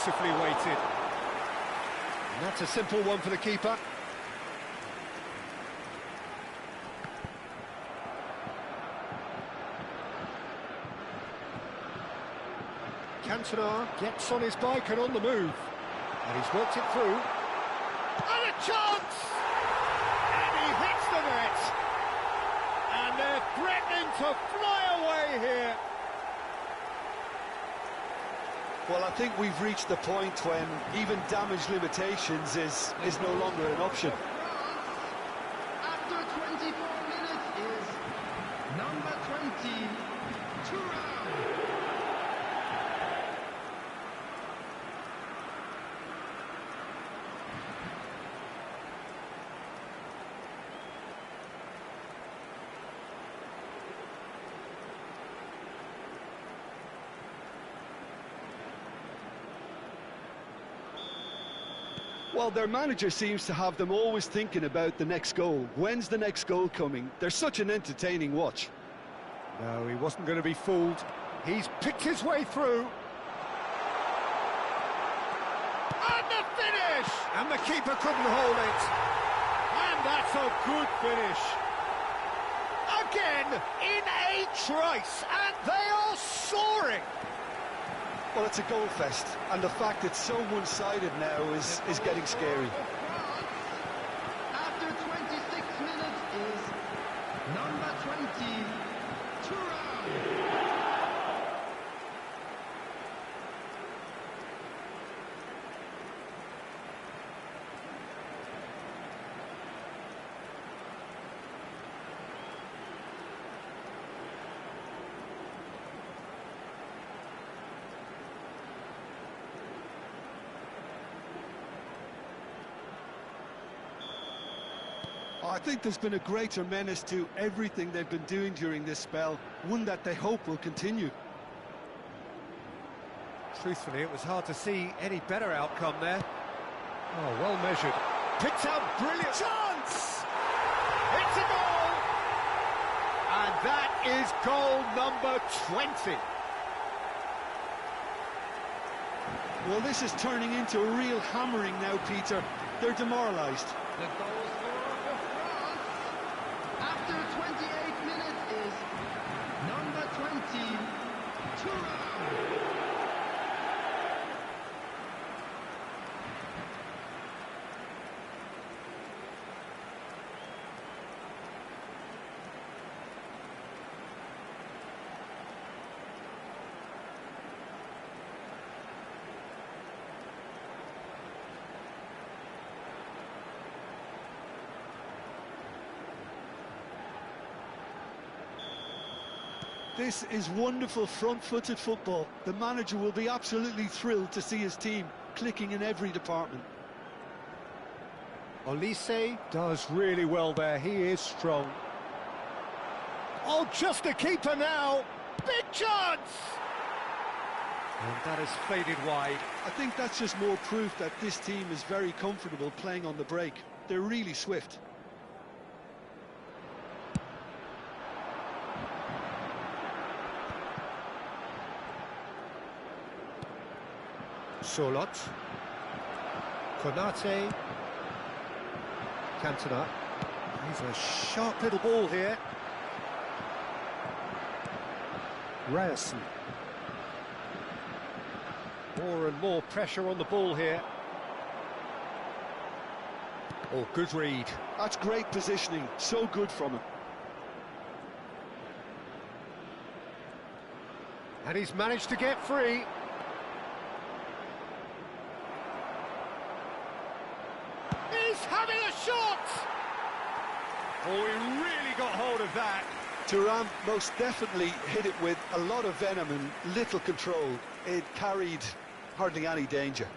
beautifully weighted. And that's a simple one for the keeper. Cantona gets on his bike and on the move. And he's worked it through. And a chance! And he hits the net. And they're threatening to fly away here. Well, I think we've reached the point when even damage limitations is no longer an option. After 24 minutes is number 20, Thuram. Well, their manager seems to have them always thinking about the next goal. When's the next goal coming? They're such an entertaining watch. No, he wasn't going to be fooled. He's picked his way through. And the finish! And the keeper couldn't hold it. And that's a good finish. Again, in a trice, and they are soaring. Well, it's a goal fest, and the fact it's so one-sided now is getting scary. After 26 minutes is number 20, Thuram. I think there's been a greater menace to everything they've been doing during this spell, one that they hope will continue. Truthfully, it was hard to see any better outcome there. Oh, well measured. Picks out brilliant chance! It's a goal! And that is goal number 20. Well, this is turning into a real hammering now, Peter. They're demoralised. The goal scorer for France after 28 minutes is number 20, Thuram. This is wonderful front-footed football. The manager will be absolutely thrilled to see his team clicking in every department. Olise does really well there, he is strong. Oh, just a keeper now! Big chance! And that has faded wide. I think that's just more proof that this team is very comfortable playing on the break. They're really swift. Sorlot, Konate, Cantona. He's a sharp little ball here. Ryerson. More and more pressure on the ball here. Oh, good read. That's great positioning, so good from him. And he's managed to get free. He's having a shot! Oh, he really got hold of that. Thuram most definitely hit it with a lot of venom and little control. It carried hardly any danger.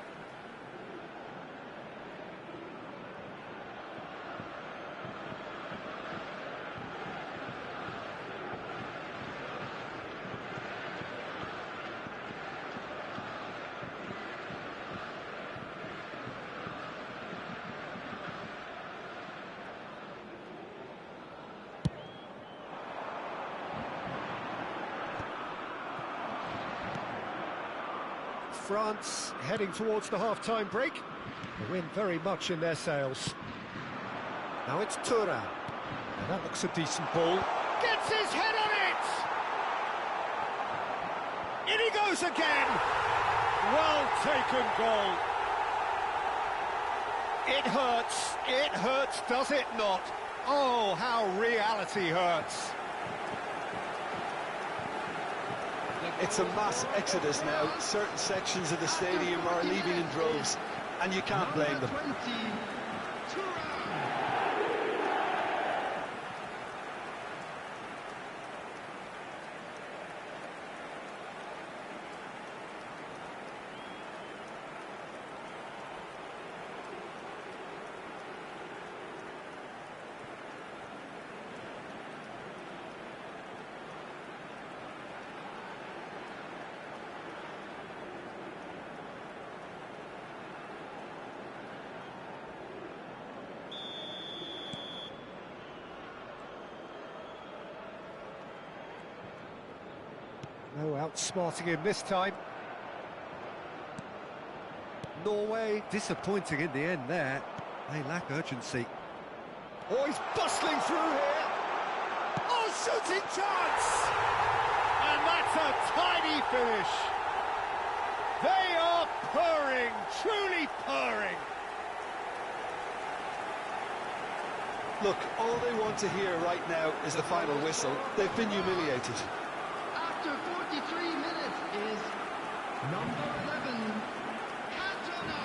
France heading towards the half-time break. The wind very much in their sails. Now it's Thuram. Now that looks a decent ball. Gets his head on it! In he goes again! Well taken goal. It hurts, does it not? Oh, how reality hurts. It's a mass exodus now. Certain sections of the stadium are leaving in droves, and you can't blame them. No outsmarting him this time. Norway disappointing in the end there. They lack urgency. Oh, he's bustling through here. Oh, shooting chance! And that's a tidy finish. They are purring, truly purring. Look, all they want to hear right now is the final whistle. They've been humiliated. After 43 minutes is number 11, Cantona.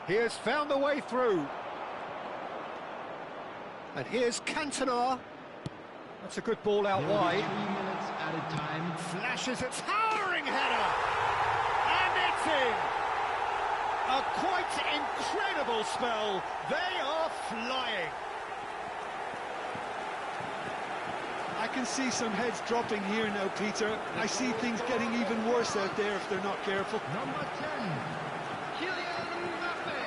He has found the way through. And here's Cantona. That's a good ball out wide. 3 minutes at a time. Flashes a towering header. And it's in. A quite incredible spell. They are flying. I can see some heads dropping here now, Peter. I see things getting even worse out there if they're not careful. Number 10, Kylian Mbappe.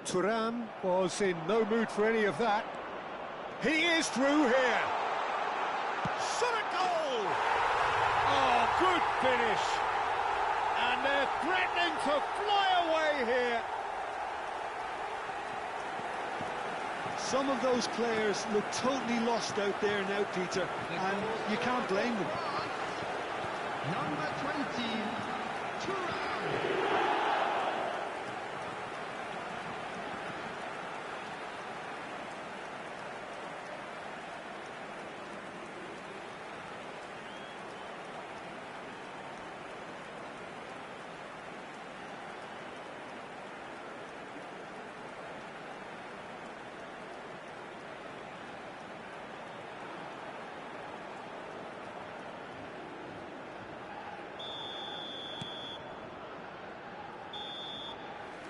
Thuram was in no mood for any of that. He is through here. Shot a goal! Oh, good finish. And they're threatening to fly away here. Some of those players look totally lost out there now, Peter, and you can't blame them. Number 20, Thuram.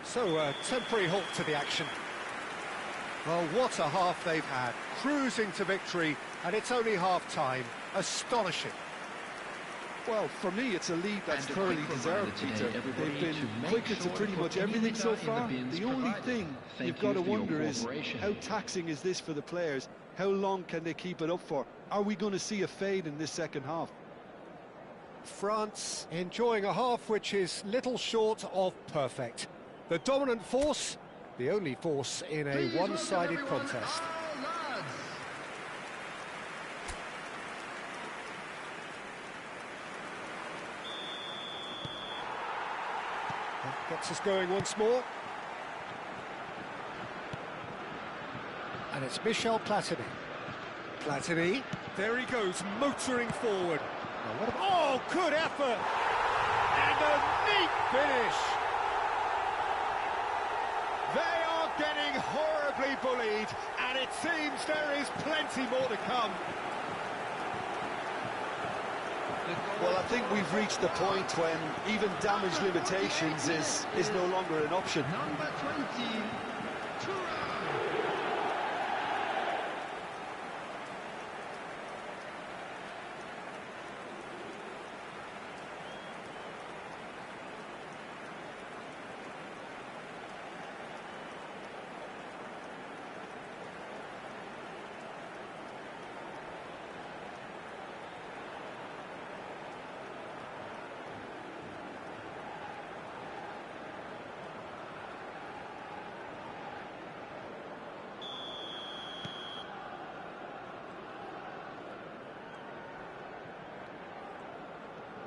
So, a temporary halt to the action. Well, what a half they've had. Cruising to victory, and it's only half-time. Astonishing. Well, for me, it's a lead that's thoroughly deserved, Peter. They've been quick into pretty much everything so far. The only thing you've got to wonder is, how taxing is this for the players? How long can they keep it up for? Are we going to see a fade in this second half? France enjoying a half which is little short of perfect. The dominant force, the only force in a one-sided contest. Gets us going once more. And it's Michel Platini. Platini, there he goes, motoring forward. Oh, good effort! And a neat finish! They are getting horribly bullied, and it seems there is plenty more to come. Well, I think we've reached the point when even damage limitations is no longer an option. Number 20, Thuram.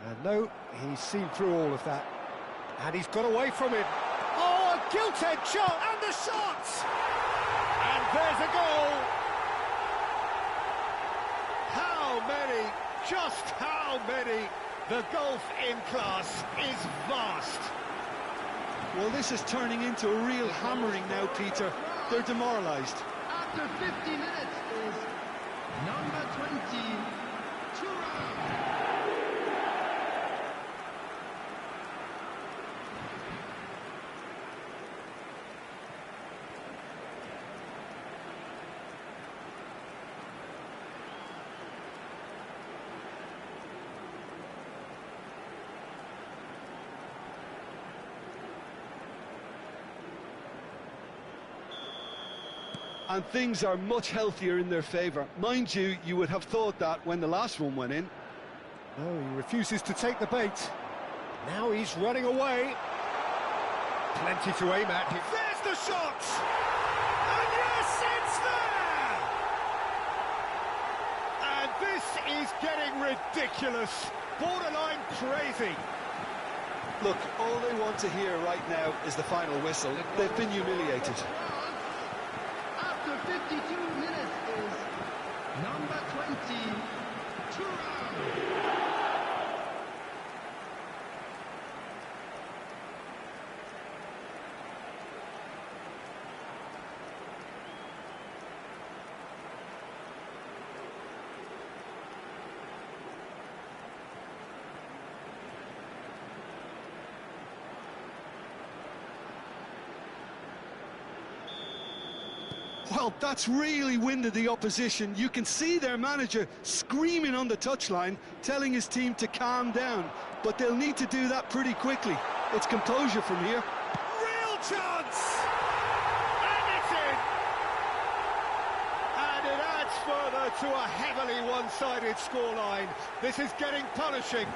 And no, he's seen through all of that. And he's got away from it. Oh, a gilt-edged shot, and the shot! And there's a goal! How many, just how many? The gulf in class is vast. Well, this is turning into a real hammering now, Peter. They're demoralised. After 50 minutes is number 20, Thuram. And things are much healthier in their favour. Mind you, you would have thought that when the last one went in. No, he refuses to take the bait. Now he's running away. Plenty to aim at. There's the shot! And yes, it's there! And this is getting ridiculous. Borderline crazy. Look, all they want to hear right now is the final whistle. They've been humiliated. After 52 minutes is number 20, Thuram. Well, that's really winded the opposition. You can see their manager screaming on the touchline, telling his team to calm down. But they'll need to do that pretty quickly. It's composure from here. Real chance! And it's in! And it adds further to a heavily one-sided scoreline. This is getting punishing.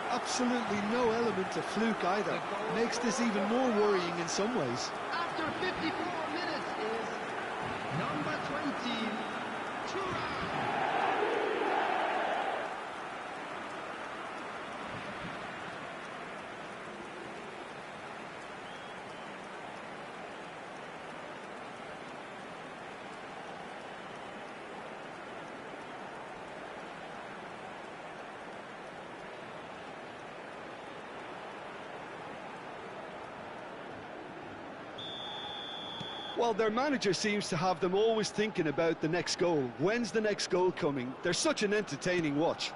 Absolutely no element of fluke either. Makes this even more worrying in some ways. After 54 minutes is number 20, Thuram. Well, their manager seems to have them always thinking about the next goal. When's the next goal coming? They're such an entertaining watch.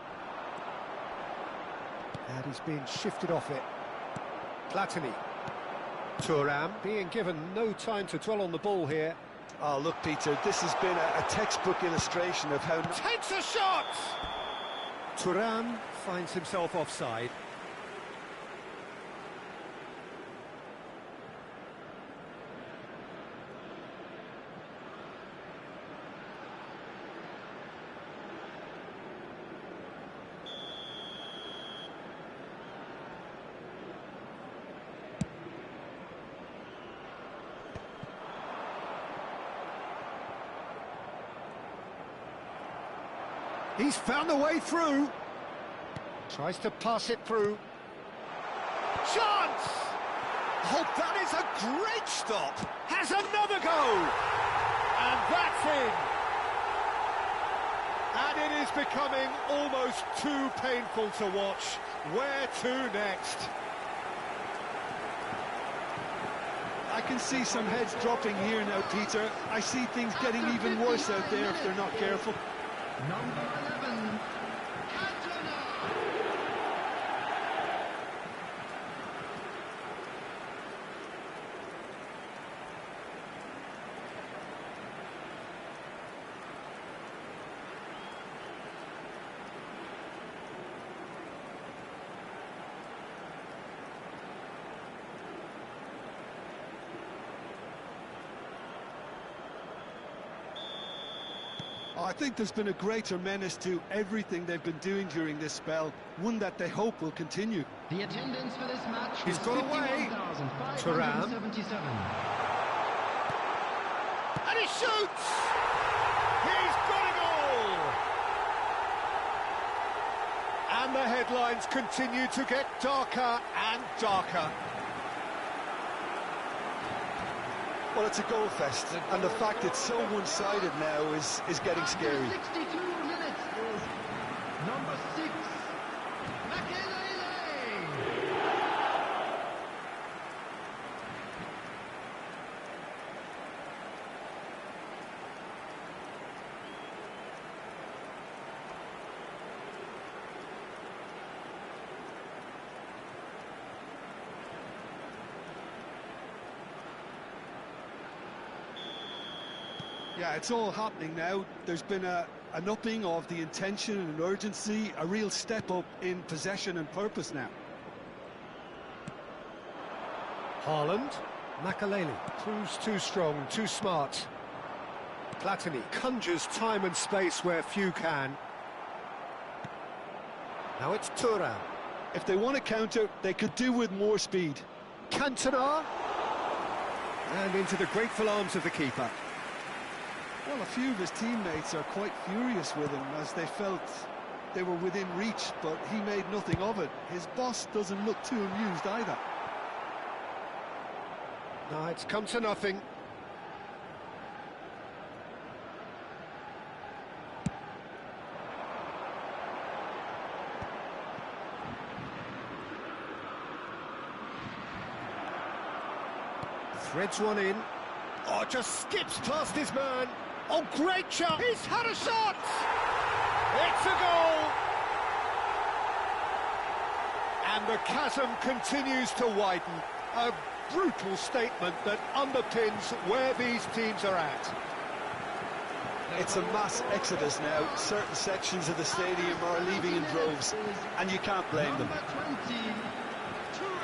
And he's being shifted off it. Platini. Thuram being given no time to dwell on the ball here. Oh, look, Peter, this has been a textbook illustration of how... Takes a shot! Thuram finds himself offside. He's found a way through. Tries to pass it through. chance! Oh, that is a great stop! Has another go! And that's in! And it is becoming almost too painful to watch. Where to next? I can see some heads dropping here now, Peter. I see things getting even worse out there if they're not careful. Number 11, Cantona. I think there's been a greater menace to everything they've been doing during this spell, one that they hope will continue. The attendance for this match He's is got away. 51,577. And he shoots! He's got a goal! And the headlines continue to get darker and darker. Well, it's a goal fest, and the fact it's so one-sided now is getting scary. After 62 minutes is number 6, Makelele. Yeah, it's all happening now. There's been an upping of the intention and urgency, a real step up in possession and purpose now. Haaland, Makelele proves too strong, too smart. Platini conjures time and space where few can. Now it's Thuram. If they want to counter, they could do with more speed. Cantona. And into the grateful arms of the keeper. Well, a few of his teammates are quite furious with him as they felt they were within reach, but he made nothing of it. His boss doesn't look too amused either. No, it's come to nothing. Threads one in. Oh, just skips past his man. Oh, great shot! He's had a shot! It's a goal! And the chasm continues to widen. A brutal statement that underpins where these teams are at. It's a mass exodus now. Certain sections of the stadium are leaving in droves, and you can't blame them. Number 20, Thuram.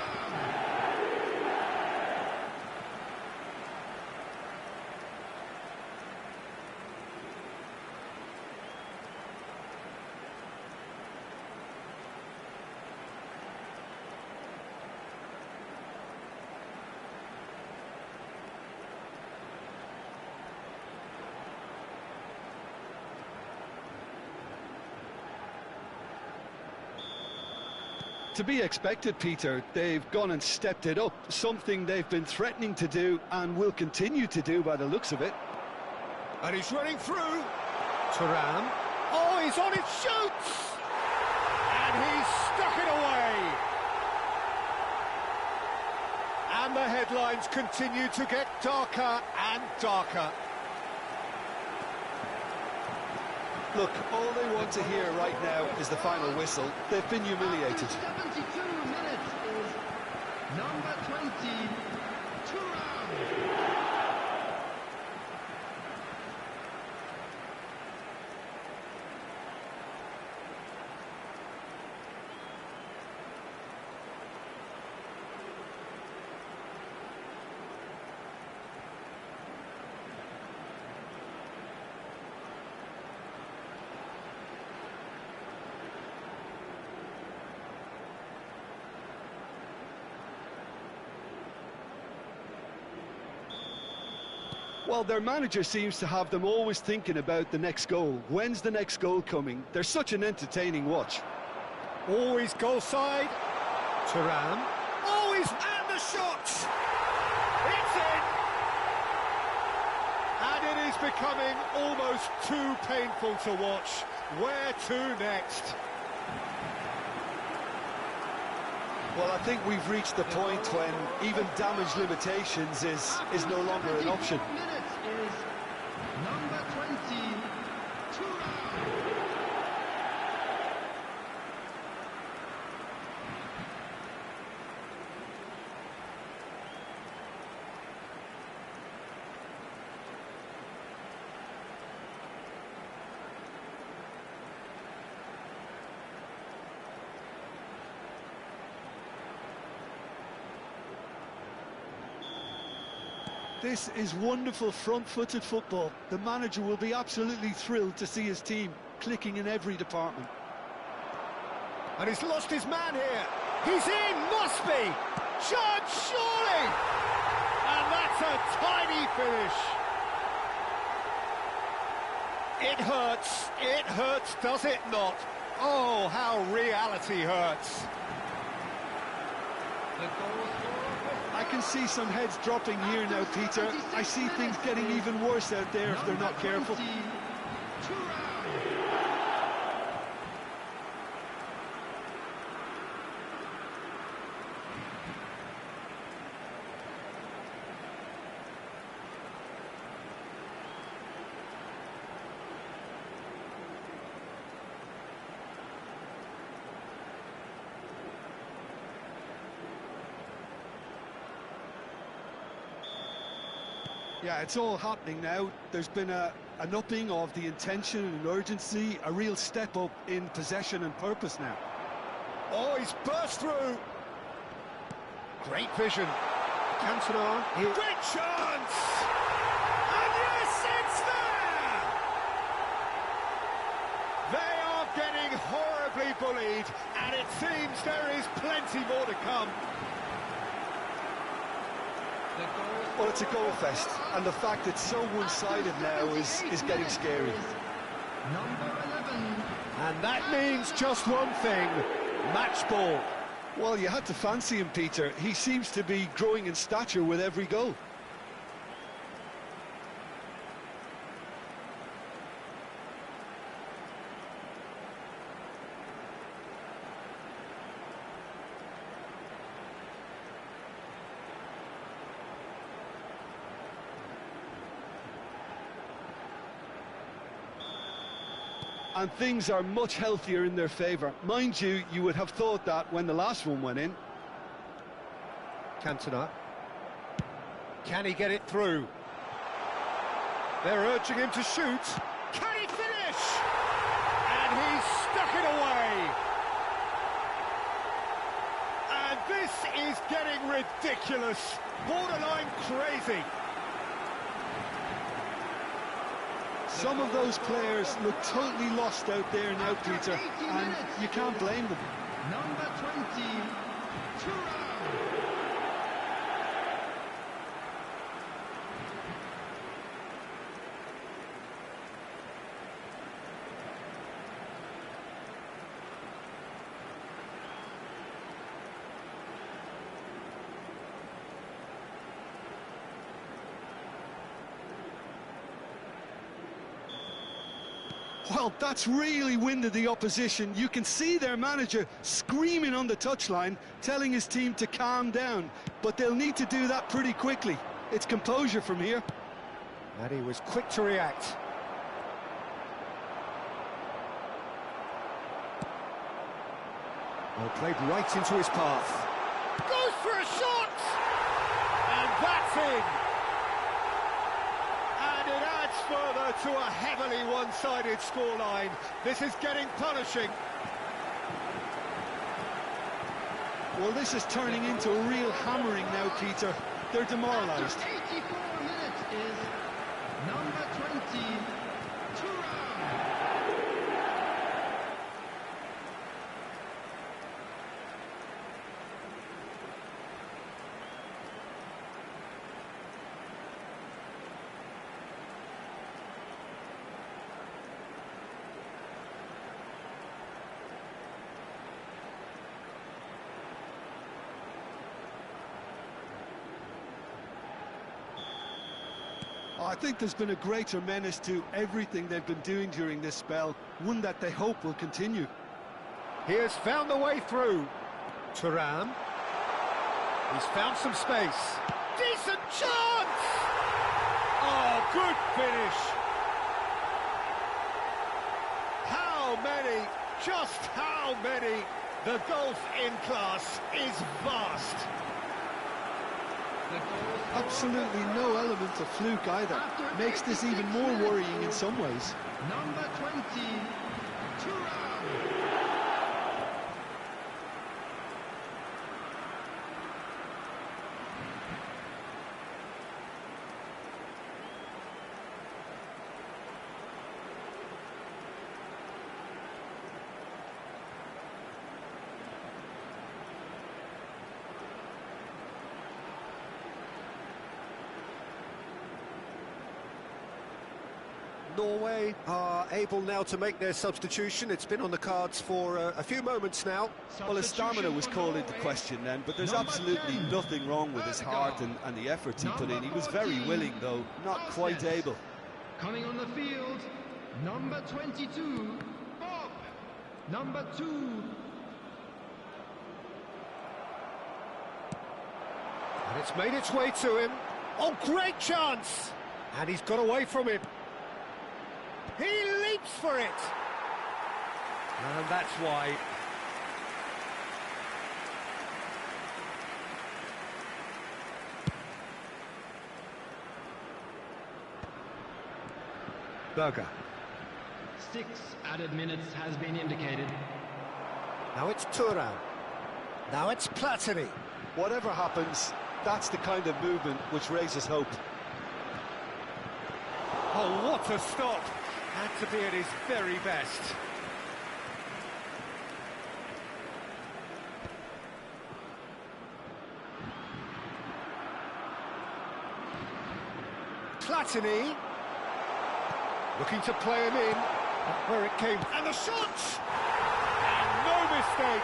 To be expected, Peter. They've gone and stepped it up, something they've been threatening to do and will continue to do by the looks of it. And he's running through. Thuram. Oh, he's on his shoots! And he's stuck it away. And the headlines continue to get darker and darker. Look, all they want to hear right now is the final whistle. They've been humiliated. After 72 minutes is number 20, Thuram. Well, their manager seems to have them always thinking about the next goal. When's the next goal coming? They're such an entertaining watch. Always goal side. Thuram. Oh! he's... And the shot! It's in! And it is becoming almost too painful to watch. Where to next? Well, I think we've reached the point when even damage limitations is no longer an option. Minutes is number 20. This is wonderful front-footed football. The manager will be absolutely thrilled to see his team clicking in every department. And he's lost his man here. He's in, must be. Chance, surely. And that's a tiny finish. It hurts, does it not? Oh, how reality hurts. I can see some heads dropping here now, Peter. I see things getting even worse out there if they're not careful. Yeah, it's all happening now. There's been an upping of the intention and urgency, a real step up in possession and purpose now. Oh, he's burst through. Great vision. Cantona. Great chance! And yes, it's there! They are getting horribly bullied, and it seems there is plenty more to come. Well, it's a goal fest, and the fact it's so one-sided now is getting scary. Number 11. And that means just one thing, match ball. Well, you had to fancy him, Peter. He seems to be growing in stature with every goal. And things are much healthier in their favour. Mind you, you would have thought that when the last one went in. Cantona. Can he get it through? They're urging him to shoot. Can he finish? And he's stuck it away. And this is getting ridiculous. Borderline crazy. Some of those players look totally lost out there now, Peter, and you can't blame them. Number 20. Well, that's really winded the opposition. You can see their manager screaming on the touchline, telling his team to calm down. But they'll need to do that pretty quickly. It's composure from here. And he was quick to react. Well, played right into his path. Goes for a shot! And that's in! And it adds further to a heavily one-sided scoreline. This is getting punishing. Well, this is turning into a real hammering now, Peter. They're demoralised. After 84 minutes is number 20. I think there's been a greater menace to everything they've been doing during this spell, one that they hope will continue. He has found the way through. Thuram. He's found some space. Decent chance! Oh, good finish. How many? Just how many? The golf in class is vast. Absolutely no element of fluke either. Makes this even more worrying in some ways. Number 20, Thuram. Norway are able now to make their substitution. It's been on the cards for a few moments now. Well, his stamina was called into question then, but there's absolutely nothing wrong with his heart and the efforts he put in. He was very willing, though, not quite able. Coming on the field, number 22, Bob. Number 2. And it's made its way to him. Oh, great chance! And he's got away from him. He leaps for it! And that's why. Berger. 6 added minutes has been indicated. Now it's Thuram. Now it's Platini. Whatever happens, that's the kind of movement which raises hope. Oh, what a stop! Had to be at his very best. Platini looking to play him in. Where it came, and the shot! And no mistake.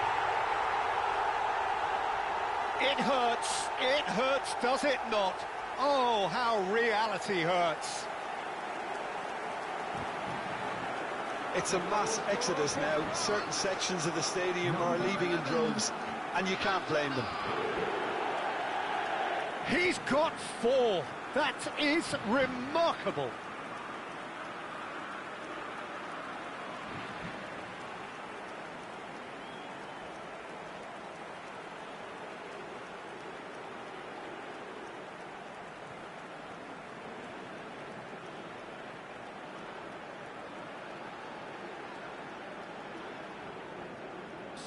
It hurts, does it not? Oh, how reality hurts. It's a mass exodus now. Certain sections of the stadium are leaving in droves, and you can't blame them. He's got 4. That is remarkable.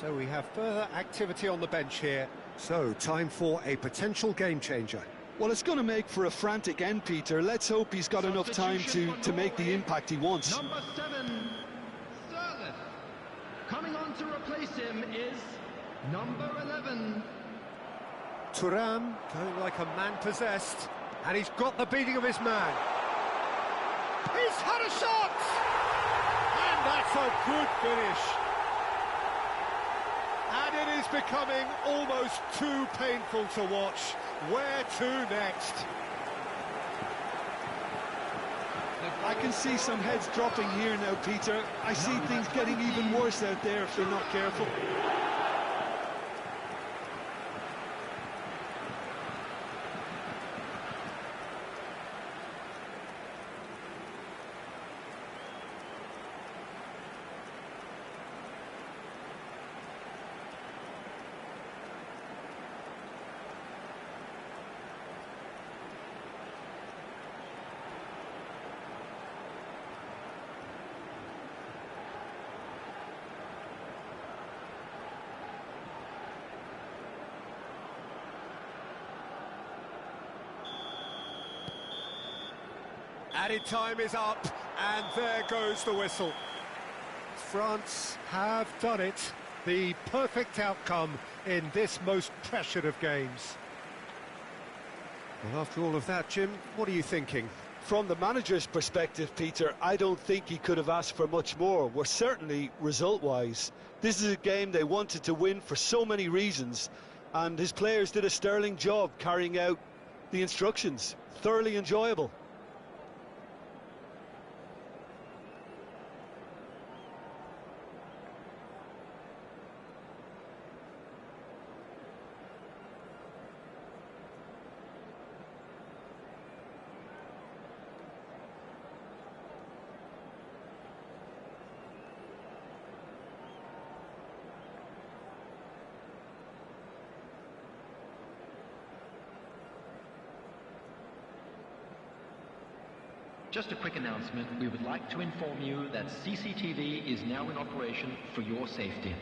So we have further activity on the bench here. So, time for a potential game changer. Well, it's going to make for a frantic end, Peter. Let's hope he's got enough time to make the impact he wants. Number 7, Sirleaf. Coming on to replace him is number 11. Thuram going like a man possessed, and he's got the beating of his man. He's had a shot! And that's a good finish. And it is becoming almost too painful to watch. Where to next? I can see some heads dropping here now, Peter. I see things getting even worse out there if they're not careful. Added time is up, and there goes the whistle. France have done it. The perfect outcome in this most pressured of games. Well, after all of that, Jim, what are you thinking? From the manager's perspective, Peter, I don't think he could have asked for much more. We're certainly result-wise. This is a game they wanted to win for so many reasons, and his players did a sterling job carrying out the instructions. Thoroughly enjoyable. Just a quick announcement. We would like to inform you that CCTV is now in operation for your safety.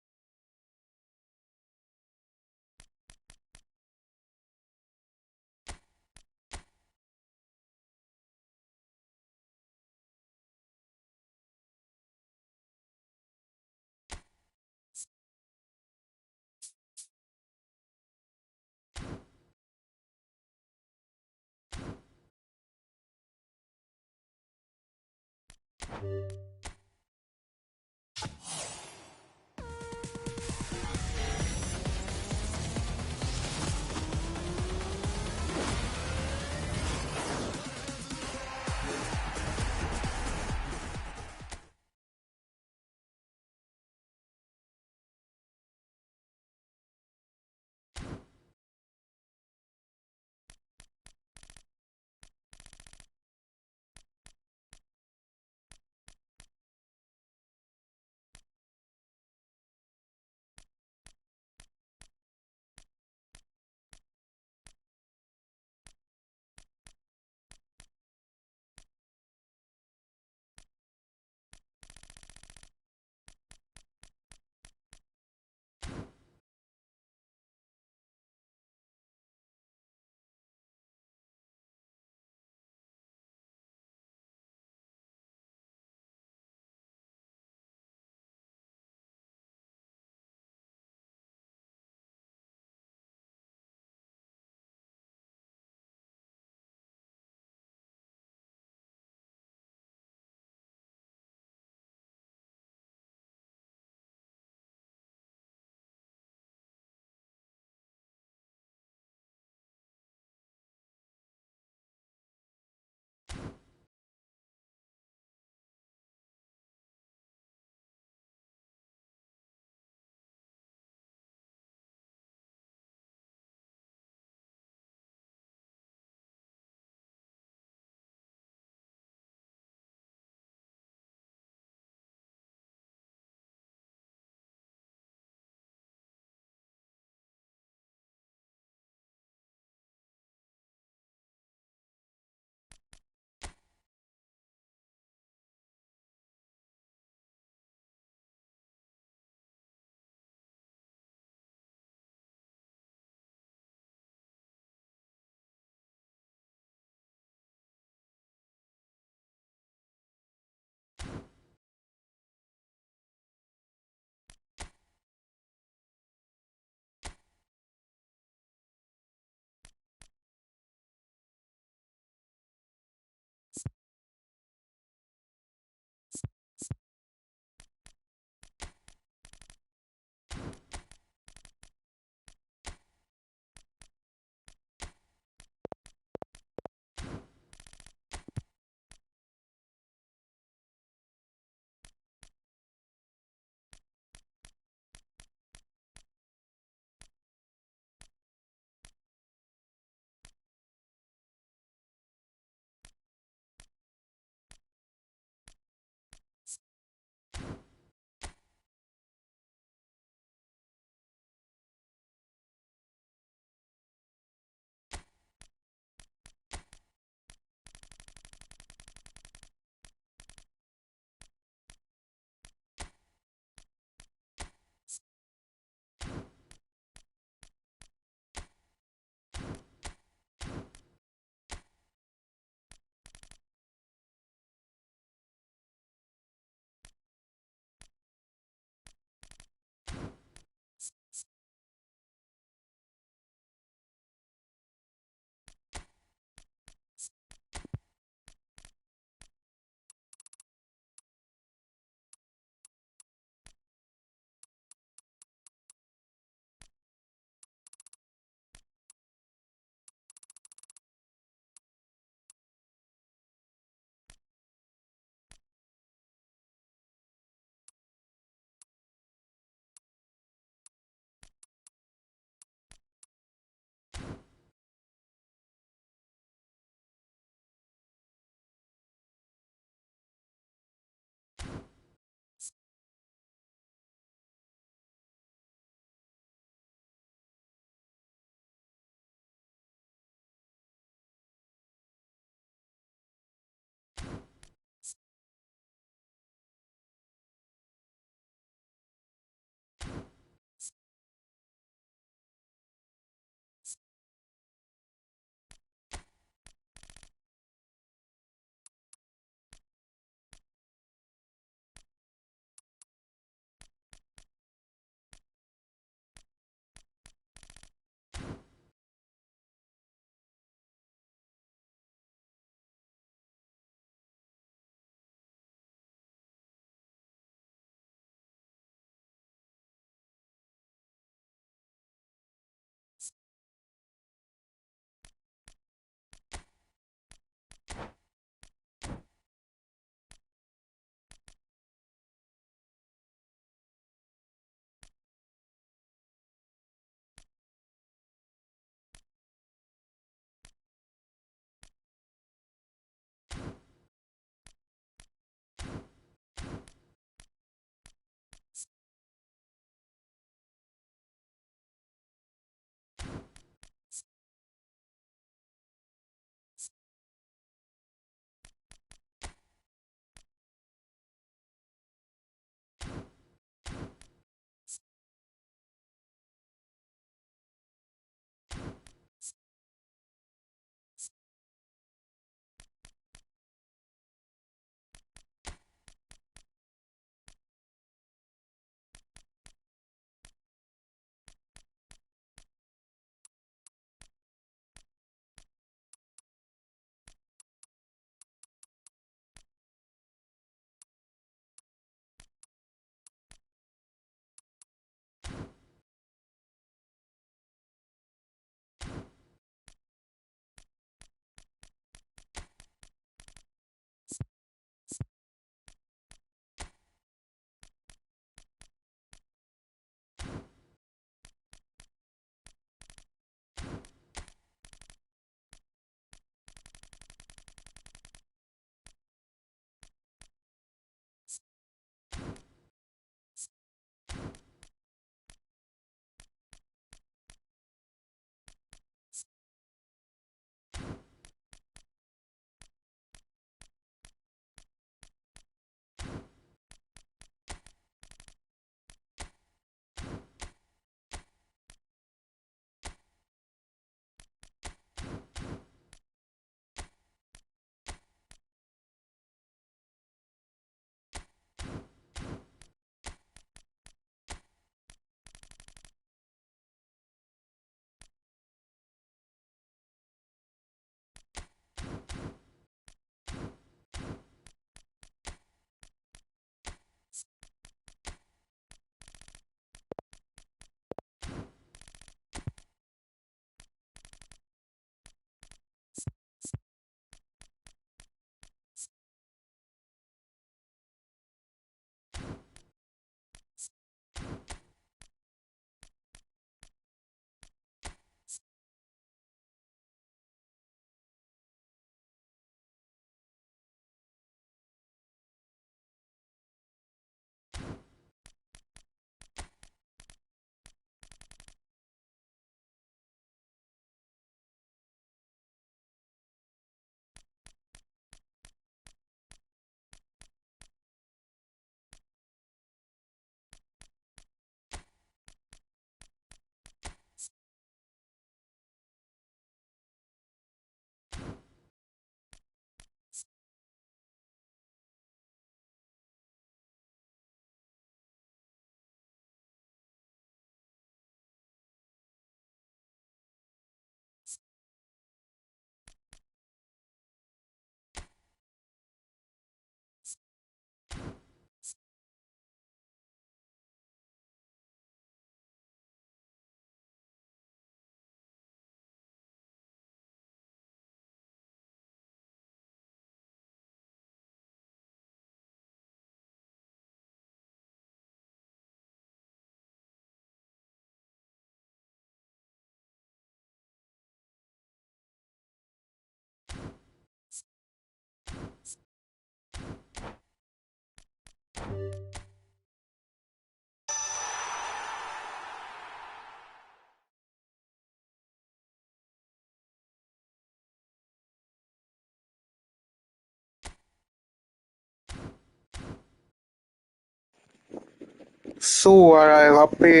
สู้อะไรครับพี่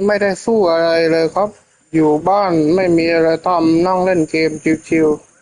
ไม่ได้สู้อะไรเลยครับอยู่บ้านไม่มีอะไรทำนั่งเล่นเกมชิวๆ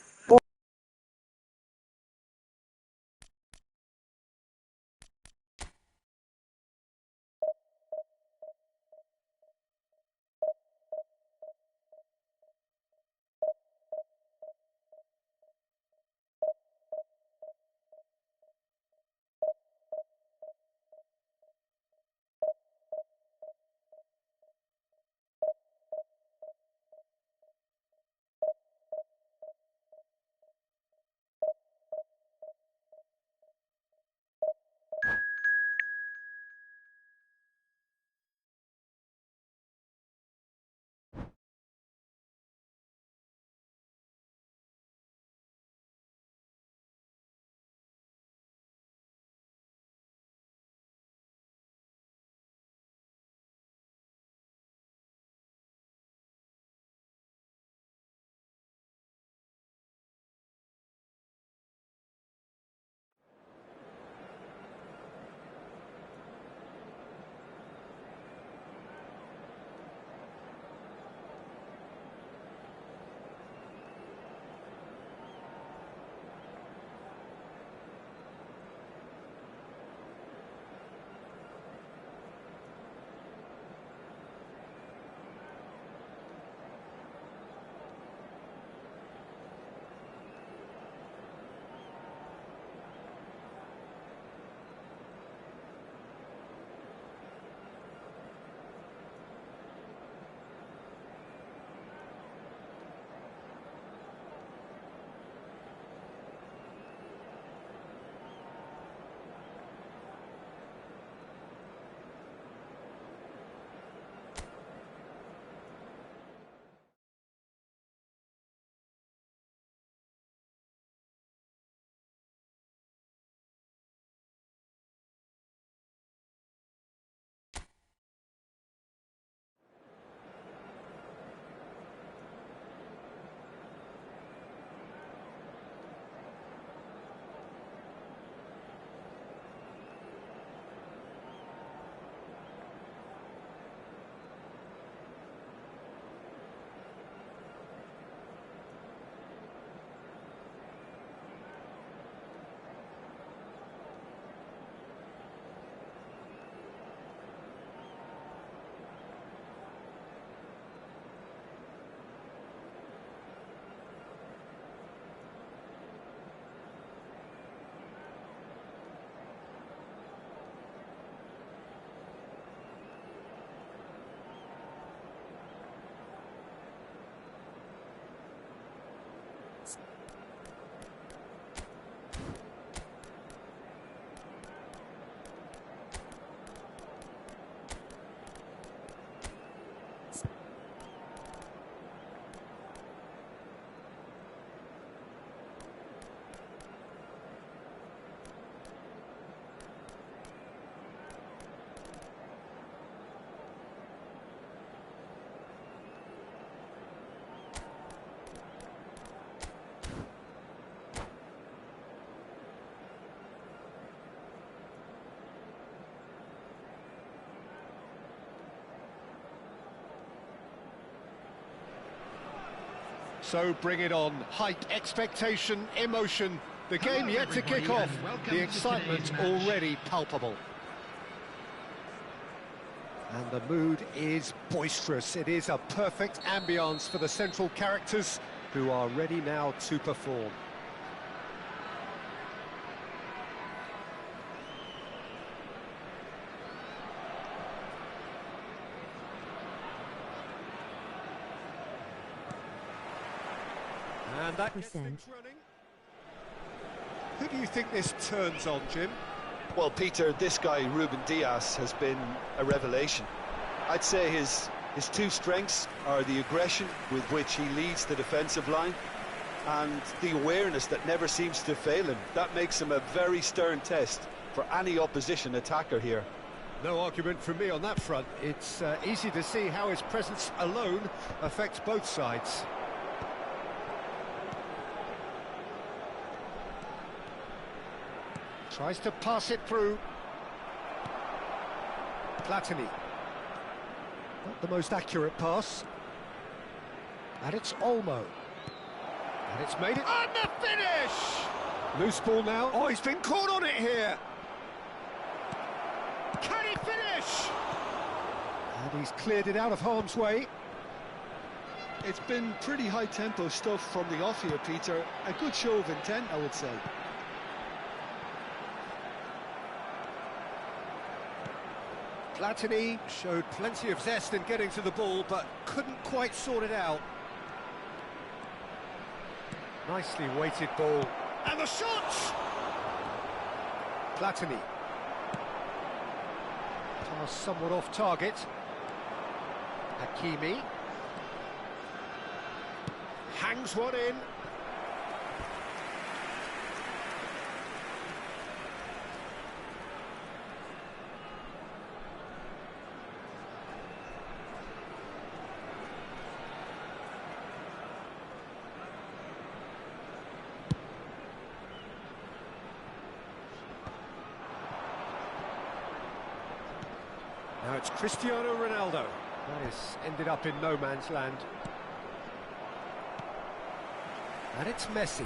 So bring it on. Hype, expectation, emotion. The game yet to kick off. The excitement already palpable. And the mood is boisterous. It is a perfect ambience for the central characters who are ready now to perform. And that gets things running. Who do you think this turns on, Jim? Well, Peter, this guy, Ruben Dias, has been a revelation. I'd say his two strengths are the aggression with which he leads the defensive line and the awareness that never seems to fail him. That makes him a very stern test for any opposition attacker here. No argument from me on that front. It's easy to see how his presence alone affects both sides. Tries to pass it through. Platini. Not the most accurate pass. And it's Olmo. And it's made it... And the finish! Loose ball now. Oh, he's been caught on it here. Can he finish? And he's cleared it out of harm's way. It's been pretty high-tempo stuff from the off here, Peter. A good show of intent, I would say. Platini showed plenty of zest in getting to the ball, but couldn't quite sort it out. Nicely weighted ball. And the shot! Platini. Pass somewhat off target. Hakimi. Hangs one in. Now it's Cristiano Ronaldo. That has ended up in no man's land. And it's Messi.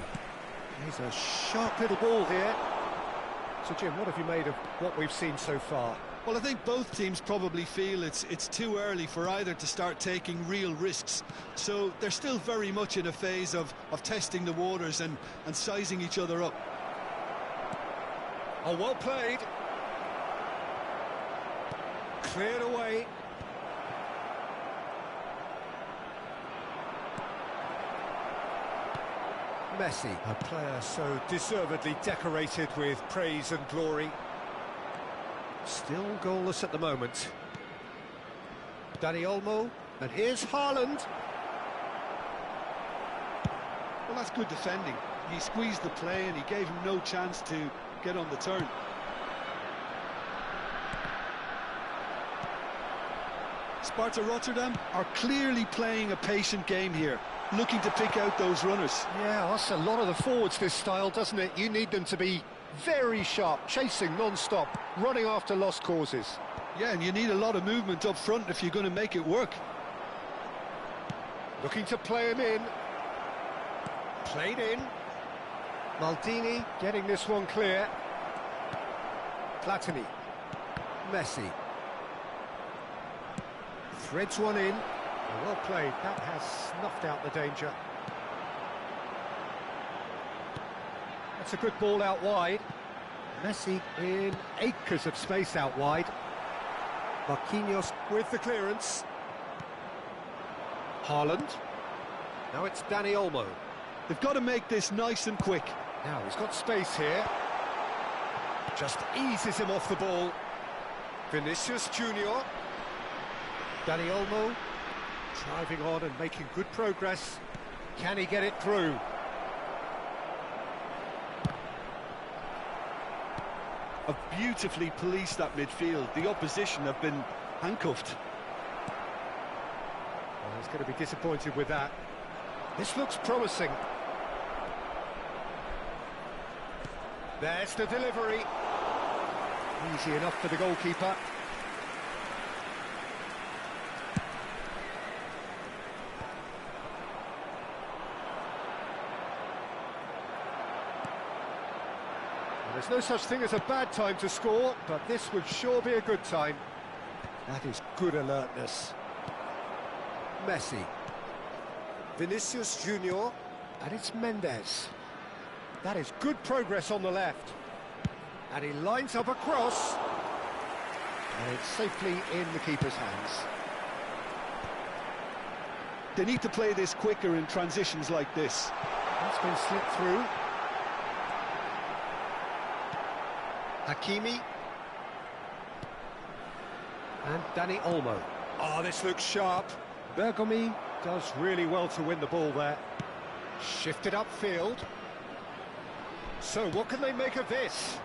He's a sharp little ball here. So Jim, what have you made of what we've seen so far? Well, I think both teams probably feel it's too early for either to start taking real risks. So they're still very much in a phase of testing the waters and sizing each other up. Oh, well played. Cleared away. Messi, a player so deservedly decorated with praise and glory. Still goalless at the moment. Dani Olmo, and here's Haaland. Well, that's good defending. He squeezed the play and he gave him no chance to get on the turn. Sparta Rotterdam are clearly playing a patient game here, looking to pick out those runners. Yeah, that's a lot of the forwards, this style, doesn't it? You need them to be very sharp, chasing non-stop, running after lost causes. Yeah, and you need a lot of movement up front if you're going to make it work. Looking to play him in. Played in. Maldini getting this one clear. Platini. Messi. Threads one in. Well played. That has snuffed out the danger. That's a good ball out wide. Messi in acres of space out wide. Marquinhos with the clearance. Haaland. Now it's Dani Olmo. They've got to make this nice and quick. Now he's got space here. Just eases him off the ball. Vinicius Junior. Dani Olmo driving on and making good progress. Can he get it through? Have beautifully policed that midfield. The opposition have been handcuffed. Well, he's going to be disappointed with that. This looks promising. There's the delivery. Easy enough for the goalkeeper. There's no such thing as a bad time to score, but this would sure be a good time. That is good alertness. Messi. Vinicius Junior. And it's Mendes. That is good progress on the left. And he lines up a cross. And it's safely in the keeper's hands. They need to play this quicker in transitions like this. That's been slipped through. Hakimi. And Dani Olmo. Oh, this looks sharp. Bergomi does really well to win the ball there. Shifted upfield. So what can they make of this?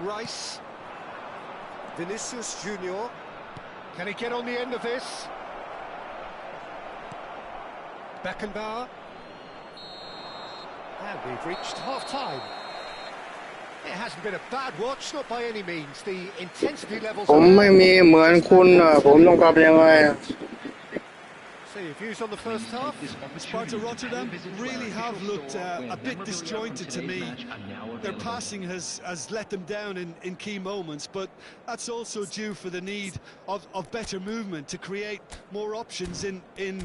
Rice. Vinicius Junior. Can he get on the end of this? Beckenbauer. And we've reached half-time. It hasn't been a bad watch, not by any means. The intensity levels ผมไม่มีเหมือนคุณอ่ะผมต้องทำยังไง So your views on the first half? Sparta Rotterdam really have looked a bit disjointed to me. Their passing has let them down in key moments, but that's also due for the need of better movement to create more options in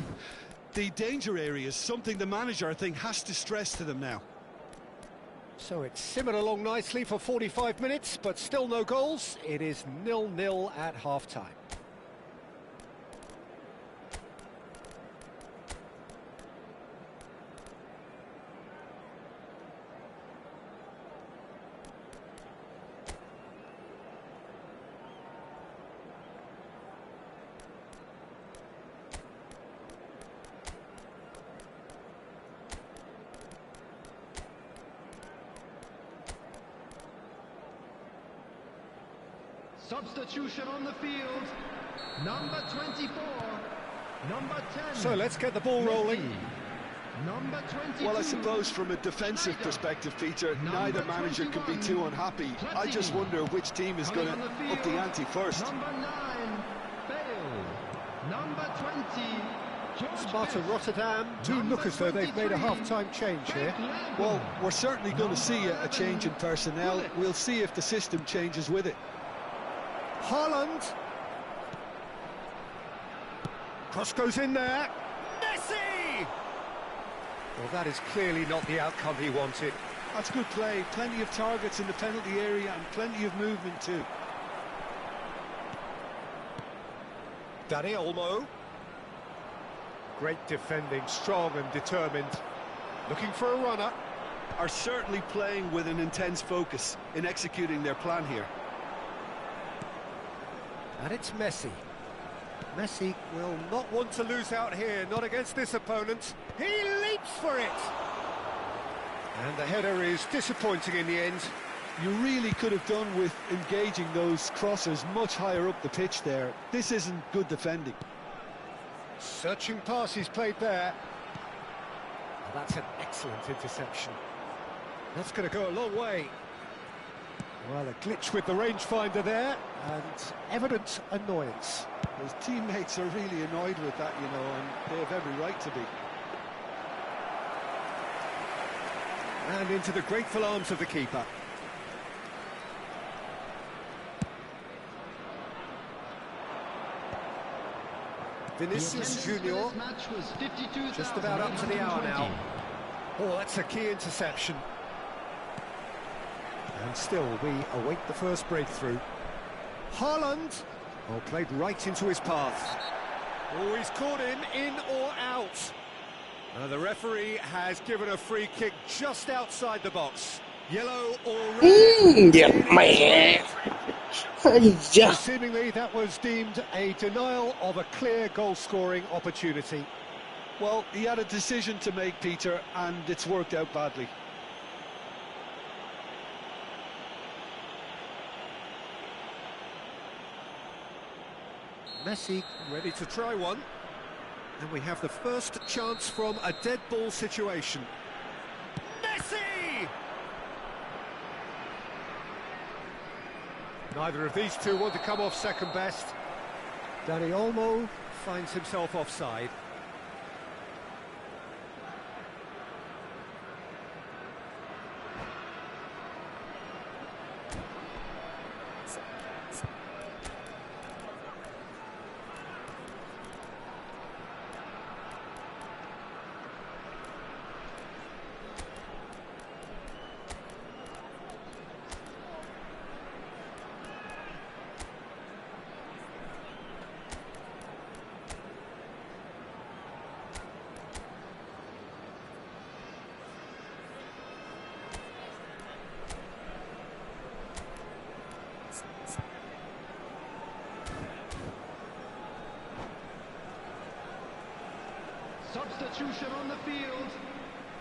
the danger areas, something the manager, I think, has to stress to them now. So it's simmered along nicely for 45 minutes, but still no goals. It is 0-0 at half-time. Substitution on the field. Number 24. Number 10. So let's get the ball rolling. Number 22. Well, I suppose from a defensive perspective, Peter, neither manager can be too unhappy. I just wonder which team is going to up the ante first. Number 9. Bale. Number 20. Sparta Rotterdam do look as though they've made a half-time change here. Well, we're certainly going to see a change in personnel. We'll see if the system changes with it. Haaland. Cross goes in there. Messi! Well, that is clearly not the outcome he wanted. That's good play. Plenty of targets in the penalty area and plenty of movement too. Dani Olmo. Great defending, strong and determined. Looking for a runner. Are certainly playing with an intense focus in executing their plan here. And it's Messi. Messi will not want to lose out here, not against this opponent. He leaps for it! And the header is disappointing in the end. You really could have done with engaging those crossers much higher up the pitch there. This isn't good defending. Searching pass he's played there. Well, that's an excellent interception. That's going to go a long way. Well, a glitch with the rangefinder there, and evident annoyance. His teammates are really annoyed with that, you know, and they have every right to be. And into the grateful arms of the keeper. Vinicius Junior, just about up to the hour now. Oh, that's a key interception. And still, we await the first breakthrough. Haaland, oh, played right into his path. Oh, he's caught him in or out. The referee has given a free kick just outside the box. Yellow or red. Seemingly that was deemed a denial of a clear goal-scoring opportunity. Well, he had a decision to make, Peter, and it's worked out badly. Messi ready to try one. And we have the first chance from a dead ball situation. Messi! Neither of these two want to come off second best. Dani Olmo finds himself offside. substitution on the field.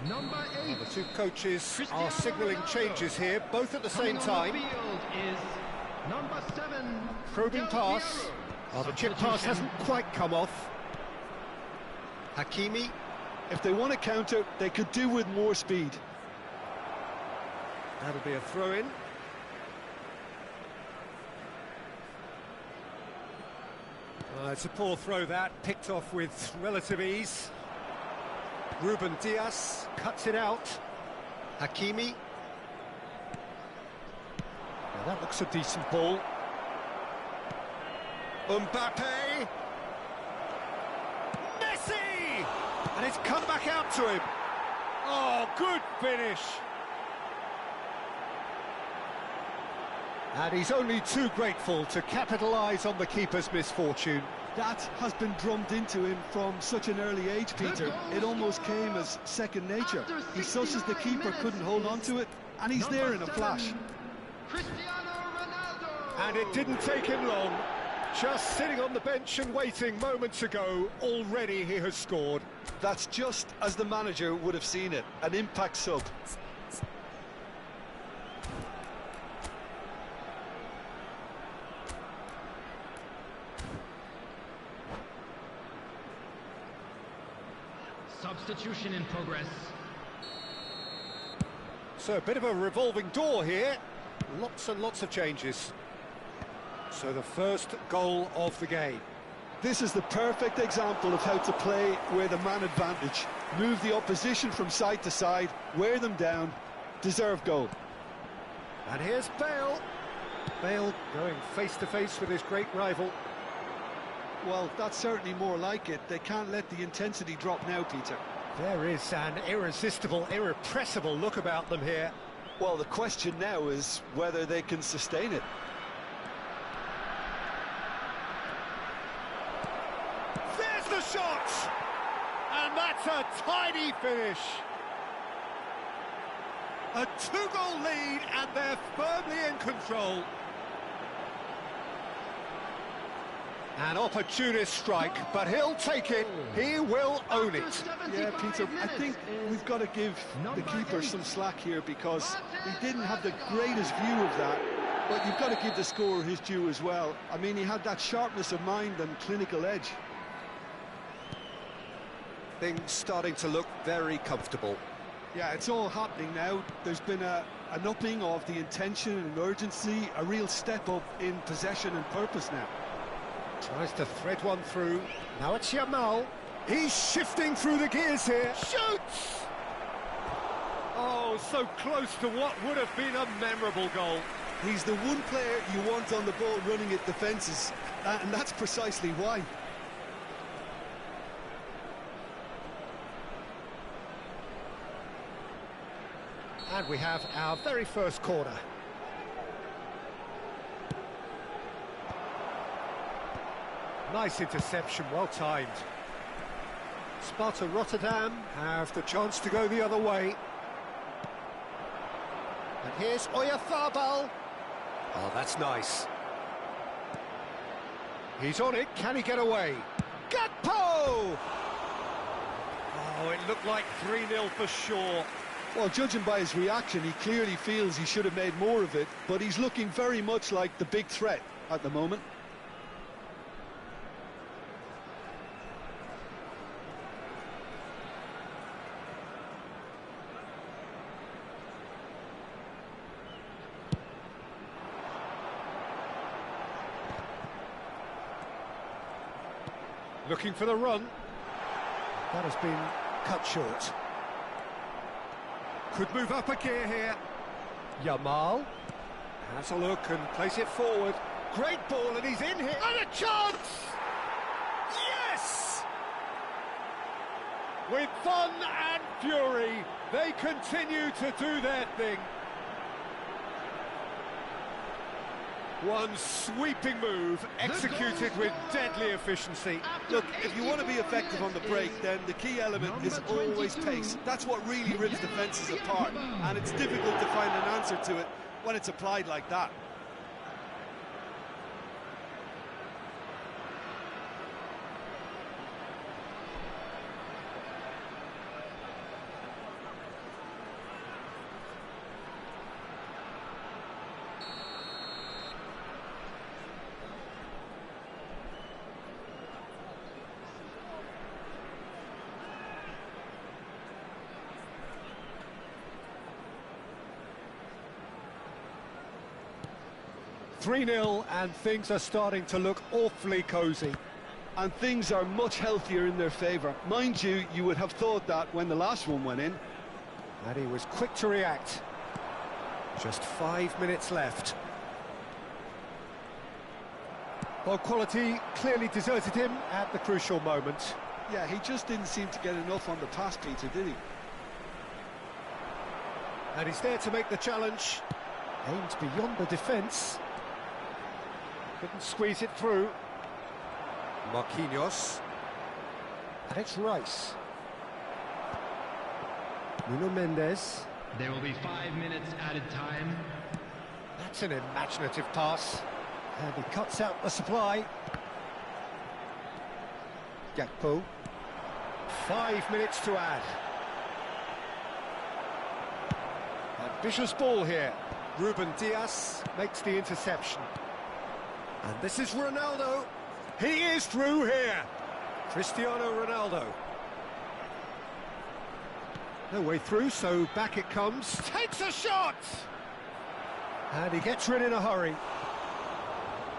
Number 8. Well, the two coaches are signalling changes here, both at the same time. Coming on the field is number 7. Probing pass. Oh, the chip pass hasn't quite come off. Hakimi. If they want to counter, they could do with more speed. That'll be a throw-in. It's a poor throw that, picked off with relative ease. Ruben Diaz cuts it out. Hakimi. Now that looks a decent ball. Mbappe. Messi! And it's come back out to him. Oh, good finish. And he's only too grateful to capitalise on the keeper's misfortune. That has been drummed into him from such an early age, Peter. It almost came as second nature. He susses the keeper couldn't hold on to it, and he's there in a flash. And it didn't take him long. Just sitting on the bench and waiting moments ago, already he has scored. That's just as the manager would have seen it, an impact sub. Substitution in progress. So a bit of a revolving door here. Lots and lots of changes. So the first goal of the game. This is the perfect example of how to play with a man advantage. Move the opposition from side to side, wear them down, deserve goal. And here's Bale. Bale going face to face with his great rival. Well, that's certainly more like it. They can't let the intensity drop now, Peter. There is an irresistible, irrepressible look about them here. Well, the question now is whether they can sustain it. There's the shot! And that's a tidy finish. A two-goal lead, and they're firmly in control. An opportunist strike, but he'll take it. He will own it. Yeah, Peter, I think we've got to give the keeper some slack here because he didn't have the greatest view of that. But you've got to give the scorer his due as well. I mean, he had that sharpness of mind and clinical edge. Things starting to look very comfortable. Yeah, it's all happening now. There's been an upping of the intention and urgency, a real step up in possession and purpose now. Tries to thread one through. Now it's Yamal. He's shifting through the gears here. Shoots! Oh, so close to what would have been a memorable goal. He's the one player you want on the ball running at defences, and that's precisely why. And we have our very first corner. Nice interception, well timed. Sparta Rotterdam have the chance to go the other way. And here's Oyarzabal. Oh, that's nice. He's on it, can he get away? Gakpo! Oh, it looked like 3-0 for sure. Well, judging by his reaction, he clearly feels he should have made more of it, but he's looking very much like the big threat at the moment. Looking for the run. That has been cut short. Could move up a gear here. Yamal has a look and plays it forward. Great ball, and he's in here. And a chance! Yes! With fun and fury, they continue to do their thing. One sweeping move, executed with deadly efficiency. Look, if you want to be effective on the break, then the key element is always pace. That's what really rips defences apart, and it's difficult to find an answer to it when it's applied like that. 3-0, and things are starting to look awfully cosy. And things are much healthier in their favour. Mind you, you would have thought that when the last one went in. And he was quick to react. Just 5 minutes left. Ball quality clearly deserted him at the crucial moment. Yeah, he just didn't seem to get enough on the pass, Peter, did he? And he's there to make the challenge. Aimed beyond the defence. Couldn't squeeze it through. Marquinhos. And it's Rice. Nuno Mendes. There will be 5 minutes added time. That's an imaginative pass. And he cuts out the supply. Gakpo. 5 minutes to add. Ambitious ball here. Ruben Dias makes the interception. And this is Ronaldo. He is through here. Cristiano Ronaldo. No way through, so back it comes. Takes a shot! And he gets rid in a hurry.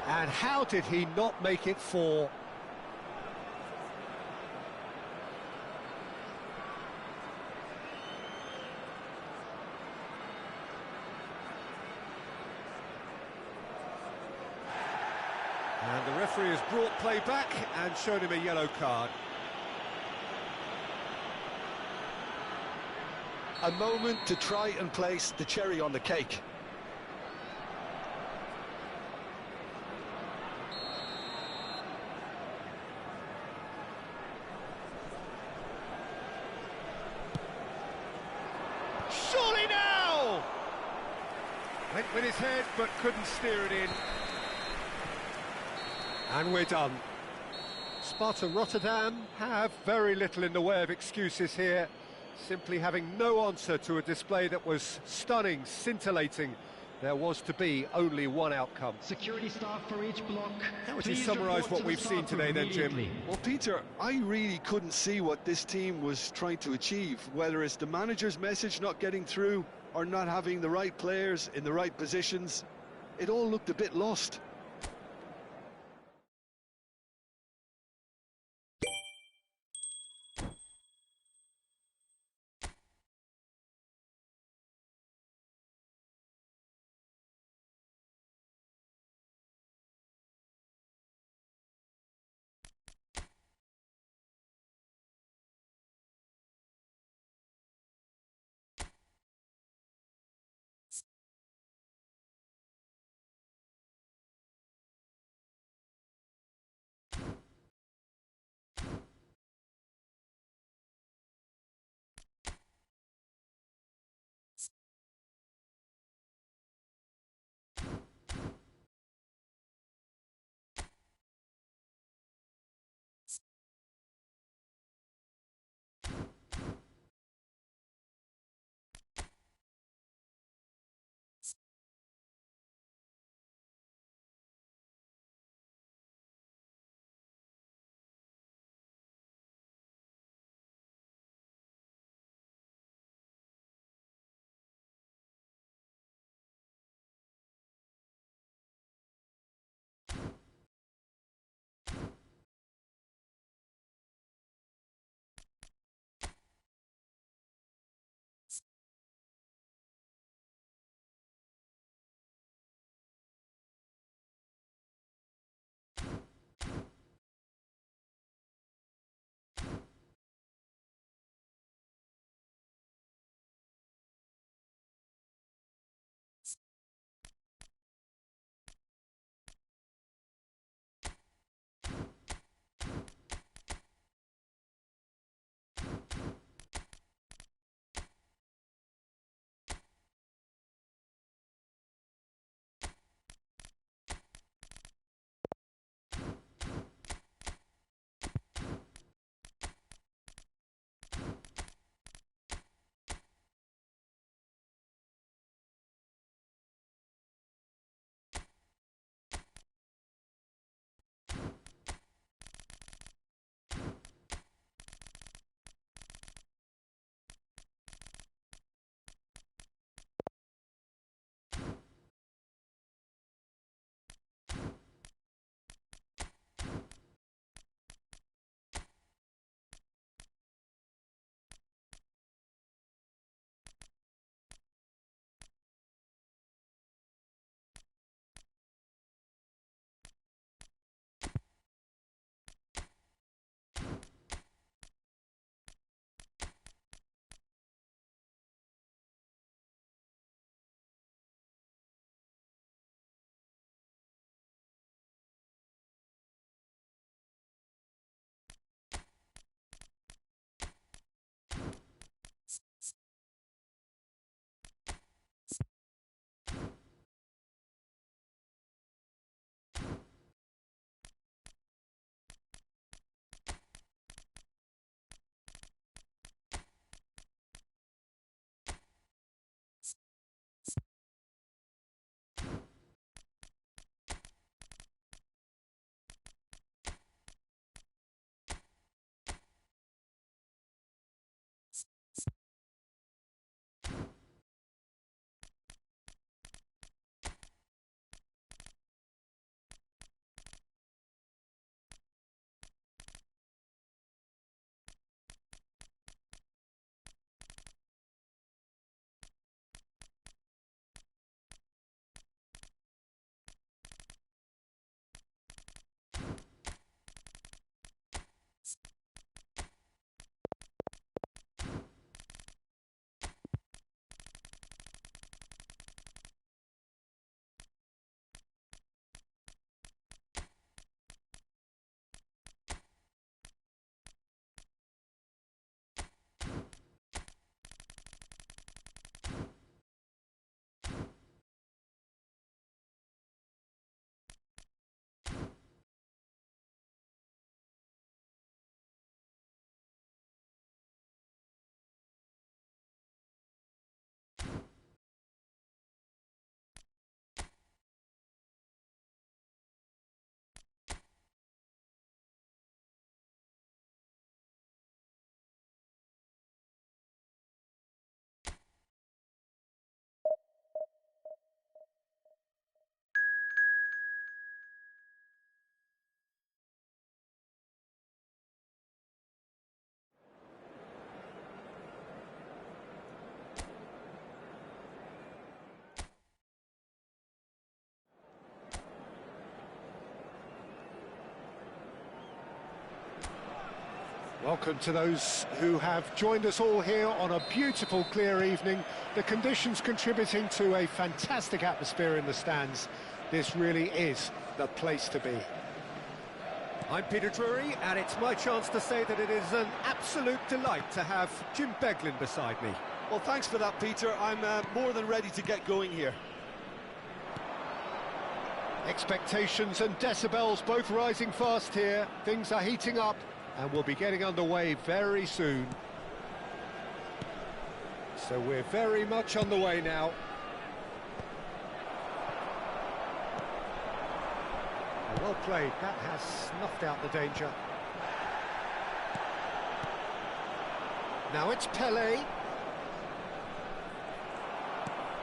And how did he not make it 4? And the referee has brought play back and shown him a yellow card. A moment to try and place the cherry on the cake. Surely now! Went with his head but couldn't steer it in. And we're done. Sparta Rotterdam have very little in the way of excuses here, simply having no answer to a display that was stunning, scintillating. There was to be only one outcome. Security staff for each block. How would you Please summarise report what to the we've seen staff today room then, Jim? immediately. Well, Peter, I really couldn't see what this team was trying to achieve, whether it's the manager's message not getting through or not having the right players in the right positions. It all looked a bit lost. Welcome to those who have joined us all here on a beautiful, clear evening. The conditions contributing to a fantastic atmosphere in the stands. This really is the place to be. I'm Peter Drury, and it's my chance to say that it is an absolute delight to have Jim Beglin beside me. Well, thanks for that, Peter. I'm more than ready to get going here. Expectations and decibels both rising fast here. Things are heating up, and we'll be getting underway very soon. So we're very much on the way now. Well played, that has snuffed out the danger. Now it's Pele.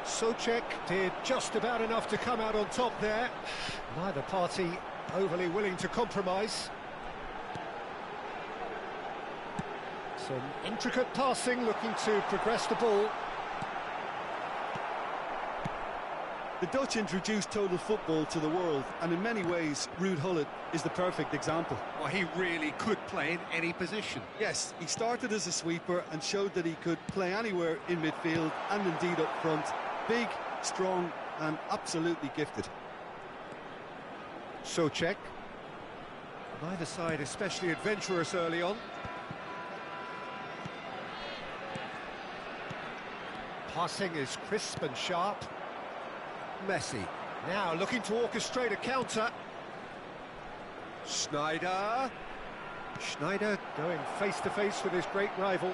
Souček did just about enough to come out on top there. Neither party overly willing to compromise. Some intricate passing, looking to progress the ball. The Dutch introduced total football to the world, and in many ways, Ruud Gullit is the perfect example. Well, he really could play in any position. Yes, he started as a sweeper and showed that he could play anywhere in midfield and indeed up front. Big, strong, and absolutely gifted. Souček. Neither side especially adventurous early on. Passing is crisp and sharp. Messi now looking to orchestrate a counter. Schneider going face to face with his great rival.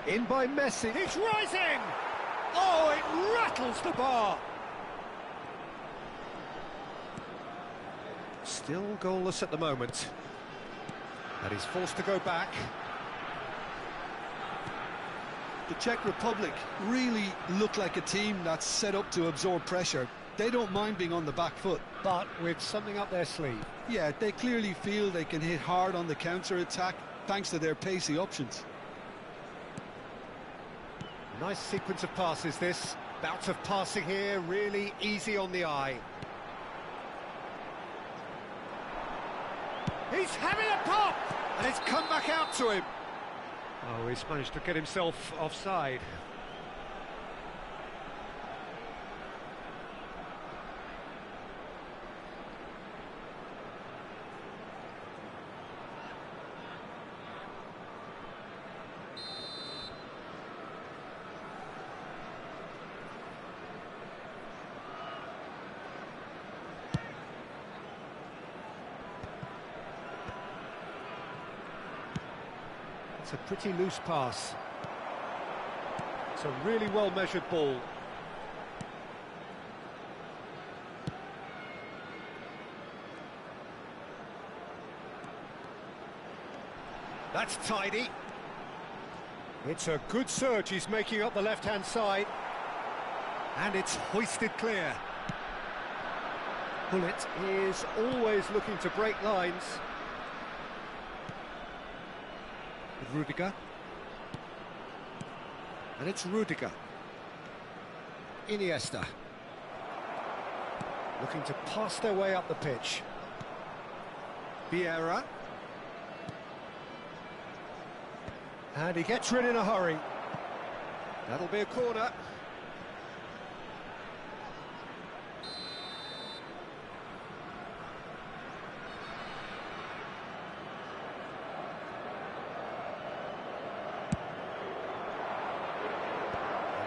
In by Messi. He's rising! Oh, it rattles the bar! Still goalless at the moment. And he's forced to go back. The Czech Republic really look like a team that's set up to absorb pressure. They don't mind being on the back foot. But with something up their sleeve. Yeah, they clearly feel they can hit hard on the counter-attack thanks to their pacey options. Nice sequence of passes this. Bouts of passing here, really easy on the eye. He's having a pop! And it's come back out to him. Oh, he's managed to get himself offside. It's a pretty loose pass. It's a really well-measured ball. That's tidy. It's a good surge he's making up the left-hand side. And it's hoisted clear. Gullit is always looking to break lines. Rudiger. And it's Rudiger. Iniesta. Looking to pass their way up the pitch. Vieira. And he gets rid in a hurry. That'll be a corner.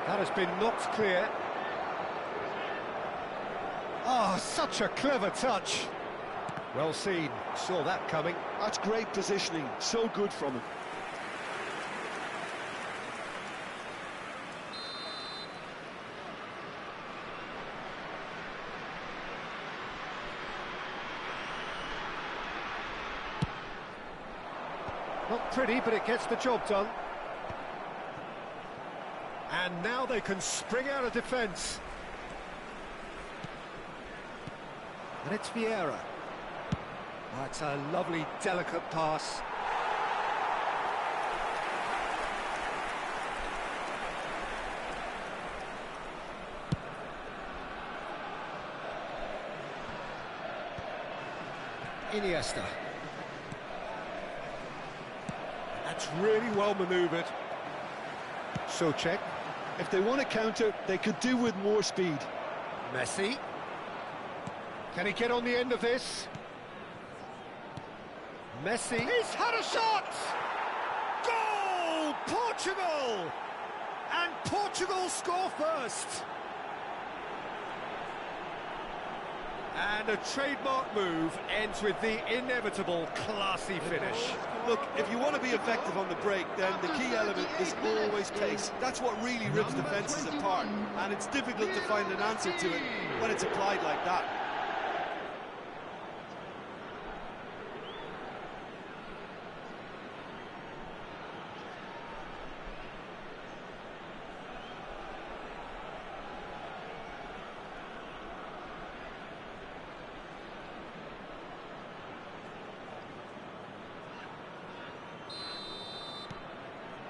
That has been knocked clear. Oh, such a clever touch. Well seen, saw that coming. That's great positioning, so good from him. Not pretty, but it gets the job done. And now they can spring out of defence. And it's Vieira. That's a lovely, delicate pass. Iniesta. That's really well manoeuvred. So check. If they want to counter, they could do with more speed. Messi. Can he get on the end of this? Messi. He's had a shot! Goal! Portugal! And Portugal score first. And a trademark move ends with the inevitable classy finish. Look, if you want to be effective on the break, then the key element is always pace. That's what really rips defences apart, and it's difficult to find an answer to it when it's applied like that.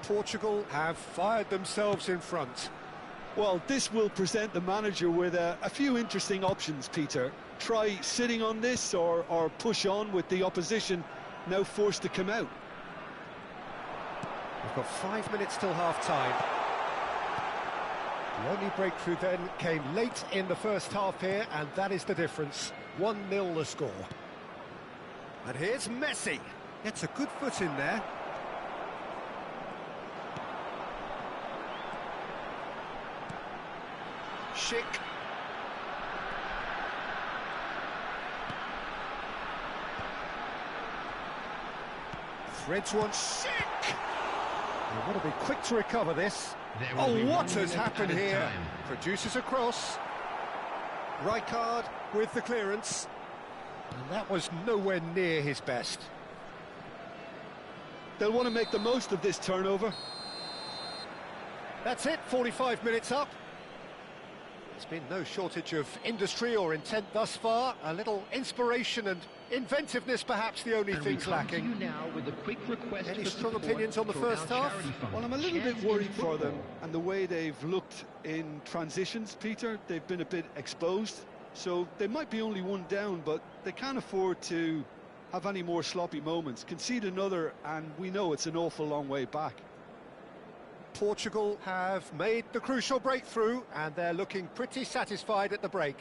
Portugal have fired themselves in front. Well, this will present the manager with a few interesting options, Peter. Try sitting on this or push on with the opposition now forced to come out. We've got 5 minutes till half-time. The only breakthrough then came late in the first half here, and that is the difference. 1-0 the score. And here's Messi. Gets a good foot in there. Schick. Threads one. Schick! They've got to be quick to recover this. Oh, what has happened here? Produces a cross. Rijkaard with the clearance. And that was nowhere near his best. They'll want to make the most of this turnover. That's it, 45 minutes up. There's been no shortage of industry or intent thus far. A little inspiration and inventiveness, perhaps the only things lacking. Any strong opinions on the first half? Well, I'm a little bit worried for them and the way they've looked in transitions, Peter. They've been a bit exposed, so they might be only one down, but they can't afford to have any more sloppy moments. Concede another, and we know it's an awful long way back. Portugal have made the crucial breakthrough, and they're looking pretty satisfied at the break.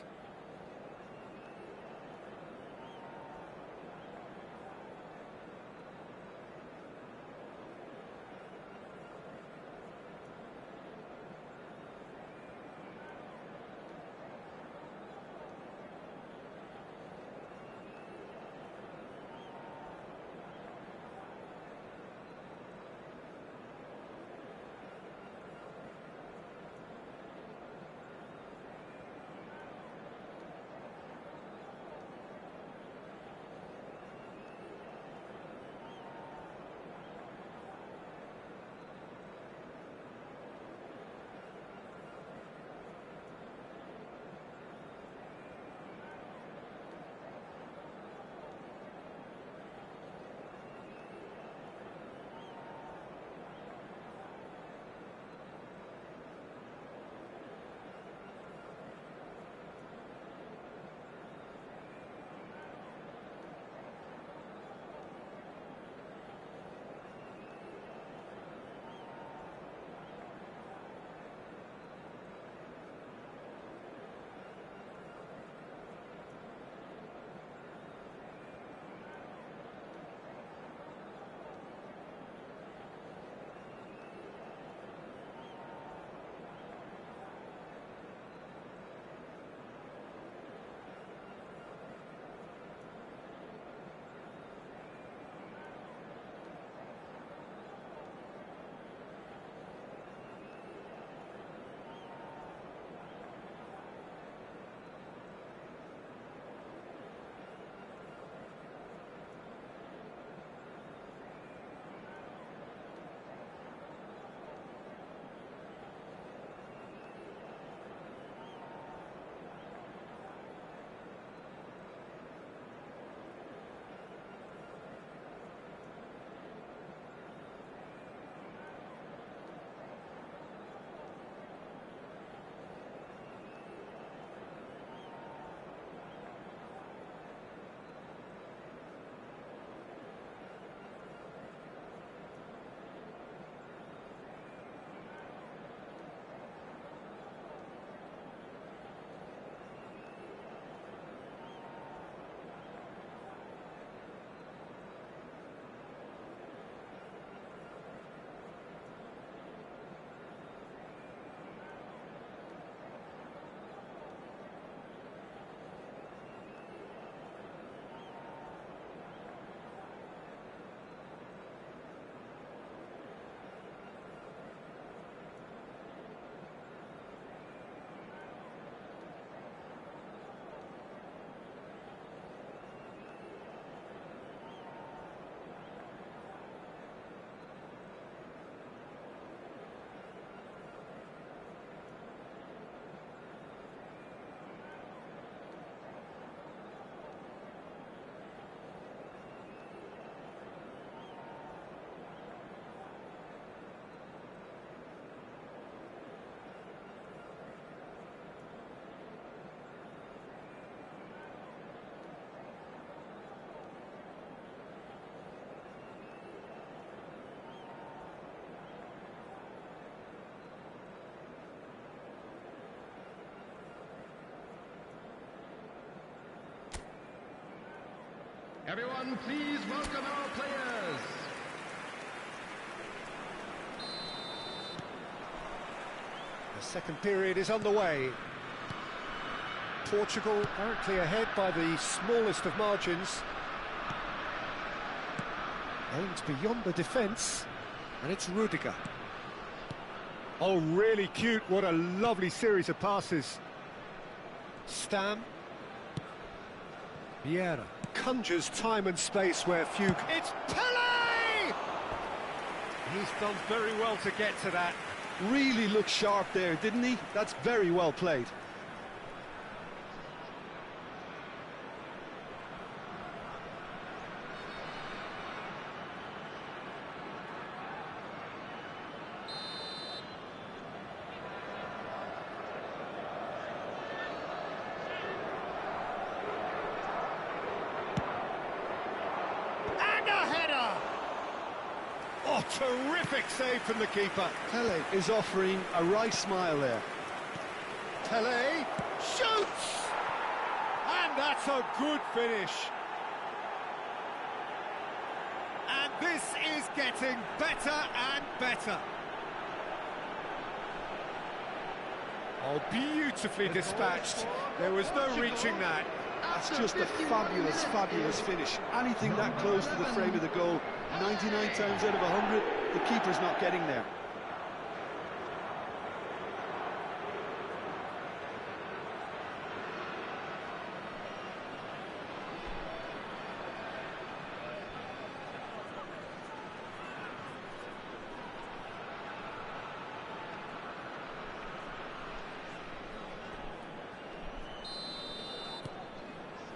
Everyone, please welcome our players. The second period is underway. Portugal currently ahead by the smallest of margins. Aims beyond the defence, and it's Rudiger. Oh, really cute. What a lovely series of passes. Stam. Vieira conjures time and space where few... It's Pele! He's done very well to get to that. Really looked sharp there, didn't he? That's very well played. Oh, terrific save from the keeper. Pele is offering a right smile there. Pele shoots! And that's a good finish. And this is getting better and better. Oh, beautifully dispatched. There was no reaching that. That's just a fabulous, fabulous finish. Anything that close to the frame of the goal, 99 times out of 100, the keeper's not getting there.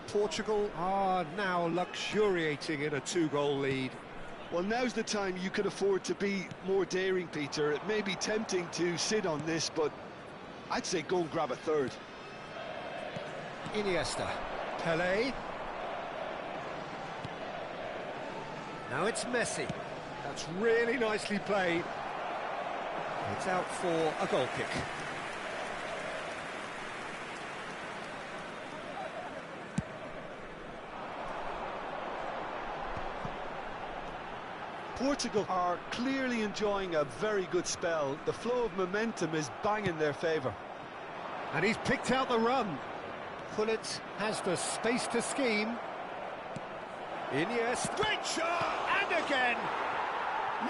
Portugal are now luxuriating in a two-goal lead. Well, now's the time you can afford to be more daring, Peter. It may be tempting to sit on this, but I'd say go and grab a third. Iniesta. Pele. Now it's Messi. That's really nicely played. It's out for a goal kick. Portugal are clearly enjoying a very good spell. The flow of momentum is bang in their favour. And he's picked out the run. Pullet has the space to scheme. Iniesta. Great shot! And again!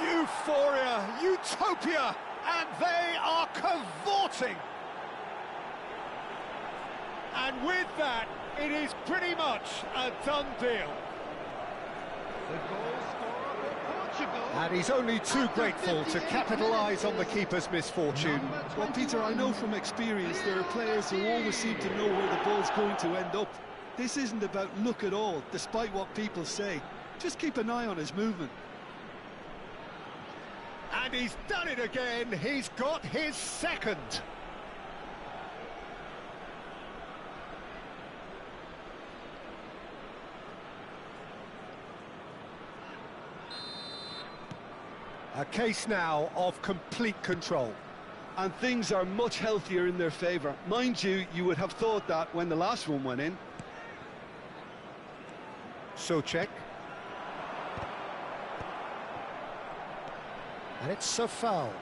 Euphoria, utopia! And they are cavorting! And with that, it is pretty much a done deal. The goal scorer for Portugal. And he's only too grateful to capitalise on the keeper's misfortune. Well, Peter, I know from experience there are players who always seem to know where the ball's going to end up. This isn't about luck at all, despite what people say. Just keep an eye on his movement. And he's done it again. He's got his second. A case now of complete control. And things are much healthier in their favour. Mind you, you would have thought that when the last one went in. Souček. And it's a foul.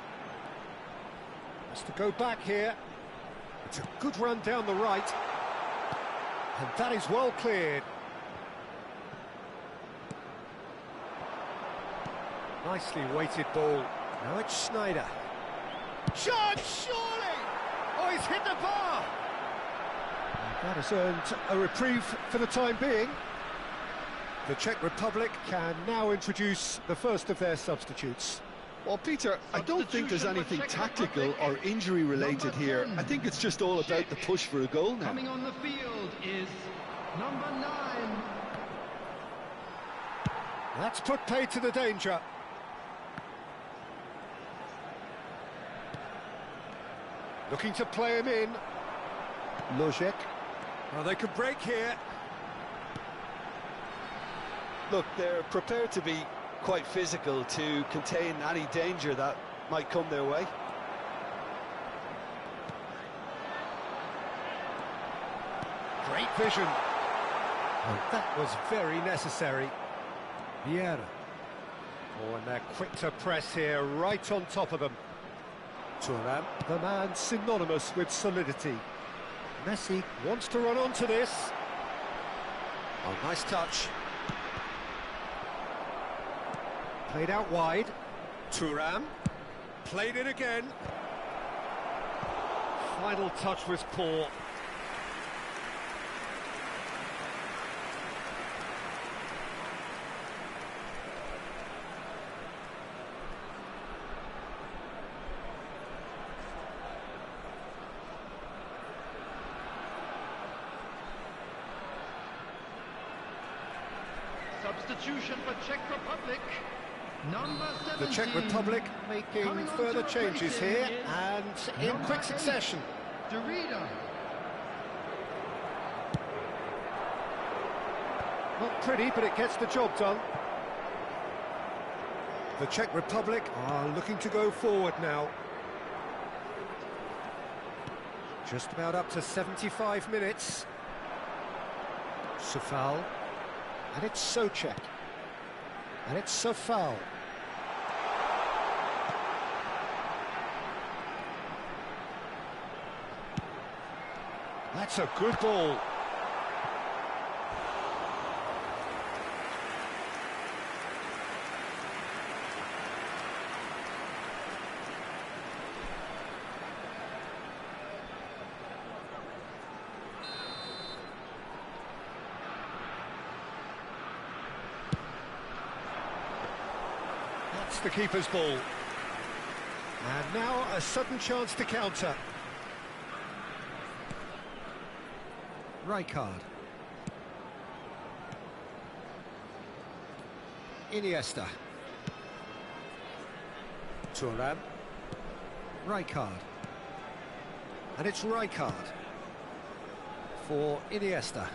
Has to go back here. It's a good run down the right. And that is well cleared. Nicely weighted ball. Now it's Schneider. Shot, surely! Oh, he's hit the bar! And that has earned a reprieve for the time being. The Czech Republic can now introduce the first of their substitutes. Well, Peter, I don't think there's anything tactical or injury-related here. I think it's just all about the push for a goal now. Coming on the field is number 9. That's put paid to the danger. Looking to play him in. Lojek. Well, they could break here. Look, they're prepared to be quite physical to contain any danger that might come their way. Great vision. And that was very necessary. Vieira. Oh, and they're quick to press here, right on top of them. Thuram, the man synonymous with solidity. Messi wants to run onto this. Oh, nice touch. Played out wide. Thuram. Played it again. Final touch was poor. Substitution for Czech Republic. Number 17. The Czech Republic making further changes here and in quick succession. Derrida. Not pretty, but it gets the job done. The Czech Republic are looking to go forward now. Just about up to 75 minutes. Sofal. And it's Souček. And it's Sofal. That's a good ball. That's the keeper's ball. And now a sudden chance to counter. Rijkaard. Iniesta. Thuram. Rijkaard. And it's Rijkaard for Iniesta.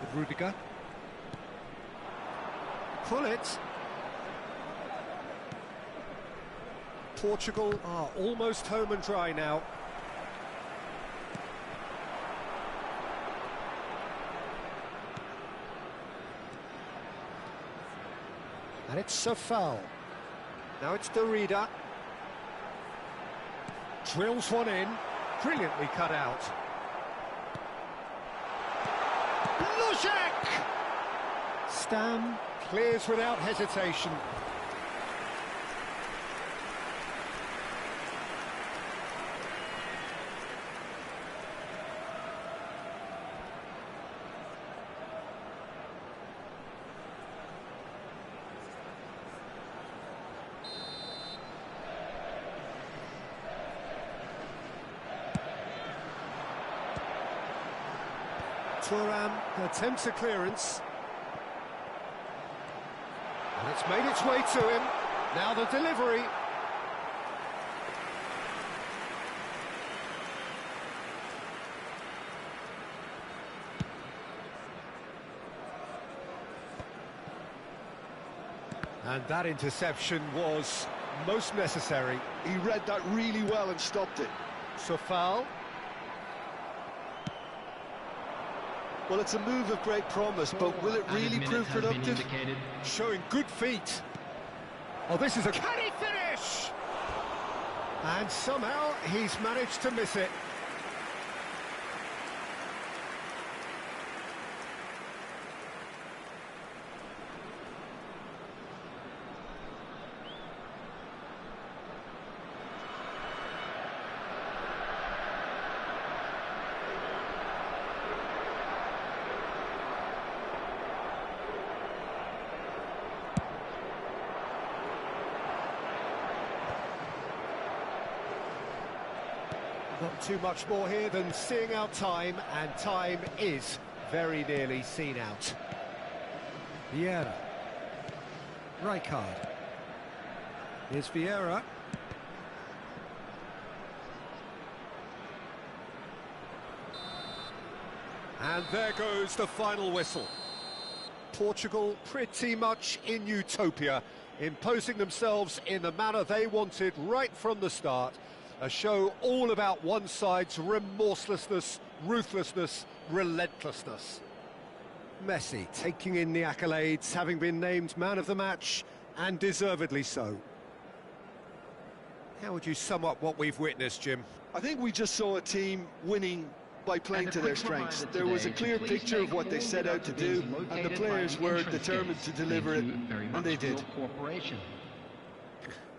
With Rudiger. Pull it. Portugal are almost home and dry now. And it's Sofal. Now it's Derrida. Drills one in. Brilliantly cut out. Luzek! Stam clears without hesitation. Thuram attempts a clearance. And it's made its way to him. Now the delivery. And that interception was most necessary. He read that really well and stopped it. Sofal. Well, it's a move of great promise, but will it really prove productive? Showing good feet. Oh, this is a... Can he finish? And somehow he's managed to miss it. Not too much more here than seeing out time, and time is very nearly seen out. Vieira. Rijkaard. Here's Vieira. And there goes the final whistle. Portugal pretty much in utopia, imposing themselves in the manner they wanted right from the start. A show all about one side's remorselessness, ruthlessness relentlessness. Messi taking in the accolades, having been named man of the match, and deservedly so. How would you sum up what we've witnessed, Jim? I think we just saw a team winning by playing to their strengths. There was a clear picture of what they set out to do, and the players were determined to deliver it, and they did.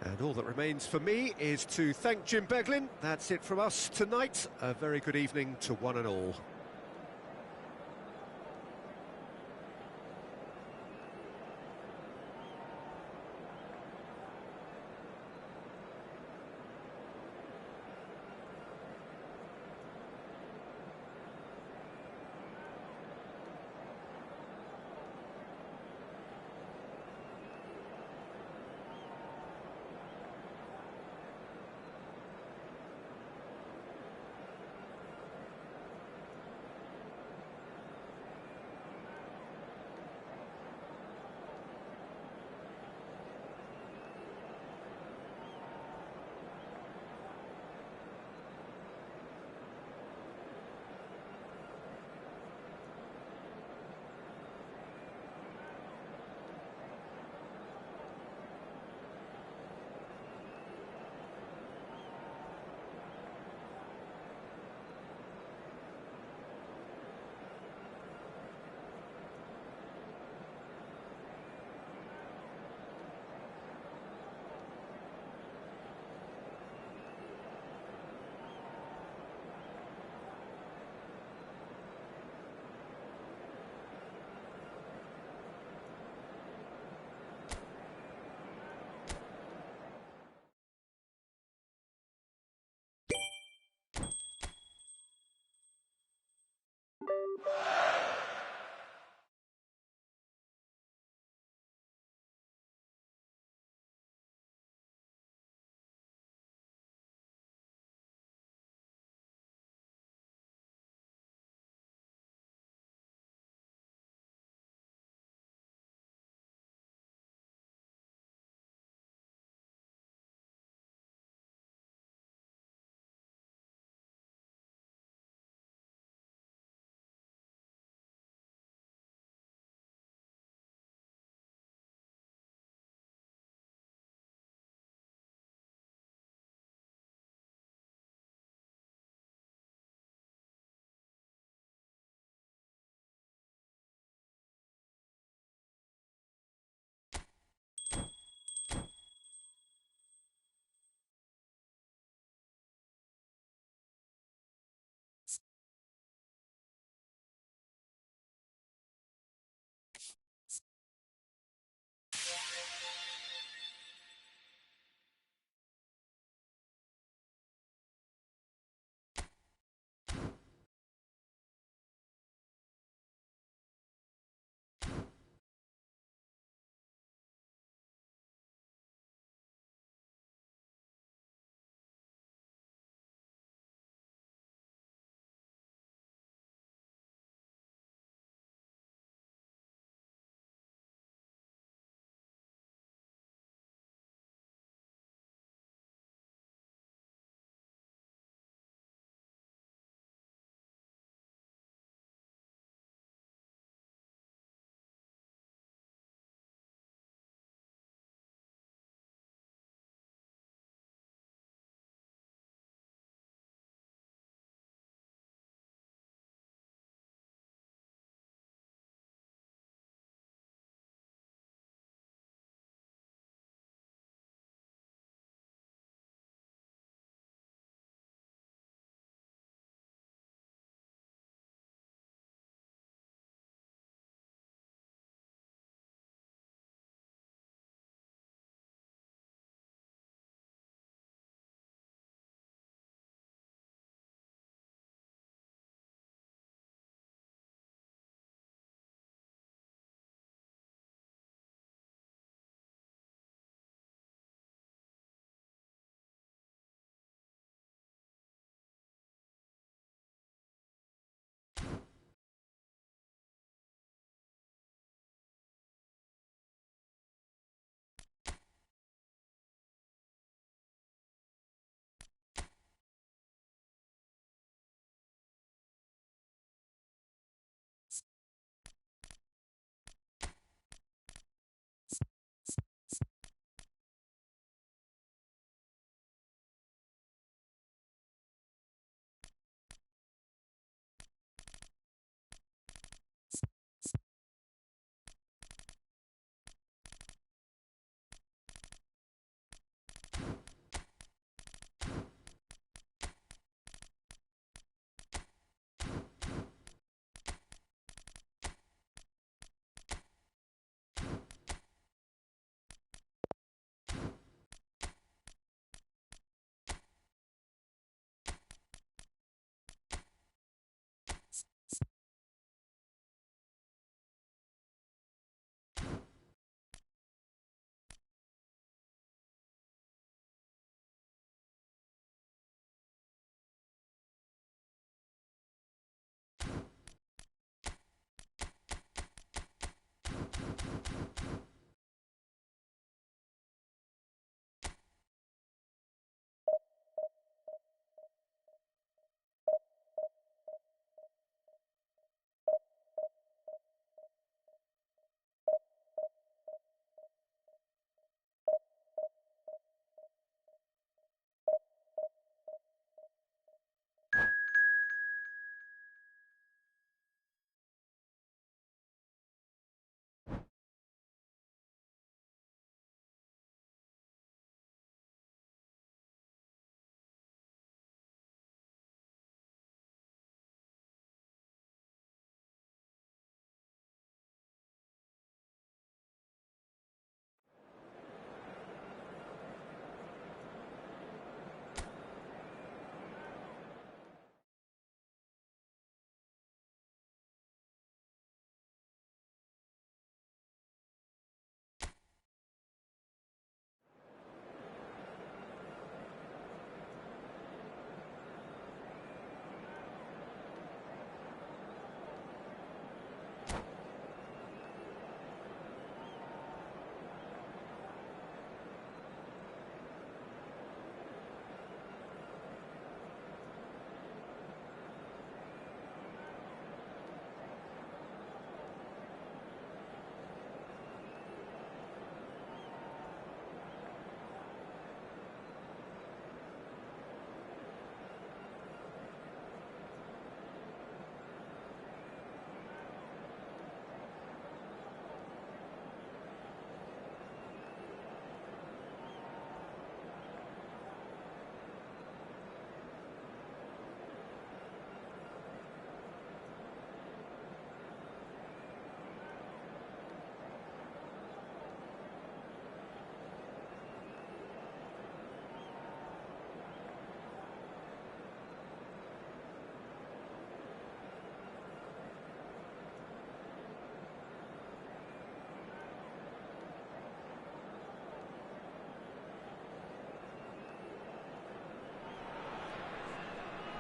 And all that remains for me is to thank Jim Beglin. That's it from us tonight. A very good evening to one and all.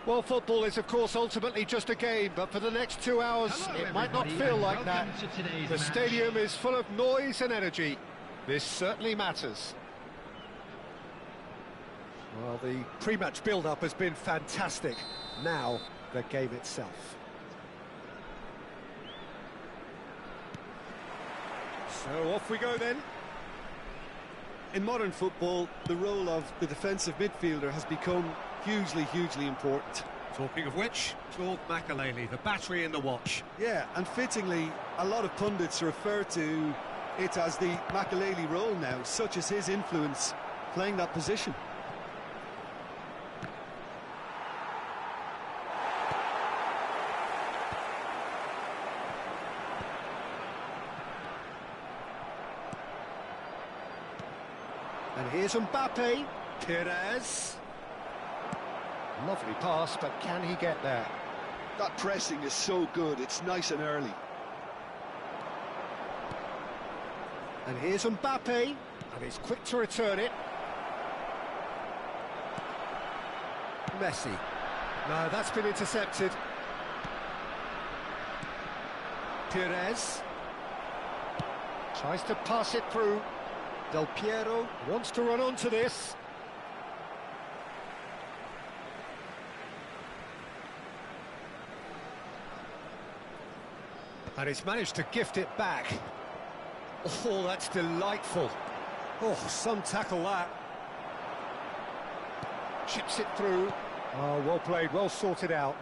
Well, football is, of course, ultimately just a game, but for the next 2 hours, it might not feel like that. The stadium is full of noise and energy. This certainly matters. Well, the pre-match build-up has been fantastic. Now, the game itself. So off we go then. In modern football, the role of the defensive midfielder has become hugely important. Talking of which, Claude Makelele, the battery in the watch. Yeah, and fittingly, a lot of pundits refer to it as the Makelele role now, such as his influence playing that position. And here's Mbappe, Pires. Lovely pass, but can he get there? That pressing is so good, it's nice and early. And here's Mbappe, and he's quick to return it. Messi. No, that's been intercepted. Pires. Tries to pass it through. Del Piero wants to run onto this. And he's managed to gift it back. Oh, that's delightful. Oh, some tackle that. Chips it through. Oh, well played, well sorted out.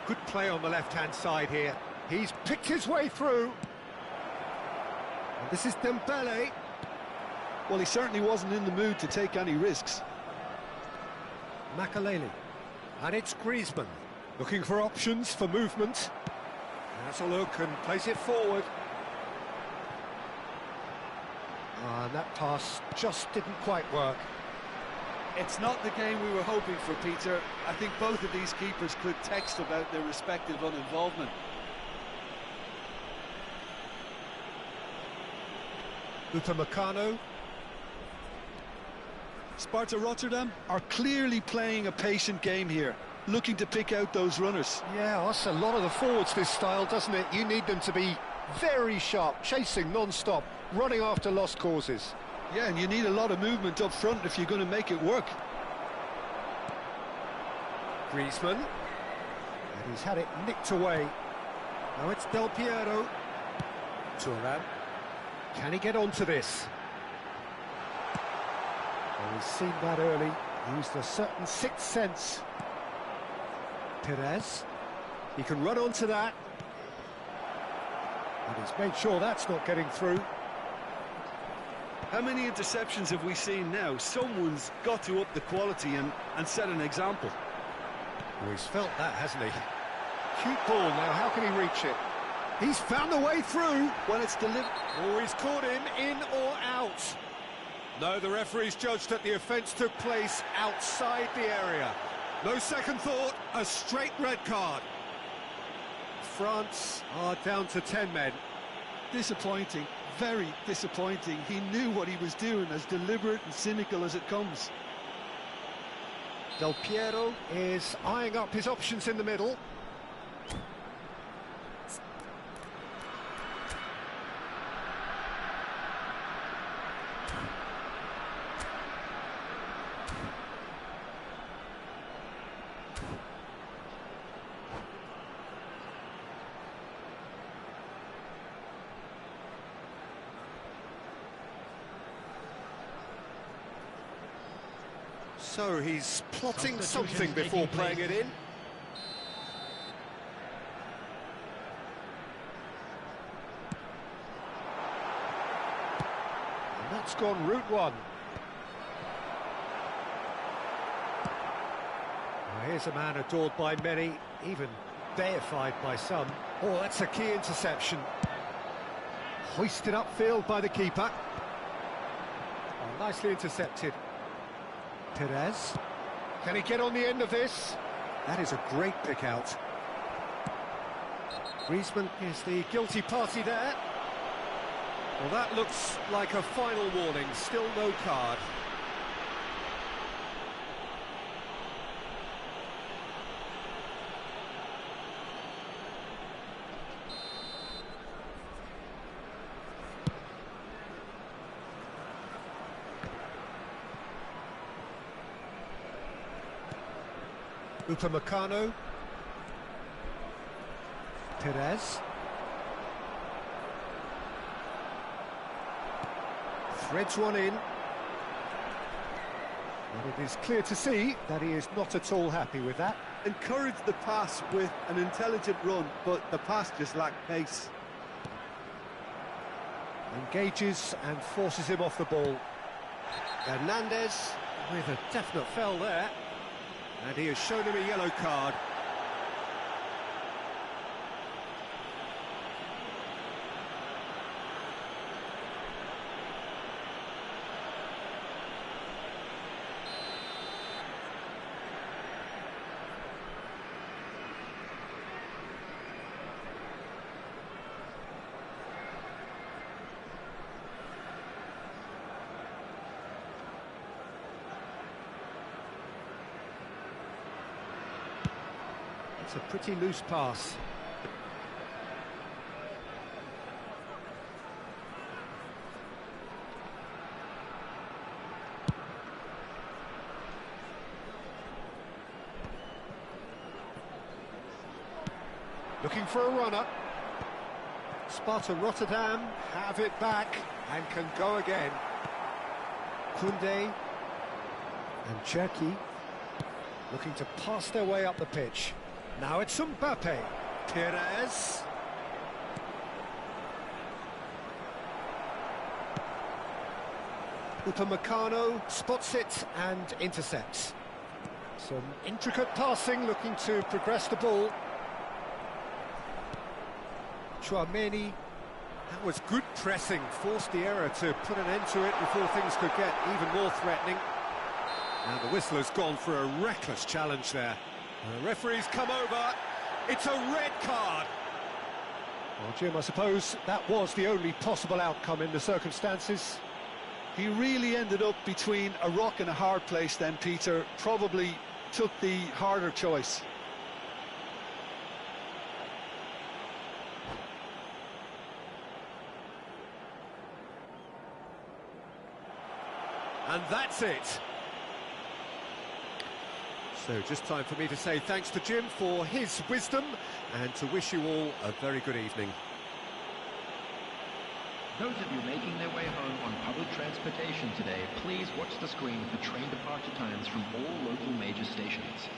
Good play on the left-hand side here. He's picked his way through. And this is Dembele. Well, he certainly wasn't in the mood to take any risks. Makelele. And it's Griezmann. Looking for options for movement. Has a look and plays it forward. And that pass just didn't quite work. It's not the game we were hoping for, Peter. I think both of these keepers could text about their respective uninvolvement. Upamecano. Sparta Rotterdam are clearly playing a patient game here, looking to pick out those runners. Yeah, that's a lot of the forwards, this style, doesn't it? You need them to be very sharp, chasing non-stop, running after lost causes. Yeah, and you need a lot of movement up front if you're going to make it work. Griezmann. And he's had it nicked away. Now it's Del Piero. Thuram. Can he get onto this? Well, he's seen that early. Used a certain sixth sense. Pires. He can run onto that. And he's made sure that's not getting through. How many interceptions have we seen now? Someone's got to up the quality and set an example. Oh, he's felt that, hasn't he? Cute ball now, how can he reach it? He's found the way through. When it's delivered. Oh, he's caught him in or out. No, the referee's judged that the offence took place outside the area. No second thought, a straight red card. France are down to 10 men. Disappointing, very disappointing. He knew what he was doing, as deliberate and cynical as it comes. Del Piero is eyeing up his options in the middle. So he's plotting something before playing it in. And that's gone route one. Well, here's a man adored by many, even deified by some. Oh, that's a key interception. Hoisted upfield by the keeper. Oh, nicely intercepted. Pires. Can he get on the end of this? That is a great pick out. Griezmann is the guilty party there. Well, that looks like a final warning. Still no card. Upamecano. Perez. Threads one in. And it is clear to see that he is not at all happy with that. Encouraged the pass with an intelligent run, but the pass just lacked pace. Engages and forces him off the ball. Hernandez with a definite foul there. And he has shown him a yellow card. It's a pretty loose pass. Looking for a runner. Sparta Rotterdam have it back and can go again. Koundé and Cherki looking to pass their way up the pitch. Now it's Mbappe. Perez. Upamecano spots it and intercepts. Some intricate passing, looking to progress the ball. Chouameni. That was good pressing, forced the error to put an end to it before things could get even more threatening. And the whistle has gone for a reckless challenge there. The referee's come over. It's a red card. Well, Jim, I suppose that was the only possible outcome in the circumstances. He really ended up between a rock and a hard place then, Peter. Probably took the harder choice. And that's it. So just time for me to say thanks to Jim for his wisdom and to wish you all a very good evening. Those of you making their way home on public transportation today, please watch the screen for train departure times from all local major stations.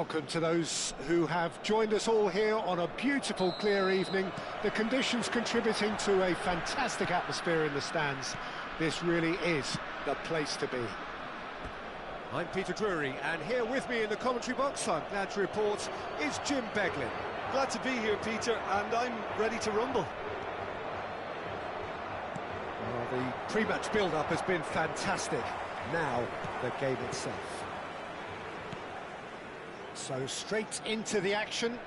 Welcome to those who have joined us all here on a beautiful, clear evening. The conditions contributing to a fantastic atmosphere in the stands. This really is the place to be. I'm Peter Drury, and here with me in the commentary box, I'm glad to report, is Jim Beglin. Glad to be here, Peter, and I'm ready to rumble. Well, the pre-match build-up has been fantastic. Now, the game itself. So straight into the action.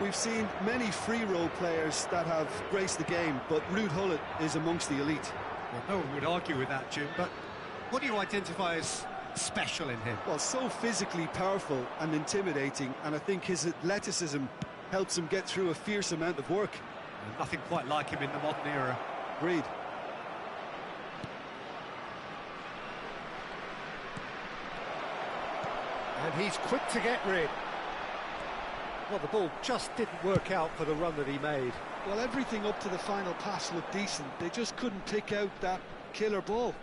We've seen many free role players that have graced the game, but Ruud Gullit is amongst the elite. Well, no one would argue with that, Jim, but what do you identify as special in him? Well, so physically powerful and intimidating, and I think his athleticism helps him get through a fierce amount of work. And nothing quite like him in the modern era. Agreed. And he's quick to get rid. Well, the ball just didn't work out for the run that he made. Well, everything up to the final pass looked decent. They just couldn't pick out that killer ball.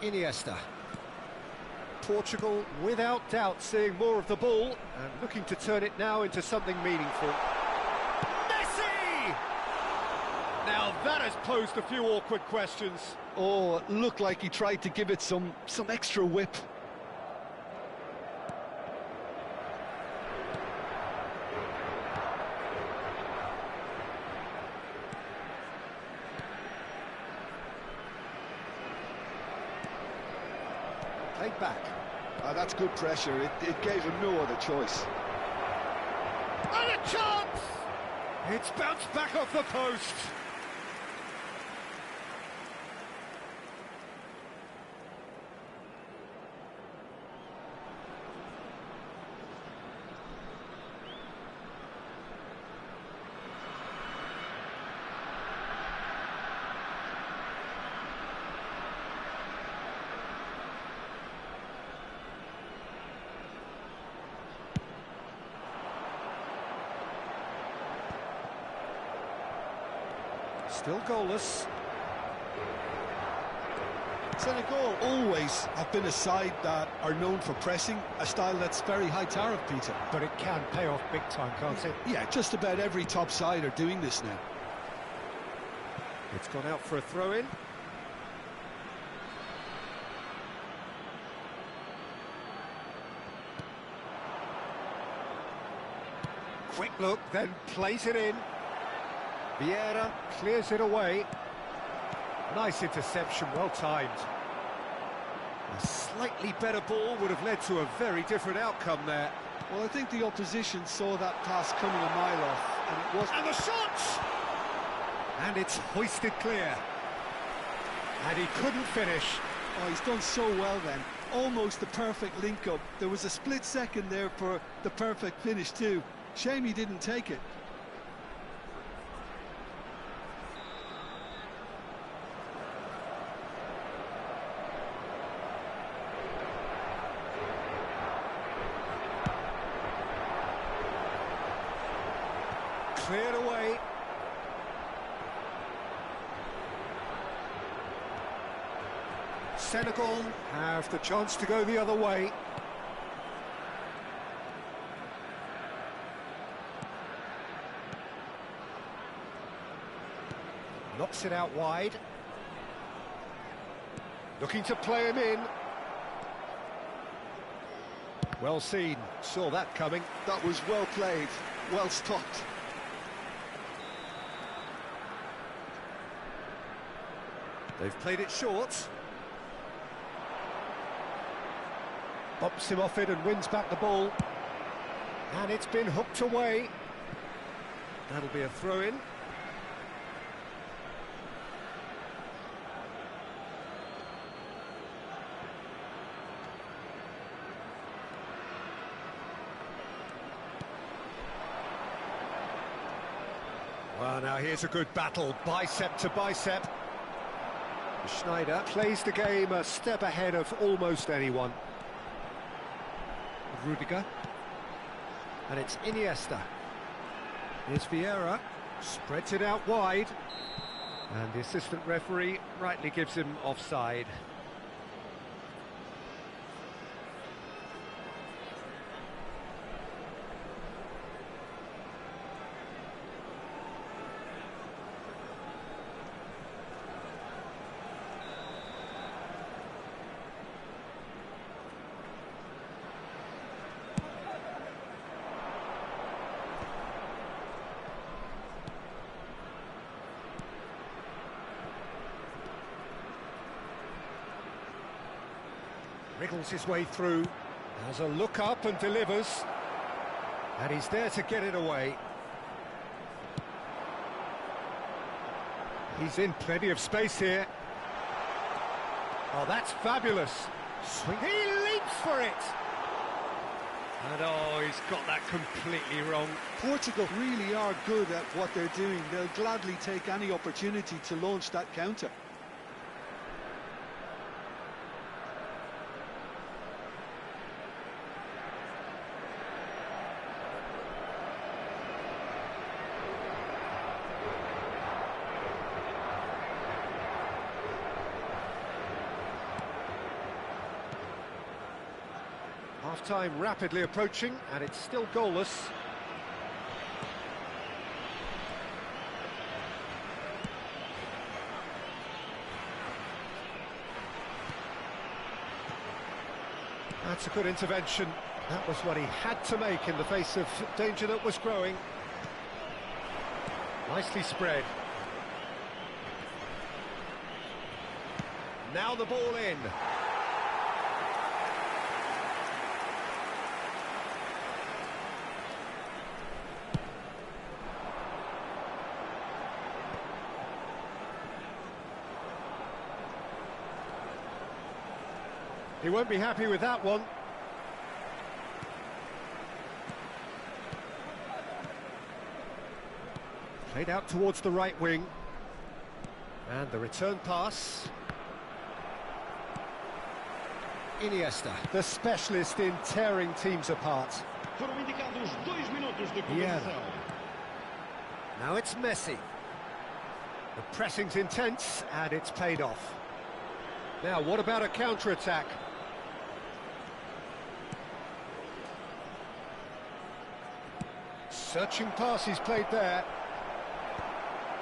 Iniesta. Portugal, without doubt, seeing more of the ball and looking to turn it now into something meaningful. Messi! Now that has posed a few awkward questions. Oh, it looked like he tried to give it some extra whip. Played back. That's good pressure. It gave him no other choice. And a chance! It's bounced back off the post. Still goalless. Senegal always have been a side that are known for pressing, a style that's very high tariff, Peter. But it can pay off big time, can't it? Yeah, just about every top side are doing this now. It's gone out for a throw-in. Quick look, then plays it in. Vieira clears it away. Nice interception, well timed. A slightly better ball would have led to a very different outcome there. Well, I think the opposition saw that pass coming a mile off, and it was... And the shot! And it's hoisted clear. And he couldn't finish. Oh, he's done so well then. Almost the perfect link-up. There was a split second there for the perfect finish too. Shame he didn't take it. Cleared away. Senegal have the chance to go the other way. Knocks it out wide. Looking to play him in. Well seen, saw that coming. That was well played, well stopped. They've played it short. Bumps him off it and wins back the ball. And it's been hooked away. That'll be a throw-in. Well, now here's a good battle, bicep to bicep. Schneider plays the game a step ahead of almost anyone. Rudiger. And it's Iniesta. Here's Vieira, spreads it out wide, and the assistant referee rightly gives him offside. Wriggles his way through, has a look up and delivers, and he's there to get it away. He's in plenty of space here. Oh, that's fabulous. Swing, he leaps for it! And oh, he's got that completely wrong. Portugal really are good at what they're doing. They'll gladly take any opportunity to launch that counter. Half-time rapidly approaching, and it's still goalless. That's a good intervention. That was what he had to make in the face of danger that was growing. Nicely spread. Now the ball in. He won't be happy with that one. Played out towards the right wing. And the return pass. Iniesta, the specialist in tearing teams apart. Yeah. Now it's Messi. The pressing's intense, and it's paid off. Now, what about a counter-attack? Searching pass he's played there.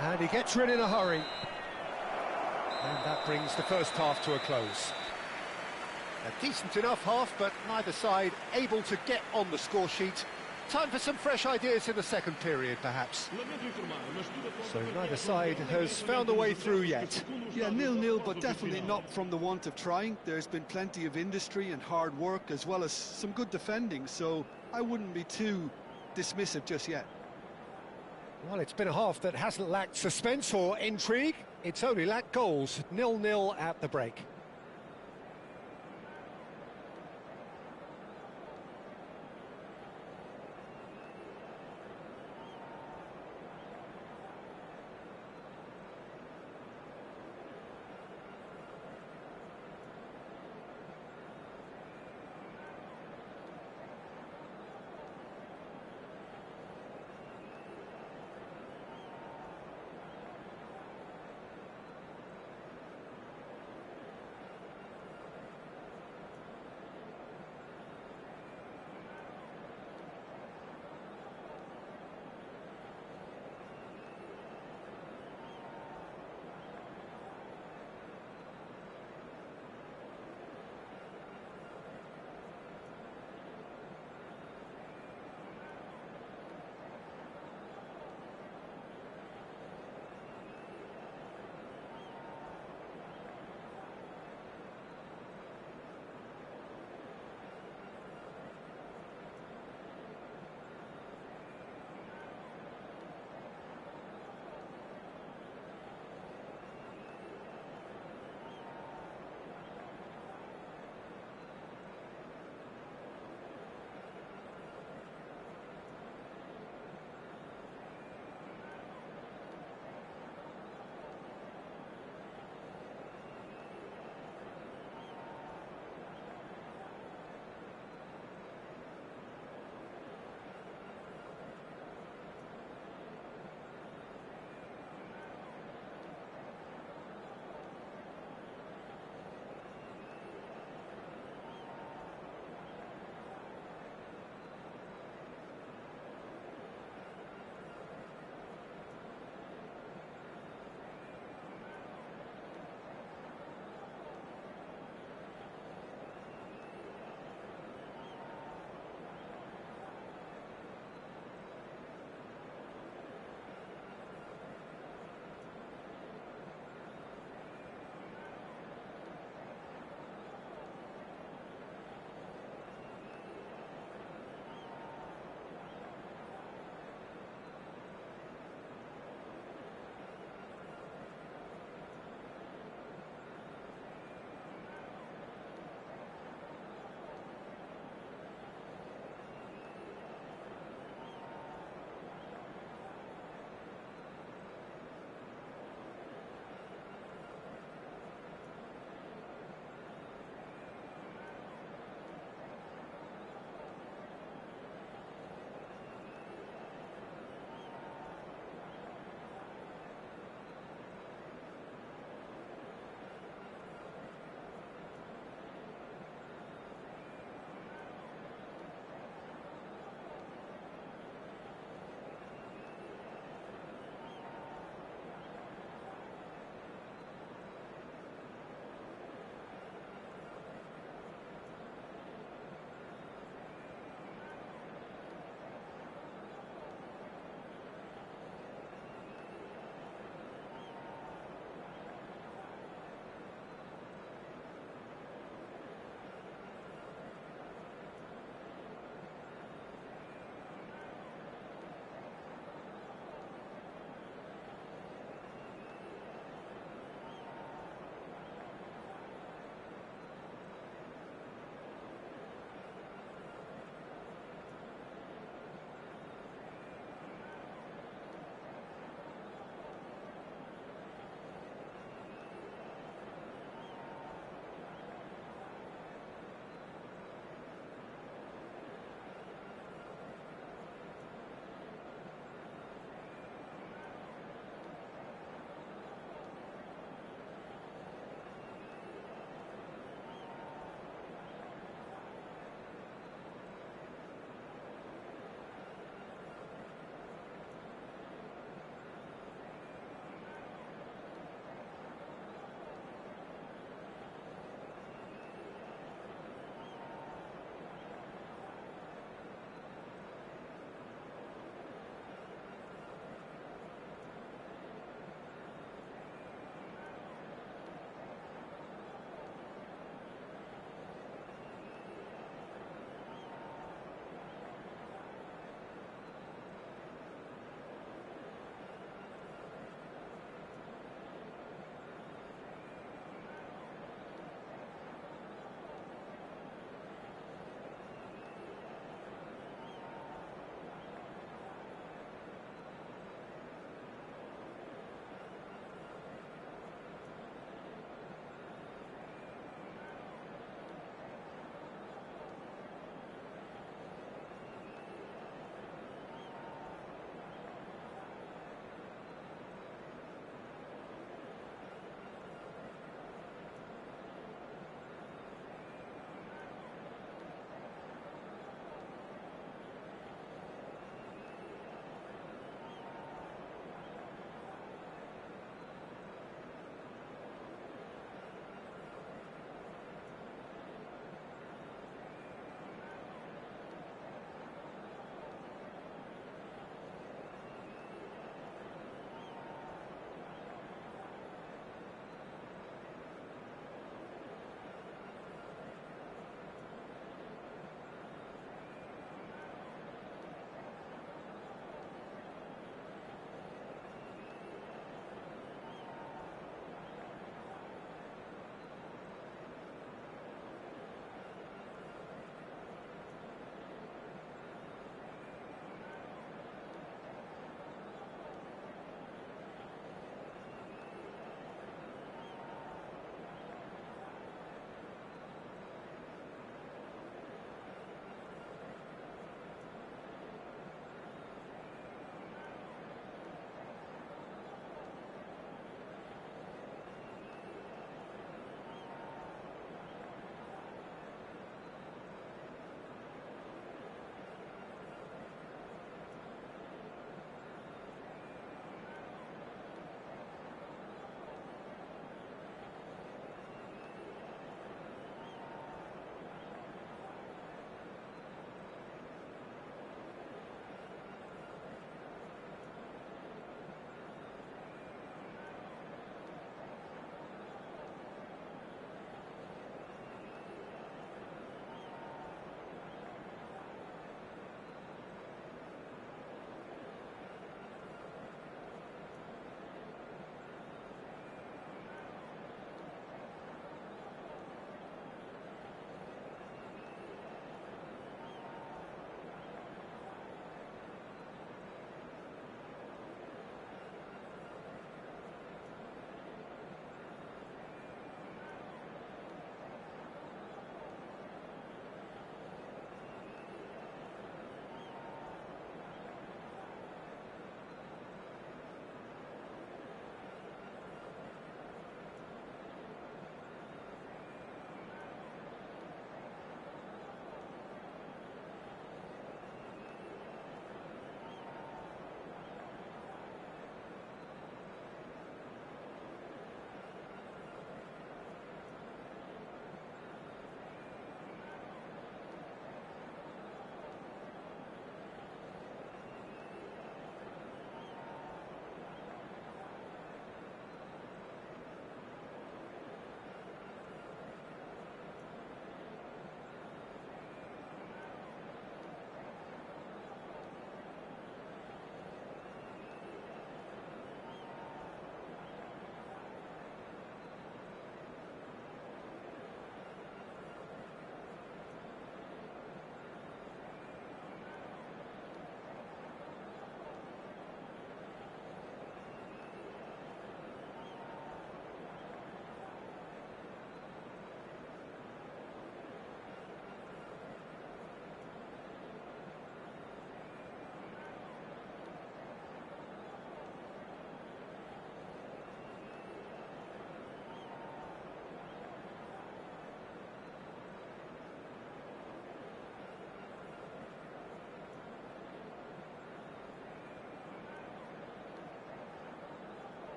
And he gets rid in a hurry. And that brings the first half to a close. A decent enough half, but neither side able to get on the score sheet. Time for some fresh ideas in the second period, perhaps. So neither side has found a way through yet. Yeah, 0-0, but definitely not from the want of trying. There's been plenty of industry and hard work, as well as some good defending, so I wouldn't be too dismissive just yet. Well, it's been a half that hasn't lacked suspense or intrigue. It's only lacked goals. 0-0 at the break.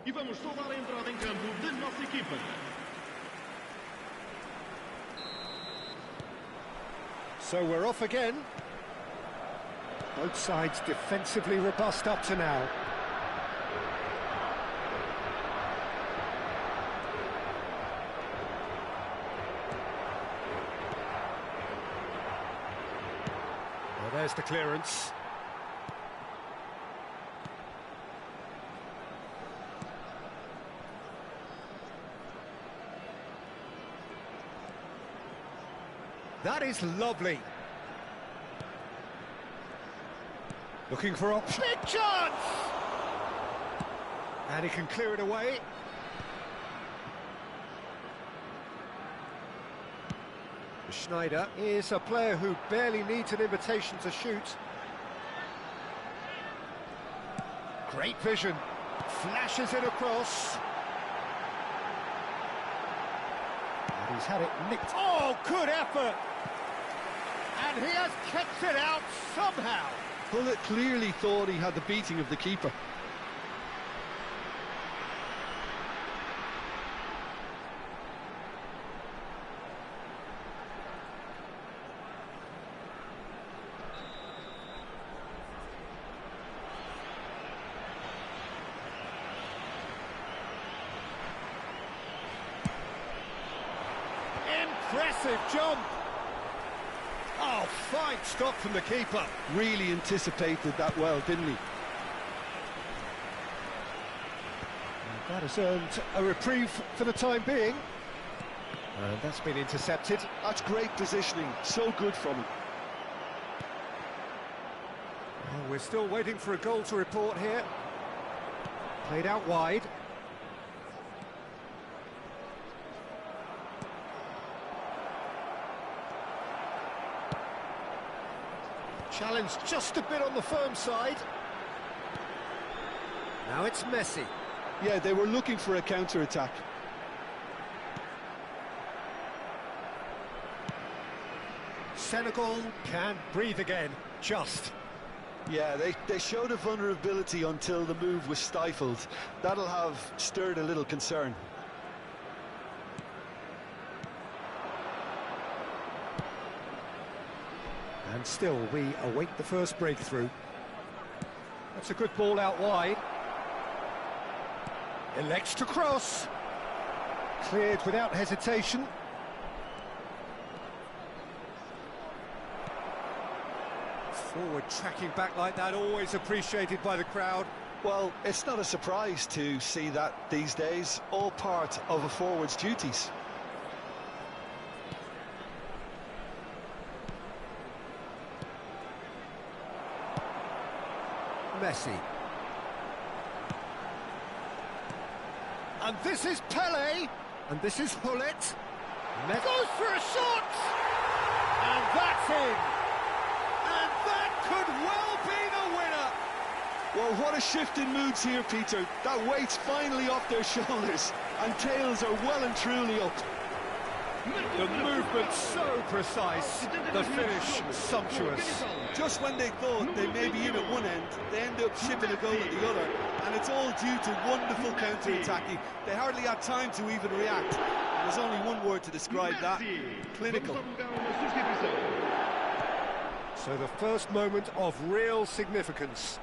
E vamos saudar a entrada em campo da nossa equipa. So we're off again. Both sides defensively robust up to now. Well, there's the clearance. That is lovely. Looking for option. Big chance! And he can clear it away. Schneider is a player who barely needs an invitation to shoot. Great vision. Flashes it across. And he's had it nicked. Oh, good effort! And he has kept it out somehow. Bullet clearly thought he had the beating of the keeper. Impressive jump. Oh, fine stop from the keeper. Really anticipated that well, didn't he? And that has earned a reprieve for the time being. And that's been intercepted. That's great positioning, so good from him. Well, we're still waiting for a goal to report here. Played out wide. Challenge just a bit on the firm side. Now it's Messi. Yeah, they were looking for a counter-attack. Senegal can breathe again, just. Yeah, they showed a vulnerability until the move was stifled. That'll have stirred a little concern. And still, we await the first breakthrough. That's a good ball out wide. Elects to cross. Cleared without hesitation. Forward tracking back like that, always appreciated by the crowd. Well, it's not a surprise to see that these days, all part of a forward's duties. Messi. And this is Pele. And this is Hullet. Messi goes for a shot! And that's in! And that could well be the winner! Well, what a shift in moods here, Peter. That weight's finally off their shoulders, and tails are well and truly up. The movement so precise, the finish sumptuous. Just when they thought they may be in at one end, they end up shipping a goal at the other, and it's all due to wonderful counter-attacking. They hardly had time to even react. There's only one word to describe that: clinical. So the first moment of real significance.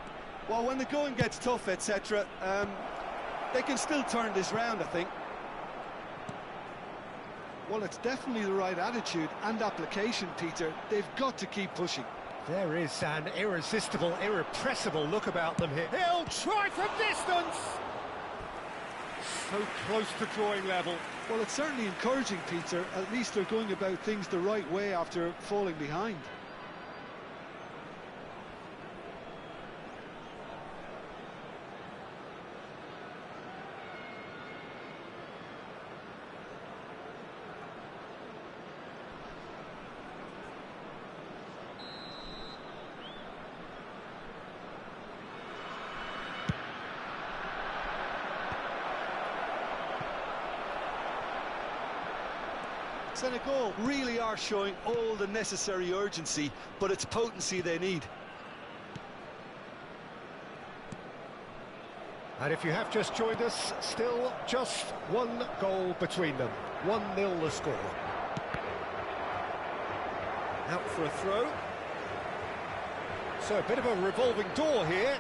Well, when the going gets tough, etc., they can still turn this round, I think. Well, it's definitely the right attitude and application, Peter. They've got to keep pushing. There is an irresistible, irrepressible look about them here. He'll try from distance! So close to drawing level. Well, it's certainly encouraging, Peter. At least they're going about things the right way after falling behind. Senegal really are showing all the necessary urgency, but it's potency they need. And if you have just joined us, still just one goal between them. 1-0 the score. Out for a throw. So a bit of a revolving door here.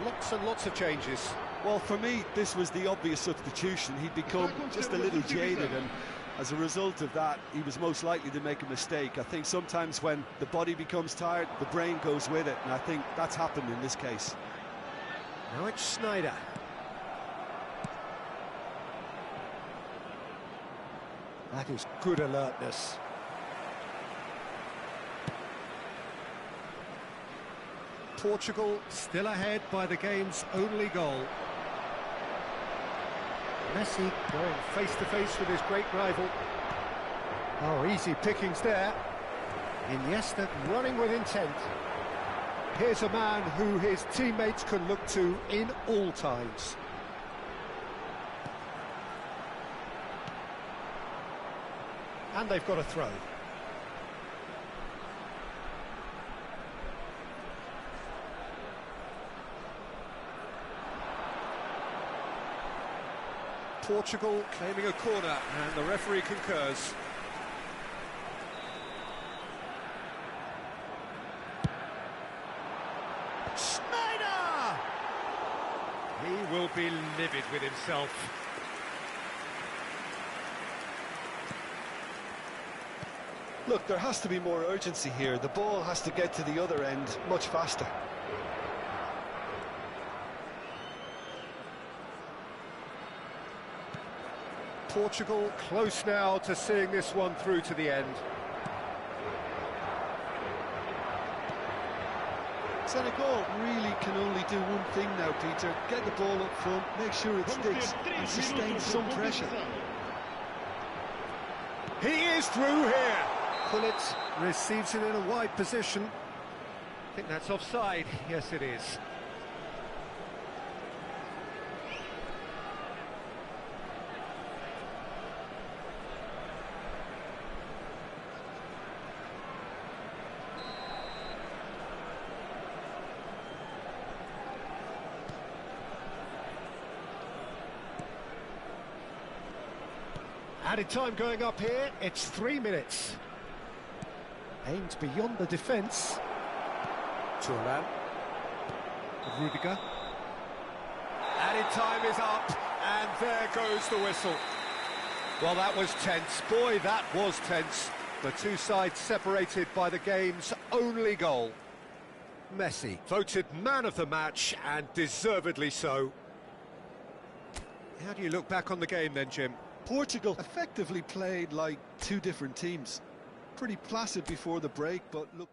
Lots and lots of changes. Well, for me, this was the obvious substitution. He'd become just a little jaded, and as a result of that, he was most likely to make a mistake. I think sometimes when the body becomes tired, the brain goes with it, and I think that's happened in this case. Now it's Snyder. That is good alertness. Portugal still ahead by the game's only goal. Messi going face-to-face with his great rival. Oh, easy pickings there. Iniesta running with intent. Here's a man who his teammates can look to in all times. And they've got a throw. Portugal claiming a corner, and the referee concurs. Snyder! He will be livid with himself. Look, there has to be more urgency here. The ball has to get to the other end much faster. Portugal close now to seeing this one through to the end. Senegal really can only do one thing now, Peter. Get the ball up front, make sure it sticks, and sustain some pressure. He is through here. Pullet receives it in a wide position. I think that's offside. Yes, it is. Added time going up here, it's 3 minutes. Aimed beyond the defence. Thuram. Rudiger. Added time is up, and there goes the whistle. Well, that was tense. Boy, that was tense. The two sides separated by the game's only goal. Messi voted man of the match, and deservedly so. How do you look back on the game then, Jim? Portugal effectively played like two different teams. Pretty placid before the break, but look...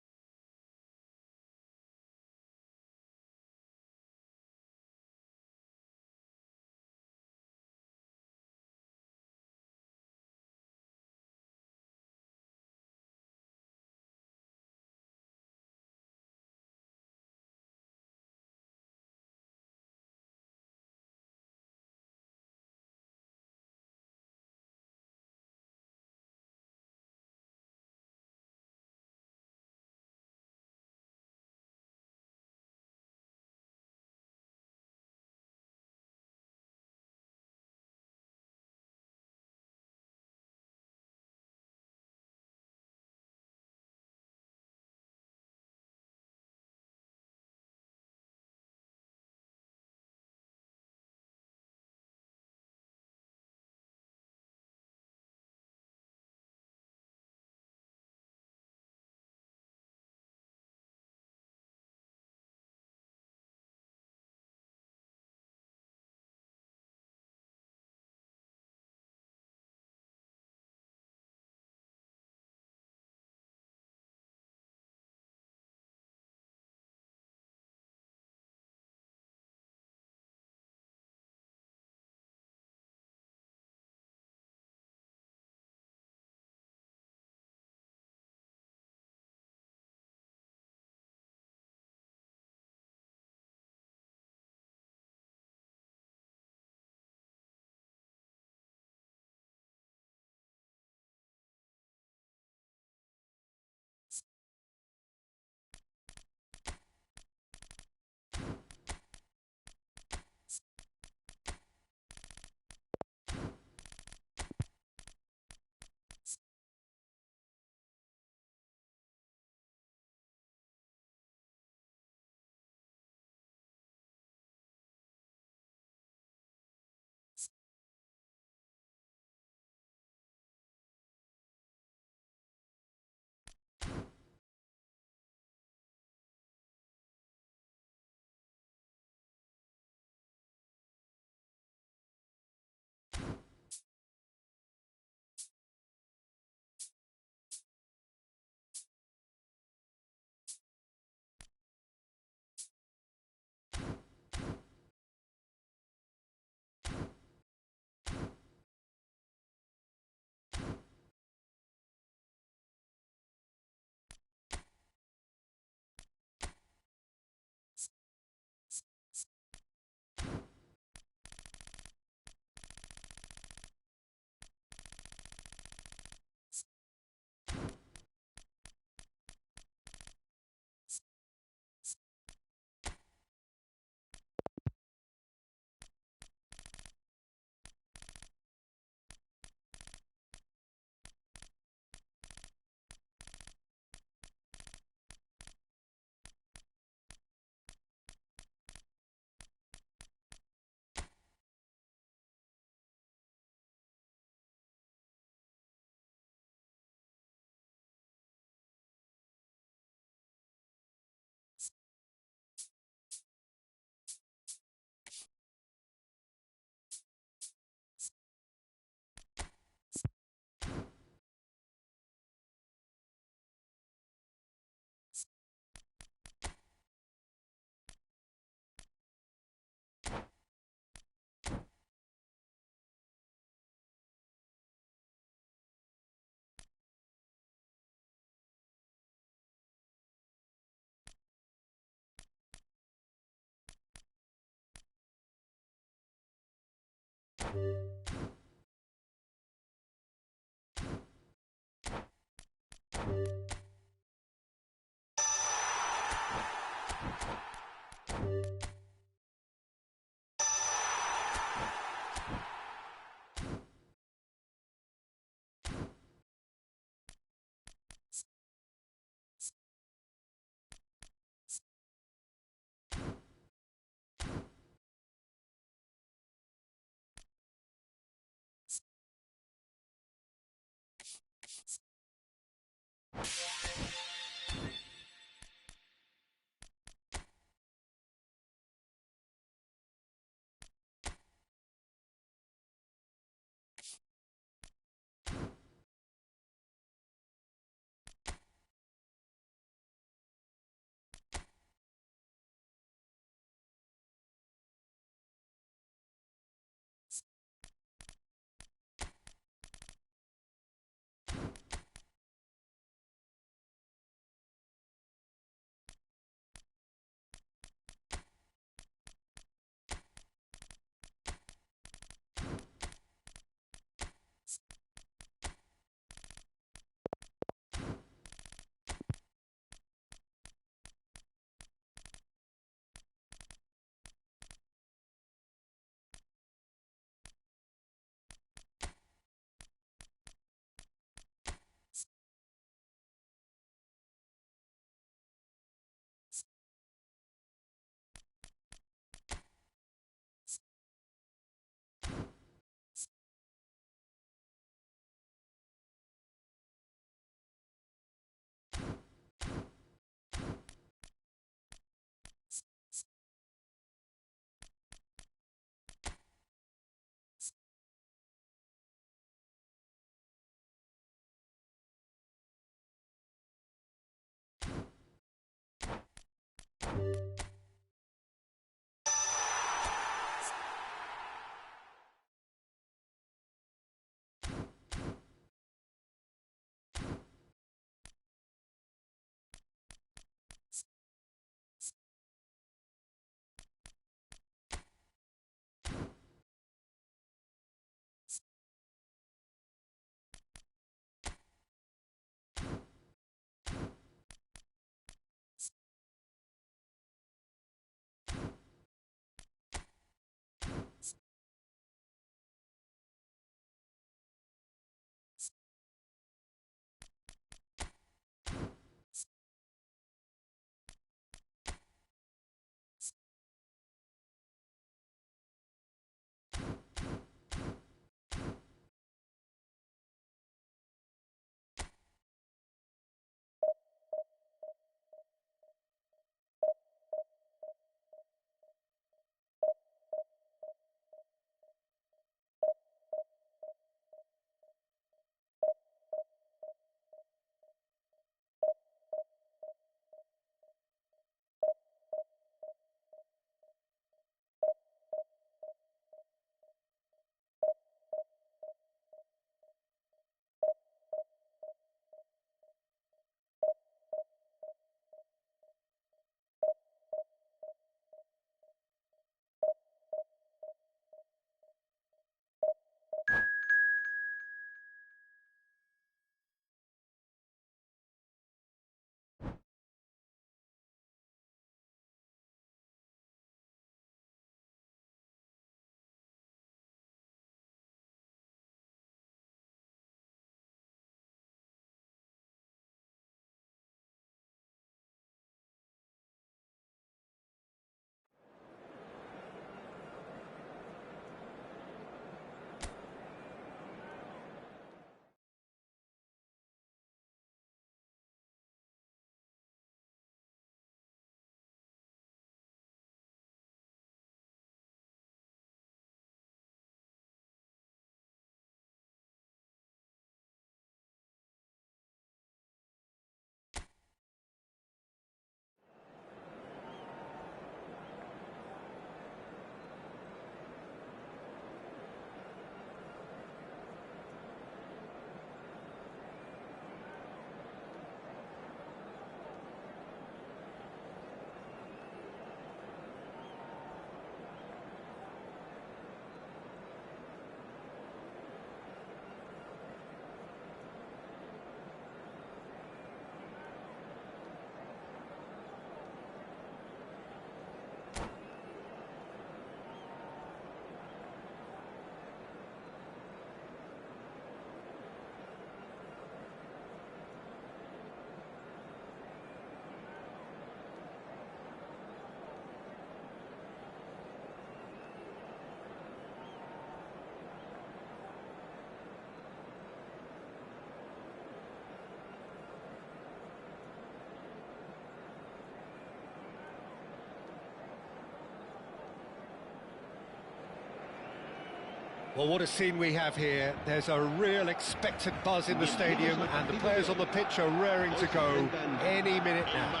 Well, what a scene we have here. There's a real expectant buzz in the stadium, and the players on the pitch are raring to go any minute now.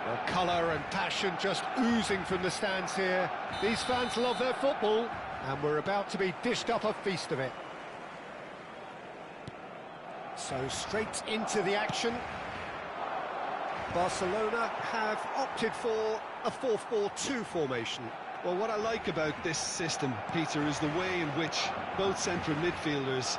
The colour and passion just oozing from the stands here. These fans love their football, and we're about to be dished up a feast of it. So straight into the action. Barcelona have opted for a 4-4-2 formation. Well, what I like about this system, Peter, is the way in which both central midfielders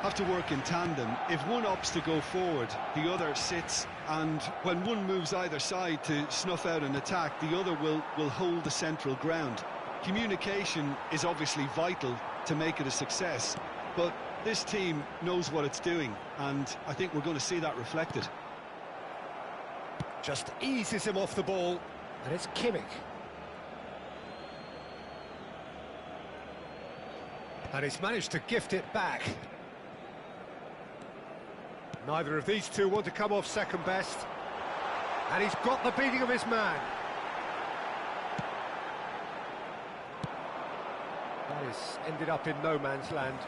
have to work in tandem. If one opts to go forward, the other sits, and when one moves either side to snuff out an attack, the other will hold the central ground. Communication is obviously vital to make it a success, but this team knows what it's doing, and I think we're going to see that reflected. Just eases him off the ball, and it's Kimmich. And he's managed to gift it back. Neither of these two want to come off second best. And he's got the beating of his man. That has ended up in no man's land.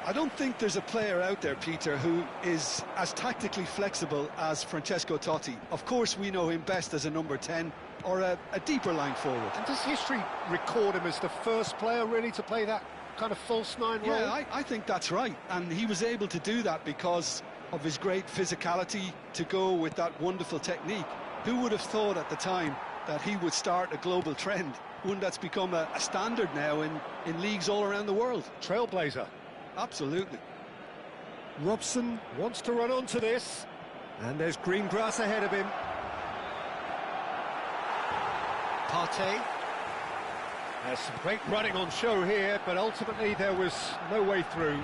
I don't think there's a player out there, Peter, who is as tactically flexible as Francesco Totti. Of course, we know him best as a number 10 or a deeper line forward. And does history record him as the first player really to play that kind of false nine role? Yeah, I think that's right. And he was able to do that because of his great physicality, to go with that wonderful technique. Who would have thought at the time that he would start a global trend, one that's become a standard now in leagues all around the world? Trailblazer. Absolutely. Robson wants to run onto this, and there's green grass ahead of him. Partey. There's some great running on show here, but ultimately there was no way through.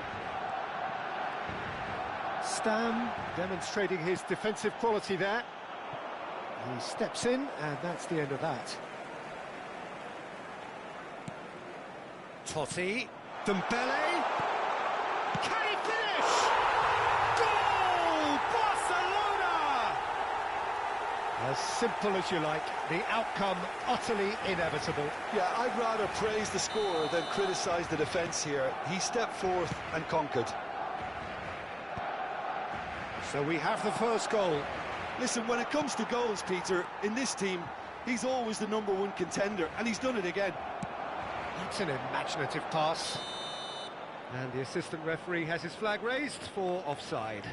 Stam demonstrating his defensive quality there. He steps in, and that's the end of that. Totti. Dembele. Can he finish? Goal! Barcelona! As simple as you like, the outcome utterly inevitable. Yeah, I'd rather praise the scorer than criticise the defence here. He stepped forth and conquered. So we have the first goal. Listen, when it comes to goals, Peter, in this team, he's always the #1 contender, and he's done it again. That's an imaginative pass. And the assistant referee has his flag raised for offside.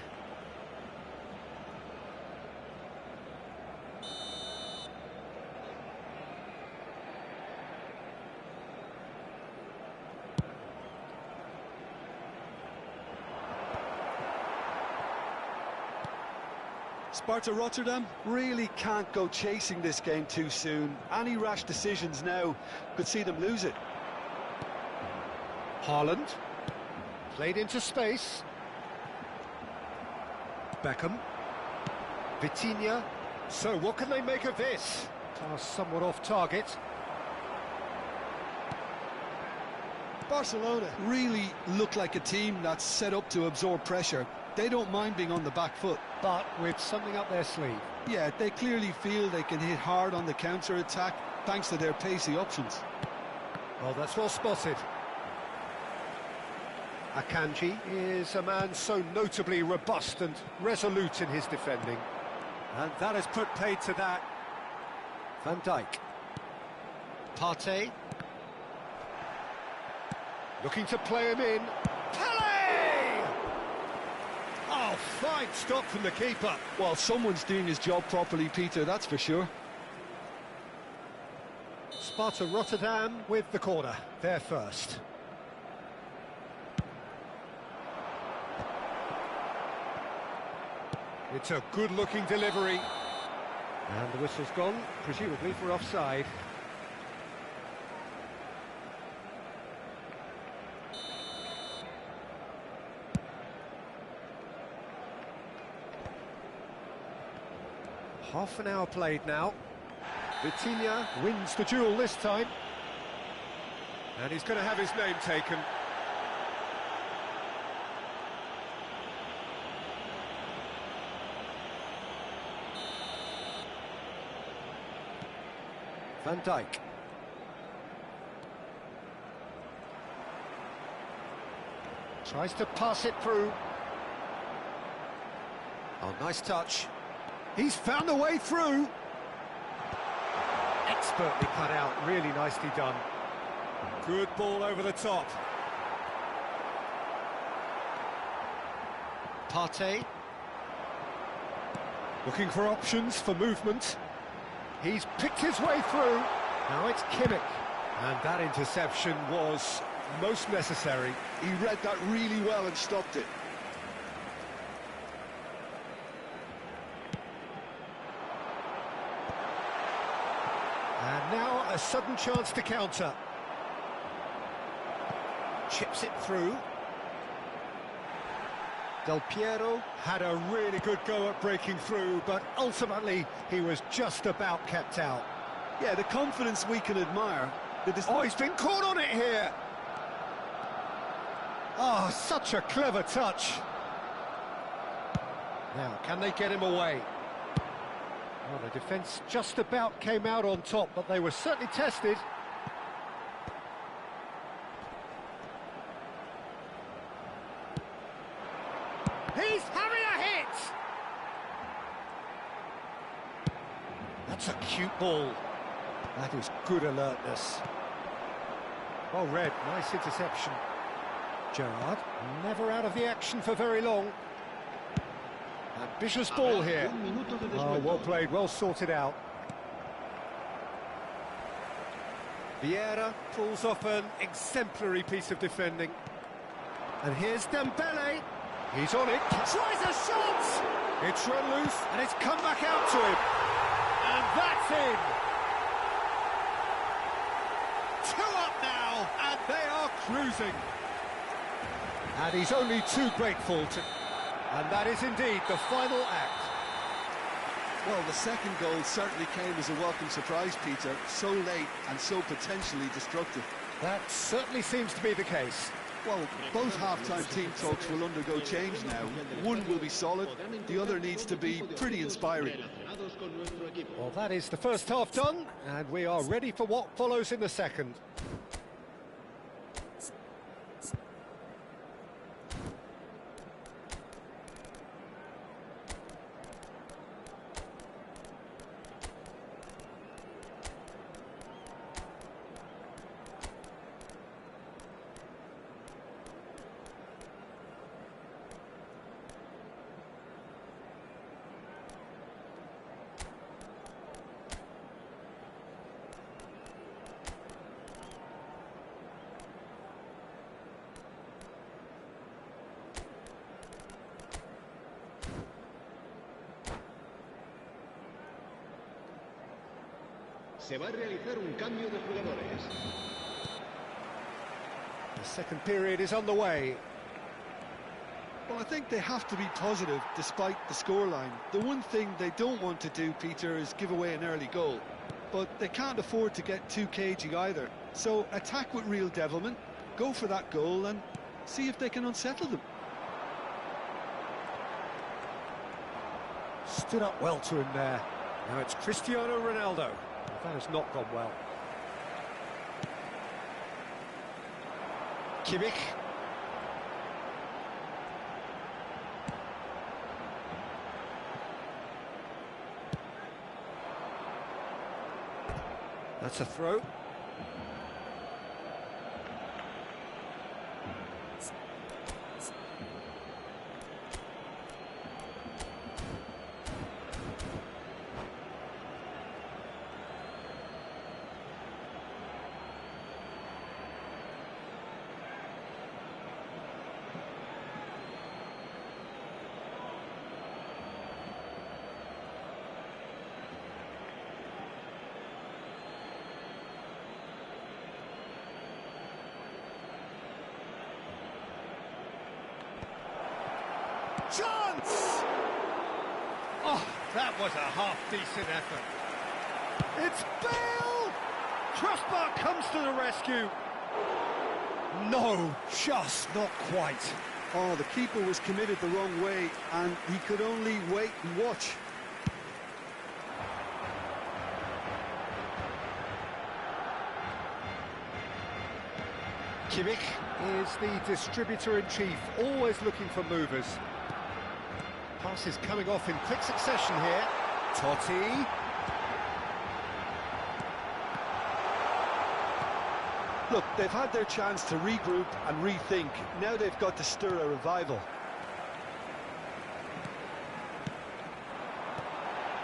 Sparta Rotterdam really can't go chasing this game too soon. Any rash decisions now could see them lose it. Haaland. Played into space. Beckham. Vitinha. So what can they make of this? Pass somewhat off target. Barcelona really look like a team that's set up to absorb pressure. They don't mind being on the back foot. But with something up their sleeve. Yeah, they clearly feel they can hit hard on the counter-attack thanks to their pacey options. Oh, that's well spotted. Akanji is a man so notably robust and resolute in his defending. And that has put paid to that. Van Dijk. Partey. Looking to play him in. Pele! Oh, fine stop from the keeper. Well, someone's doing his job properly, Peter, that's for sure. Sparta Rotterdam with the corner. They're first. It's a good-looking delivery. And the whistle's gone, presumably for offside. Half an hour played now. Vitinha wins the duel this time. And he's going to have his name taken. Van Dijk. Tries to pass it through. Oh, nice touch. He's found a way through. Expertly cut out, really nicely done. Good ball over the top. Partey. Looking for options for movement. He's picked his way through. Now it's Kimmich. And that interception was most necessary. He read that really well and stopped it. And now a sudden chance to counter. Chips it through. Del Piero had a really good go at breaking through, but ultimately he was just about kept out. Yeah, the confidence we can admire. Oh, he's been caught on it here. Oh, such a clever touch. Now, can they get him away? Well, the defence just about came out on top, but they were certainly tested. He's having a hit! That's a cute ball. That is good alertness. Well read, nice interception. Gerrard, never out of the action for very long. Ambitious ball here. Oh, well played, well sorted out. Vieira pulls off an exemplary piece of defending. And here's Dembele. He's on it. Tries a shot! It's run loose, and it's come back out to him. And that's in. 2 up now, and they are cruising. And he's only too grateful to... And that is indeed the final act. Well, the second goal certainly came as a welcome surprise, Peter. So late and so potentially destructive. That certainly seems to be the case. Well, both half-time team talks will undergo change now. One will be solid, the other needs to be pretty inspiring. Well, that is the first half done, and we are ready for what follows in the second. Se va a realizar un cambio de jugadores. The second period is on the way. Well, I think they have to be positive despite the scoreline. The one thing they don't want to do, Peter, is give away an early goal. But they can't afford to get too cagey either. So attack with real devilment, go for that goal and see if they can unsettle them. Stood up well to him there. Now it's Cristiano Ronaldo. That has not gone well. Kimmich. That's a throw. Chance! Oh, that was a half-decent effort. It's Bale! Crossbar comes to the rescue. No, just not quite. Oh, the keeper was committed the wrong way and he could only wait and watch. Kimmich. is the distributor-in-chief, always looking for movers. Passes coming off in quick succession here. Totti. Look, they've had their chance to regroup and rethink. Now they've got to stir a revival.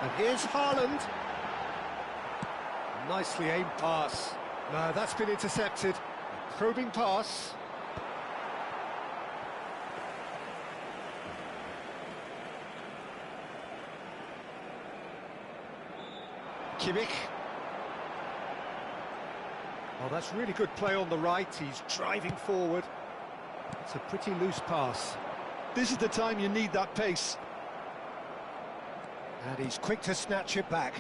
And here's Haaland. Nicely aimed pass. No, that's been intercepted. Probing pass. Kimmich. Oh, that's really good play on the right. He's driving forward. It's a pretty loose pass. This is the time you need that pace. And he's quick to snatch it back.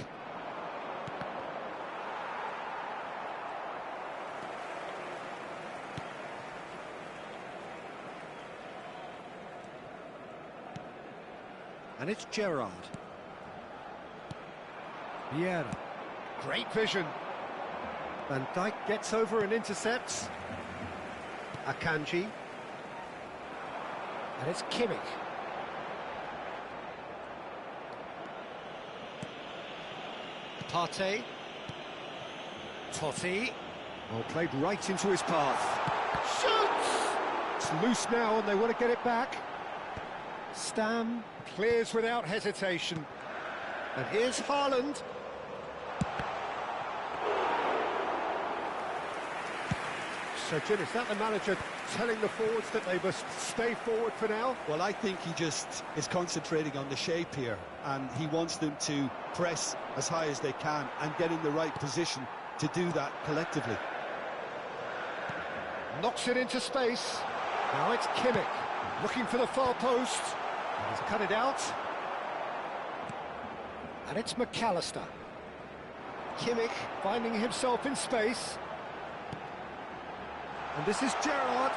And it's Gerrard. Vieira. Great vision. Van Dijk gets over and intercepts. Akanji. And it's Kimmich. Partey. Totti. Oh, played right into his path. Shoots! It's loose now and they want to get it back. Stam clears without hesitation. And here's Haaland. So, Jim, is that the manager telling the forwards that they must stay forward for now? Well, I think he just is concentrating on the shape here, and he wants them to press as high as they can and get in the right position to do that collectively. Knocks it into space. Now it's Kimmich, looking for the far post. And he's cut it out. And it's McAllister. Kimmich finding himself in space. And this is Gerrard.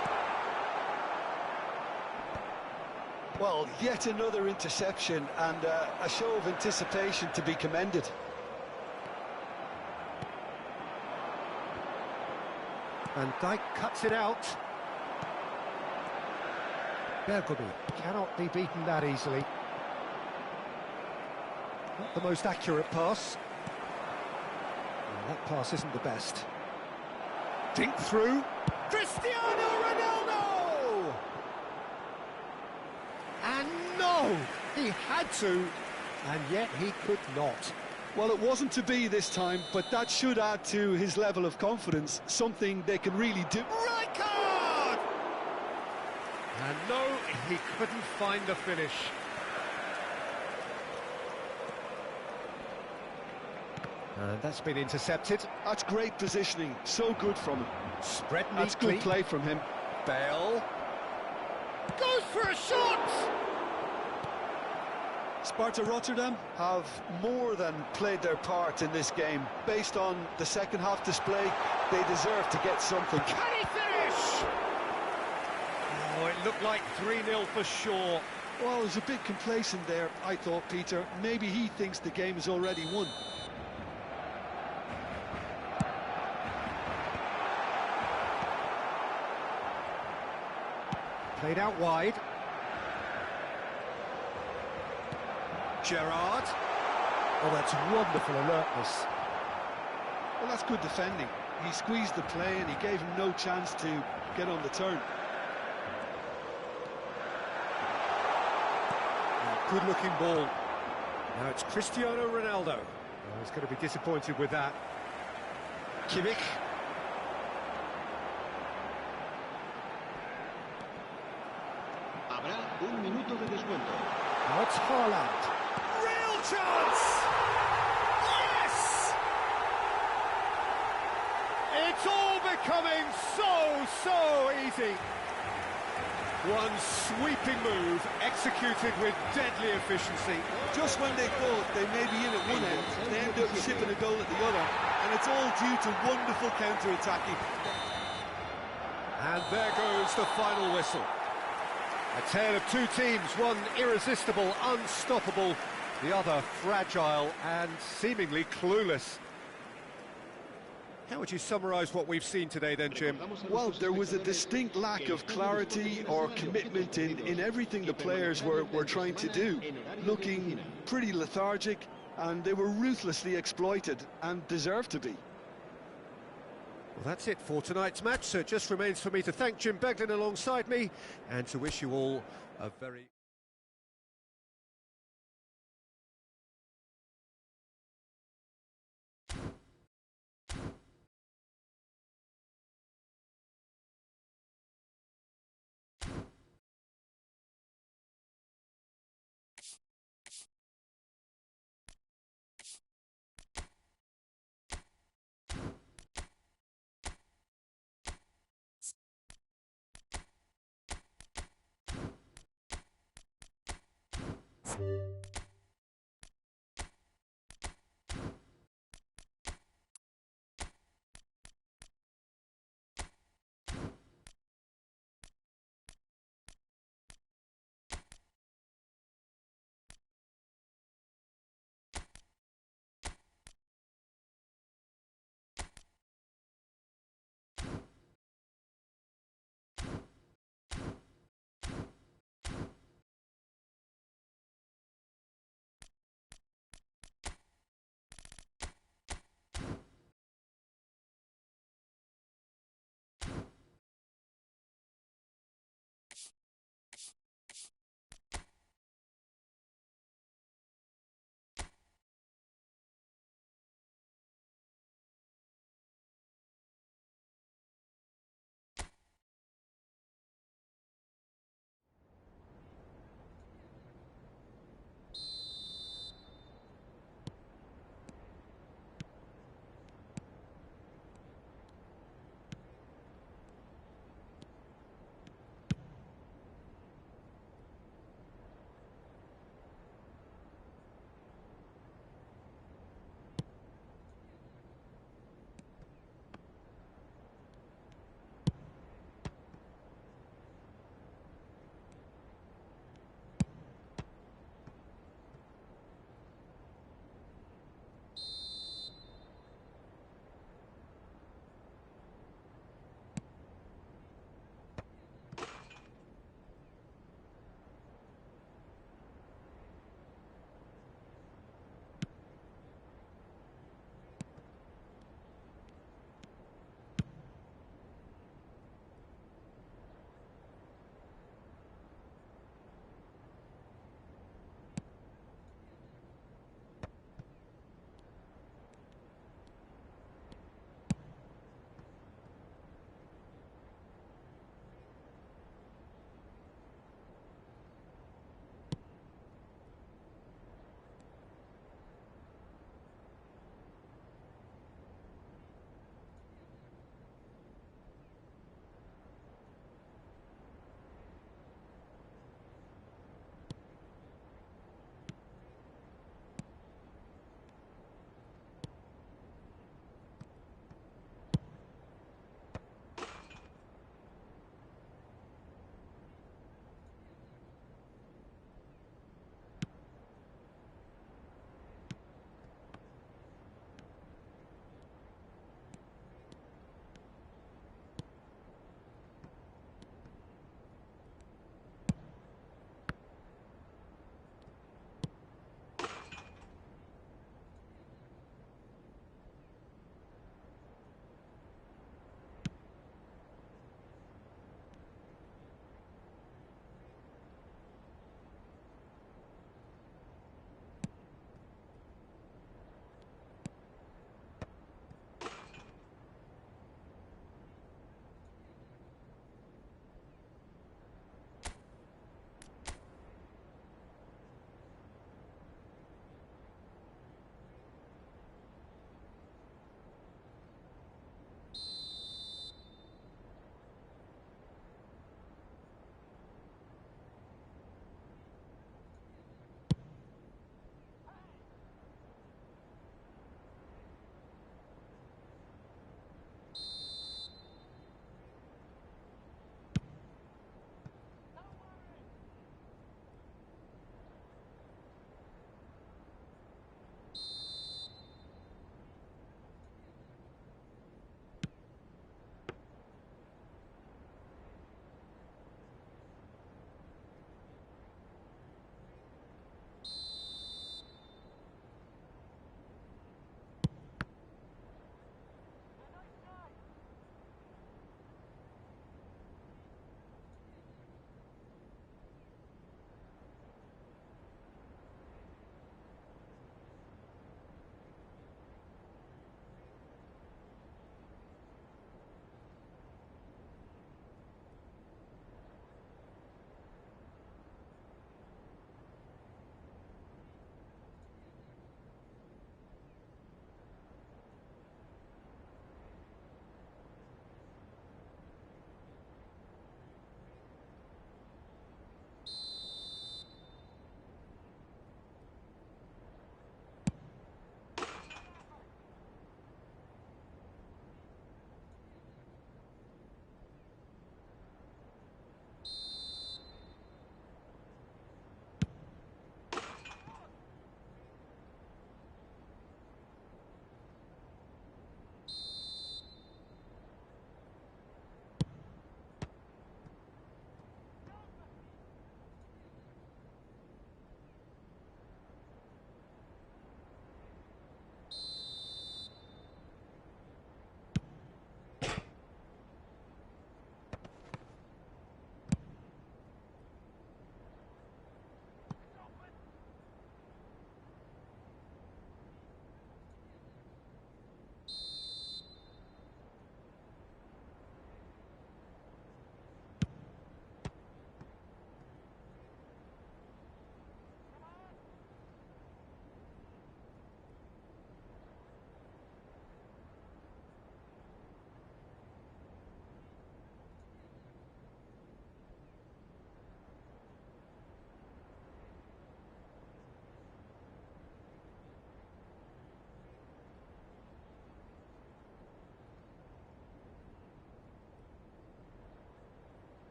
Well, yet another interception and a show of anticipation to be commended. Van Dijk cuts it out. Bergkamp cannot be beaten that easily. Not the most accurate pass. Well, that pass isn't the best. Dink through. Cristiano Ronaldo! And no! He had to, and yet he could not. Well, it wasn't to be this time, but that should add to his level of confidence, something they can really do. Right card! And no, he couldn't find the finish. And that's been intercepted. That's great positioning, so good from him. Spread neatly. That's good play from him. Bale goes for a shot! Sparta Rotterdam have more than played their part in this game. Based on the second half display, they deserve to get something. Can he finish? Oh, it looked like 3-0 for sure. Well, it was a bit complacent there, I thought, Peter. Maybe he thinks the game is already won. Played out wide. Gerrard. Oh, that's wonderful alertness. Well, that's good defending. He squeezed the play and he gave him no chance to get on the turn. Good-looking ball. Now it's Cristiano Ronaldo. Oh, he's going to be disappointed with that. Kimmich. Habrá un minuto de descuento. Now it's Haaland. Real chance! Yes! It's all becoming so easy. One sweeping move, executed with deadly efficiency. Just when they thought they may be in at one end, they end up shipping a goal at the other, and it's all due to wonderful counter-attacking. And there goes the final whistle. A tale of two teams, one irresistible, unstoppable, the other fragile and seemingly clueless. How would you summarise what we've seen today then, Jim? Well, there was a distinct lack of clarity or commitment in everything the players were trying to do, looking pretty lethargic, and they were ruthlessly exploited and deserved to be. Well, that's it for tonight's match, so it just remains for me to thank Jim Beglin alongside me and to wish you all a very...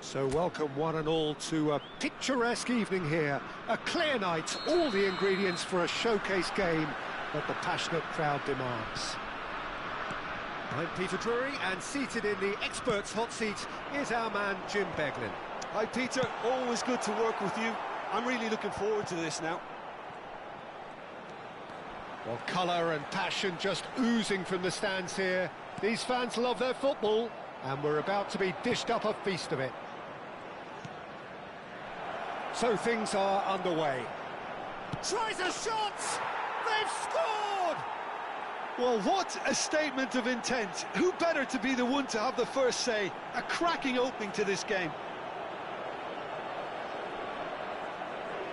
So welcome one and all to a picturesque evening here. A clear night, all the ingredients for a showcase game that the passionate crowd demands. I'm Peter Drury, and seated in the experts' hot seat is our man Jim Beglin. Hi Peter, always good to work with you. I'm really looking forward to this now. Well, colour and passion just oozing from the stands here. These fans love their football, and we're about to be dished up a feast of it. So things are underway. Tries a shot! They've scored! Well, what a statement of intent. Who better to be the one to have the first say? A cracking opening to this game.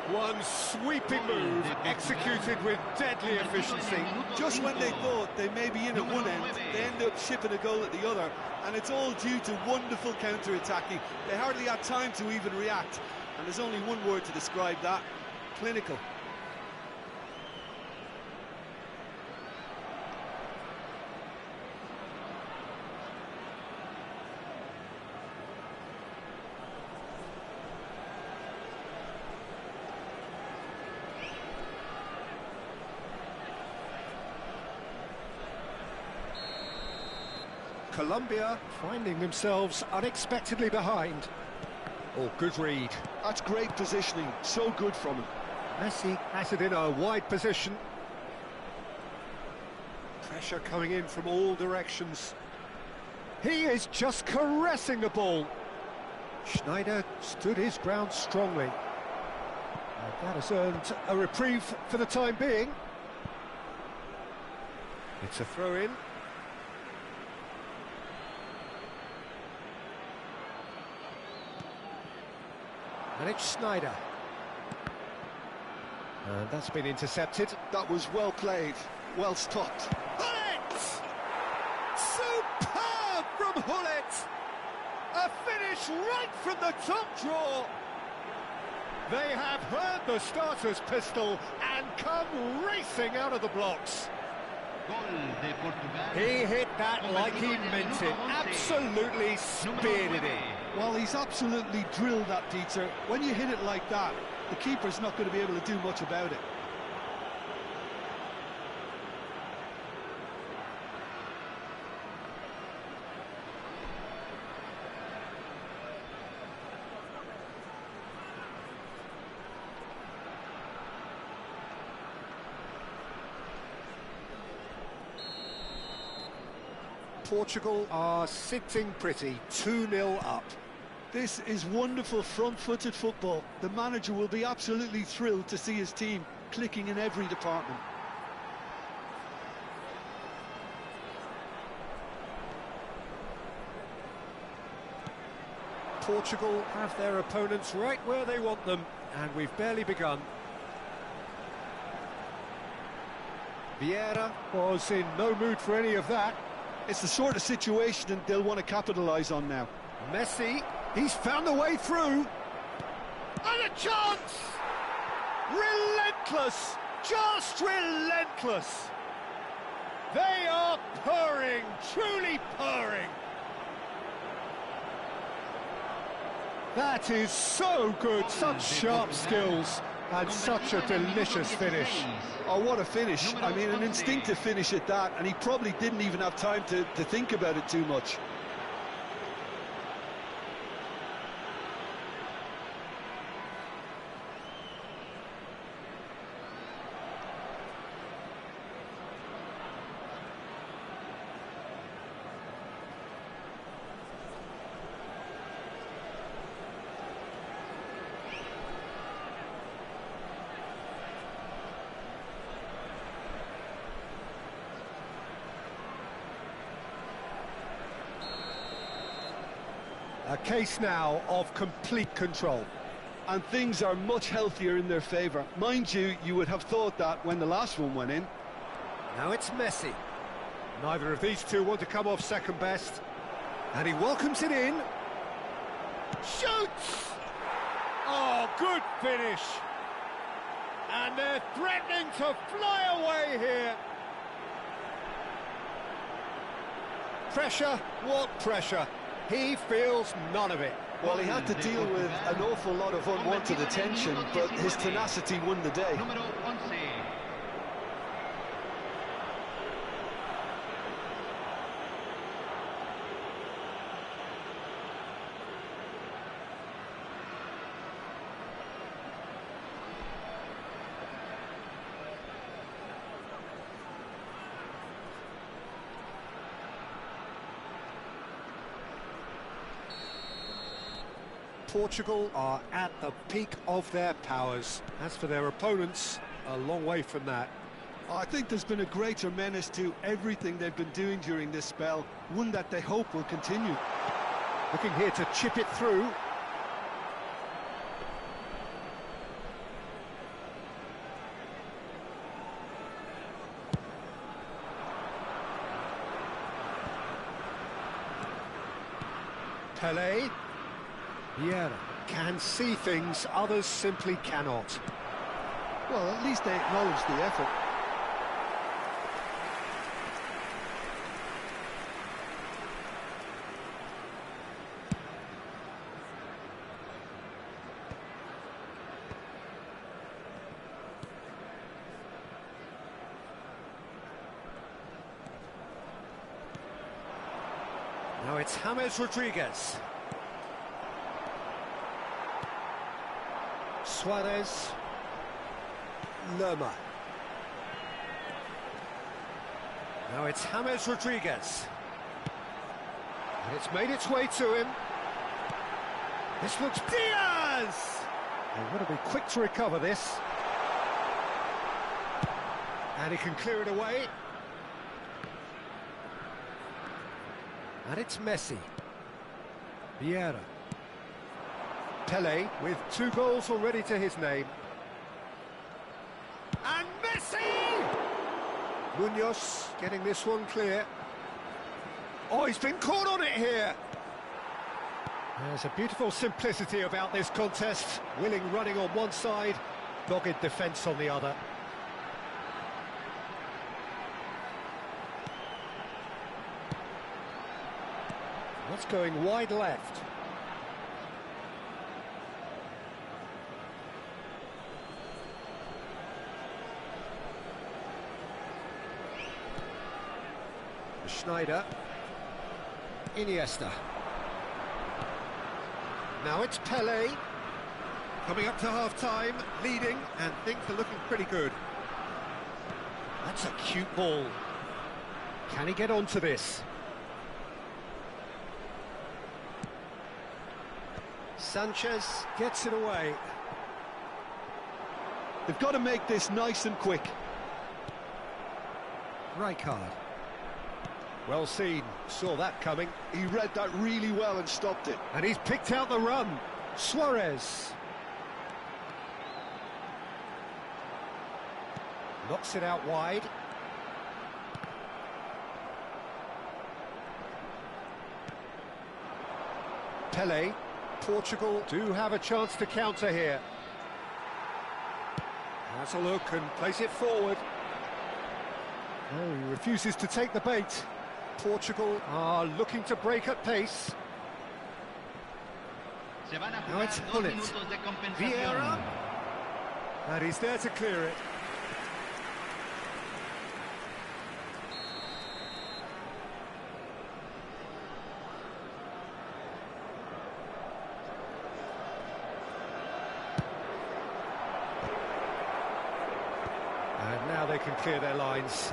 One sweeping move, executed with deadly efficiency. Just when they thought they may be in at one end, they end up shipping a goal at the other, and it's all due to wonderful counter-attacking. They hardly had time to even react, and there's only one word to describe that: clinical. Colombia finding themselves unexpectedly behind. Oh, good read. That's great positioning, so good from him. Messi has it in a wide position. Pressure coming in from all directions. He is just caressing the ball. Schneider stood his ground strongly. And that has earned a reprieve for the time being. It's a throw-in. And it's Schneider. And that's been intercepted. That was well played, well stopped. Hullet! Superb from Hullet! A finish right from the top draw. They have heard the starter's pistol and come racing out of the blocks. He hit that like he meant it, absolutely speared it in. Well, he's absolutely drilled that, Peter. When you hit it like that, the keeper's not going to be able to do much about it. Portugal are sitting pretty, 2-0 up. This is wonderful front-footed football. The manager will be absolutely thrilled to see his team clicking in every department. Portugal have their opponents right where they want them, and we've barely begun. Vieira was in no mood for any of that. It's the sort of situation they'll want to capitalise on now. Messi, he's found a way through. And a chance! Relentless, just relentless. They are purring, truly purring. That is so good, such sharp skills and such a delicious finish. Oh, what a finish. I mean, an instinctive finish at that, and he probably didn't even have time to think about it too much. A case now of complete control. And things are much healthier in their favour. Mind you, you would have thought that when the last one went in. Now it's Messi. Neither of these two want to come off second best. And he welcomes it in. Shoots! Oh, good finish. And they're threatening to fly away here. Pressure, what pressure? He feels none of it. Well, he had to deal with an awful lot of unwanted attention, but his tenacity won the day. Portugal are at the peak of their powers. As for their opponents, a long way from that. I think there's been a greater menace to everything they've been doing during this spell, one that they hope will continue. Looking here to chip it through. Pelé. Vieira can see things others simply cannot. Well, at least they acknowledge the effort. Now it's James Rodriguez. Suarez. Lerma. Now it's James Rodriguez. And it's made its way to him. This looks Diaz! They want to be quick to recover this. And he can clear it away. And it's Messi. Vieira. Pele with 2 goals already to his name. And Messi! Munoz getting this one clear. Oh, he's been caught on it here. There's a beautiful simplicity about this contest. Willing running on one side, dogged defence on the other. What's going wide left? Schneider. Iniesta. Now it's Pele. Coming up to half-time, leading, and things are looking pretty good. That's a cute ball. Can he get onto this? Sanchez gets it away. They've got to make this nice and quick. Rijkaard. Well seen, saw that coming. He read that really well and stopped it. And he's picked out the run. Suarez. Knocks it out wide. Pele. Portugal do have a chance to counter here. Has a look and plays it forward. Oh, he refuses to take the bait. Portugal are looking to break at pace. Now it's Hullet. Vieira. And he's there to clear it. And now they can clear their lines.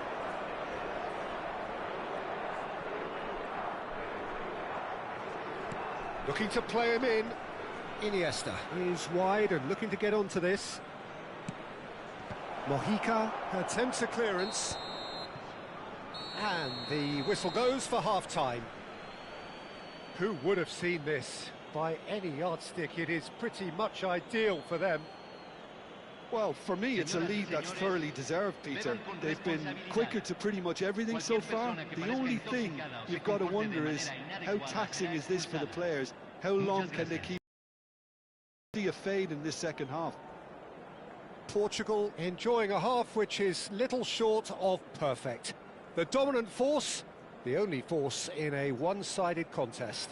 Looking to play him in. Iniesta is wide and looking to get onto this. Mojica attempts a clearance. And the whistle goes for half-time. Who would have seen this? By any yardstick, it is pretty much ideal for them. Well, for me, it's a lead that's thoroughly deserved, Peter. They've been quicker to pretty much everything so far. The only thing you've got to wonder is, how taxing is this for the players? How long can they keep a fade in this second half? Portugal enjoying a half which is little short of perfect. The dominant force, the only force in a one-sided contest.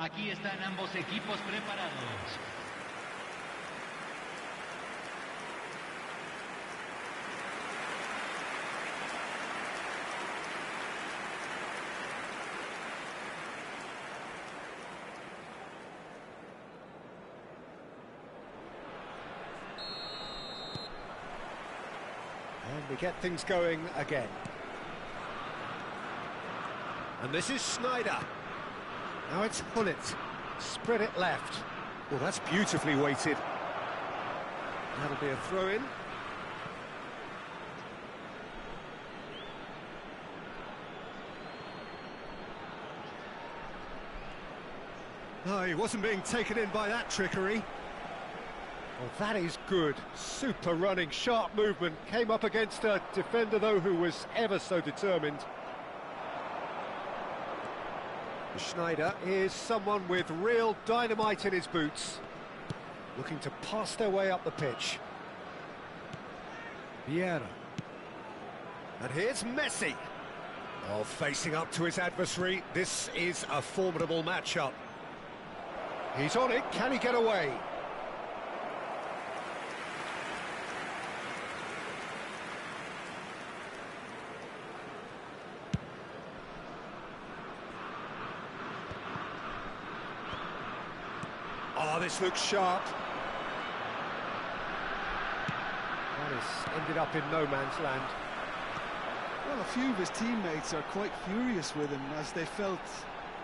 Aquí están ambos equipos preparados. And we get things going again. And this is Schneider. Now it's Hullet. Spread it left. Well, that's beautifully weighted. That'll be a throw-in. No, he wasn't being taken in by that trickery. Well, that is good. Super running, sharp movement. Came up against a defender, though, who was ever so determined. Schneider is someone with real dynamite in his boots, looking to pass their way up the pitch. Vieira. And here's Messi. Oh, facing up to his adversary. This is a formidable matchup. He's on it. Can he get away? Oh, this looks sharp. That has ended up in no man's land. Well, a few of his teammates are quite furious with him as they felt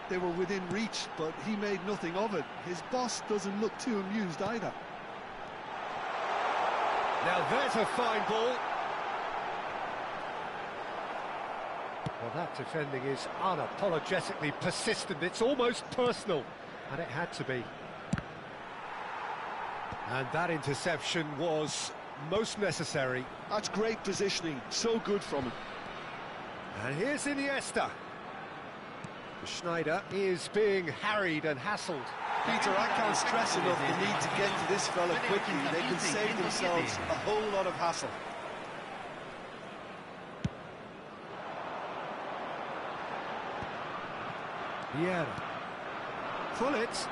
they were within reach, but he made nothing of it. His boss doesn't look too amused either. Now there's a fine ball. Well, that defending is unapologetically persistent. It's almost personal, and it had to be. And that interception was most necessary. That's great positioning, so good from him. And here's Iniesta. Schneider is being harried and hassled. Peter, I can't stress enough the need to get to this fella quickly. They can save themselves a whole lot of hassle. Vieira. Pull it.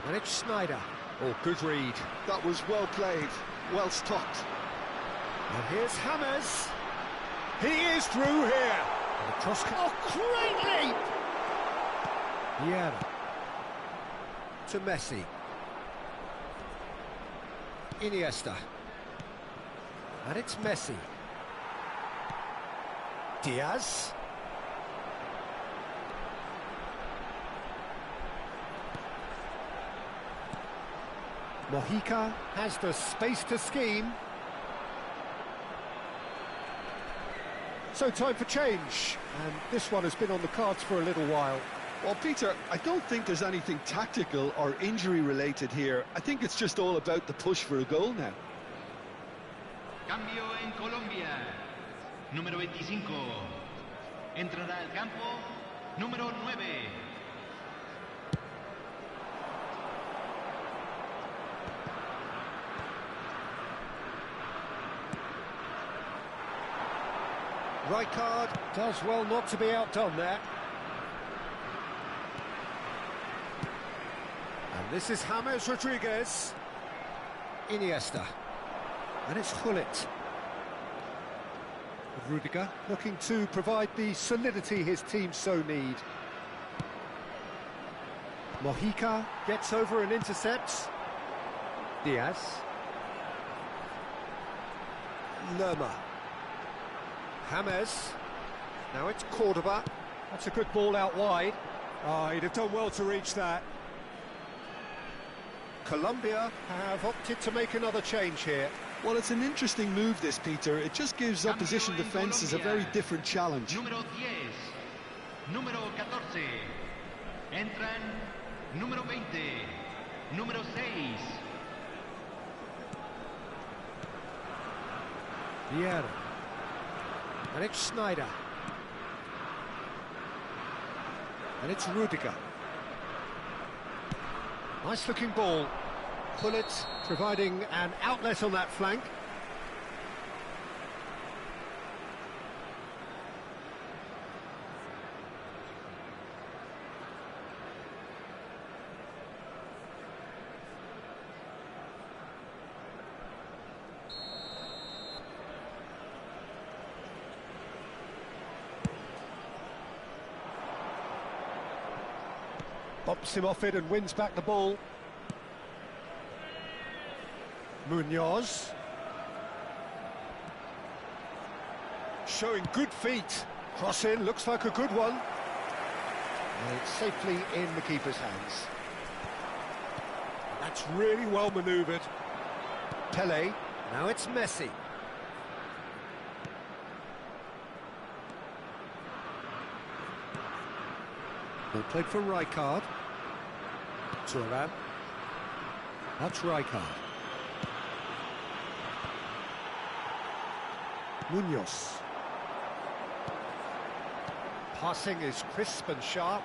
And it's Schneider. Oh, good read. That was well played, well stopped. And here's James. He is through here. And the cross. Oh, great leap! Vieira. To Messi. Iniesta. And it's Messi. Diaz. Mojica has the space to scheme. So time for change, and this one has been on the cards for a little while. Well, Peter, I don't think there's anything tactical or injury related here. I think it's just all about the push for a goal now. Cambio en Colombia. Número 25. Entrará al campo. Número 9. Rijkaard does well not to be outdone there. And this is James Rodriguez. Iniesta. And it's Hullet. Rudiger looking to provide the solidity his team so need. Mojica gets over and intercepts. Diaz. Lerma. James. Now it's Cordoba. That's a good ball out wide. Oh, he'd have done well to reach that. Colombia have opted to make another change here. Well, it's an interesting move, this, Peter. It just gives opposition defences a very different challenge. Número 10. Número 14. Entran número 20. Número 6. Vieira. And it's Schneider. And it's Rudiger. Nice looking ball. Hullet providing an outlet on that flank. Bumps him off it and wins back the ball. Munoz. Showing good feet. Cross in, looks like a good one. And it's safely in the keeper's hands. That's really well manoeuvred. Pele, now it's Messi. Well played for Rijkaard. Thuram. That's Rijkaard. Munoz. Passing is crisp and sharp.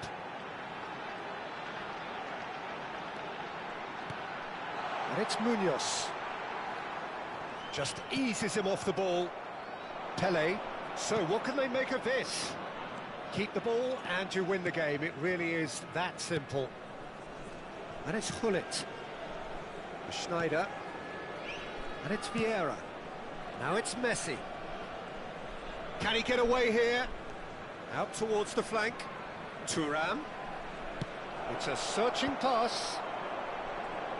And it's Munoz. Just eases him off the ball. Pele. So what can they make of this? Keep the ball and you win the game. It really is that simple. And it's Hullet. Schneider. And it's Vieira. Now it's Messi. Can he get away here? Out towards the flank. Thuram. It's a searching pass.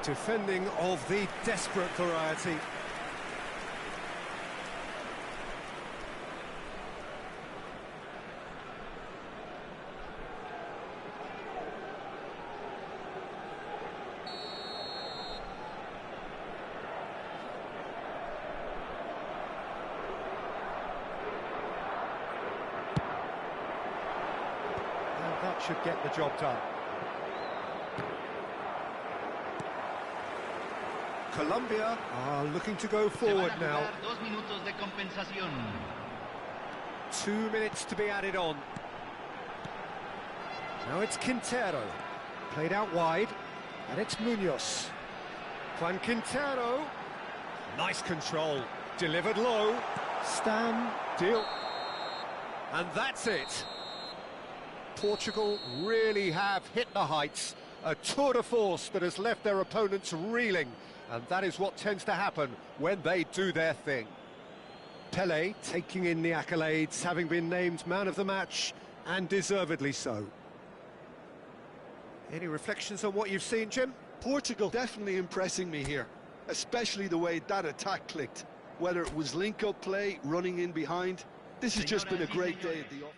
Defending of the desperate variety. That should get the job done. Colombia are looking to go forward now. 2 minutos de compensación. 2 minutes to be added on. Now it's Quintero. Played out wide. And it's Munoz. Juan Quintero. Nice control. Delivered low. Stam. Deal. And that's it. Portugal really have hit the heights, a tour de force that has left their opponents reeling, and that is what tends to happen when they do their thing. Pele taking in the accolades, having been named man of the match, and deservedly so. Any reflections on what you've seen, Jim? Portugal definitely impressing me here, especially the way that attack clicked. Whether it was link-up play, running in behind, this has just been a great day at the office.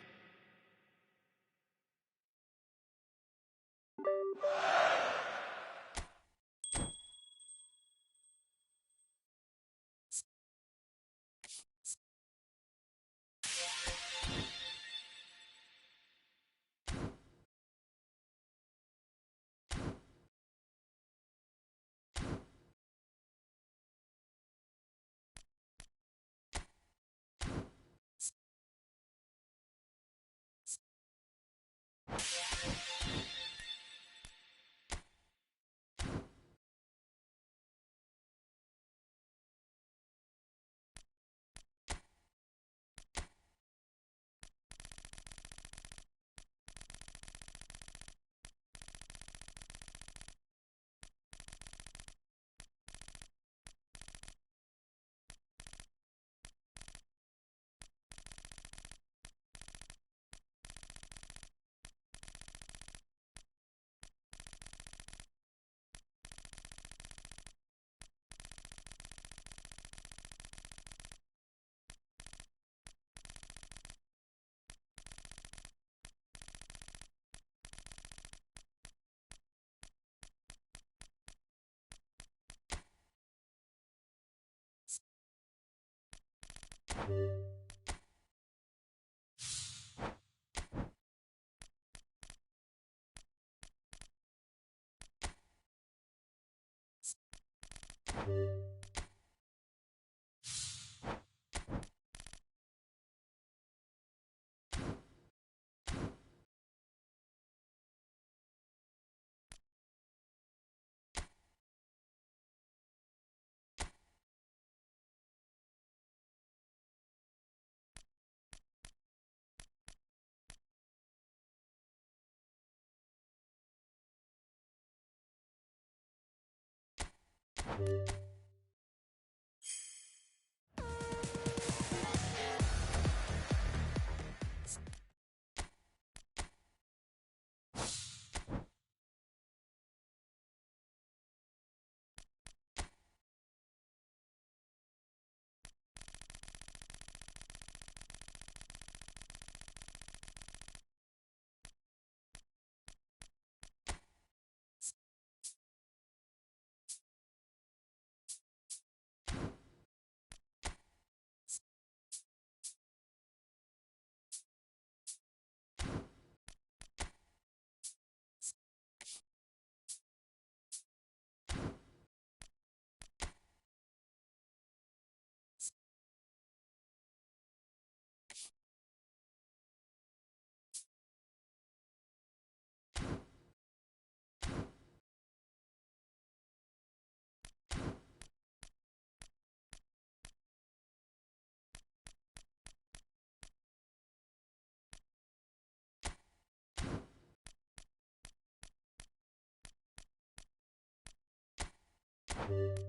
you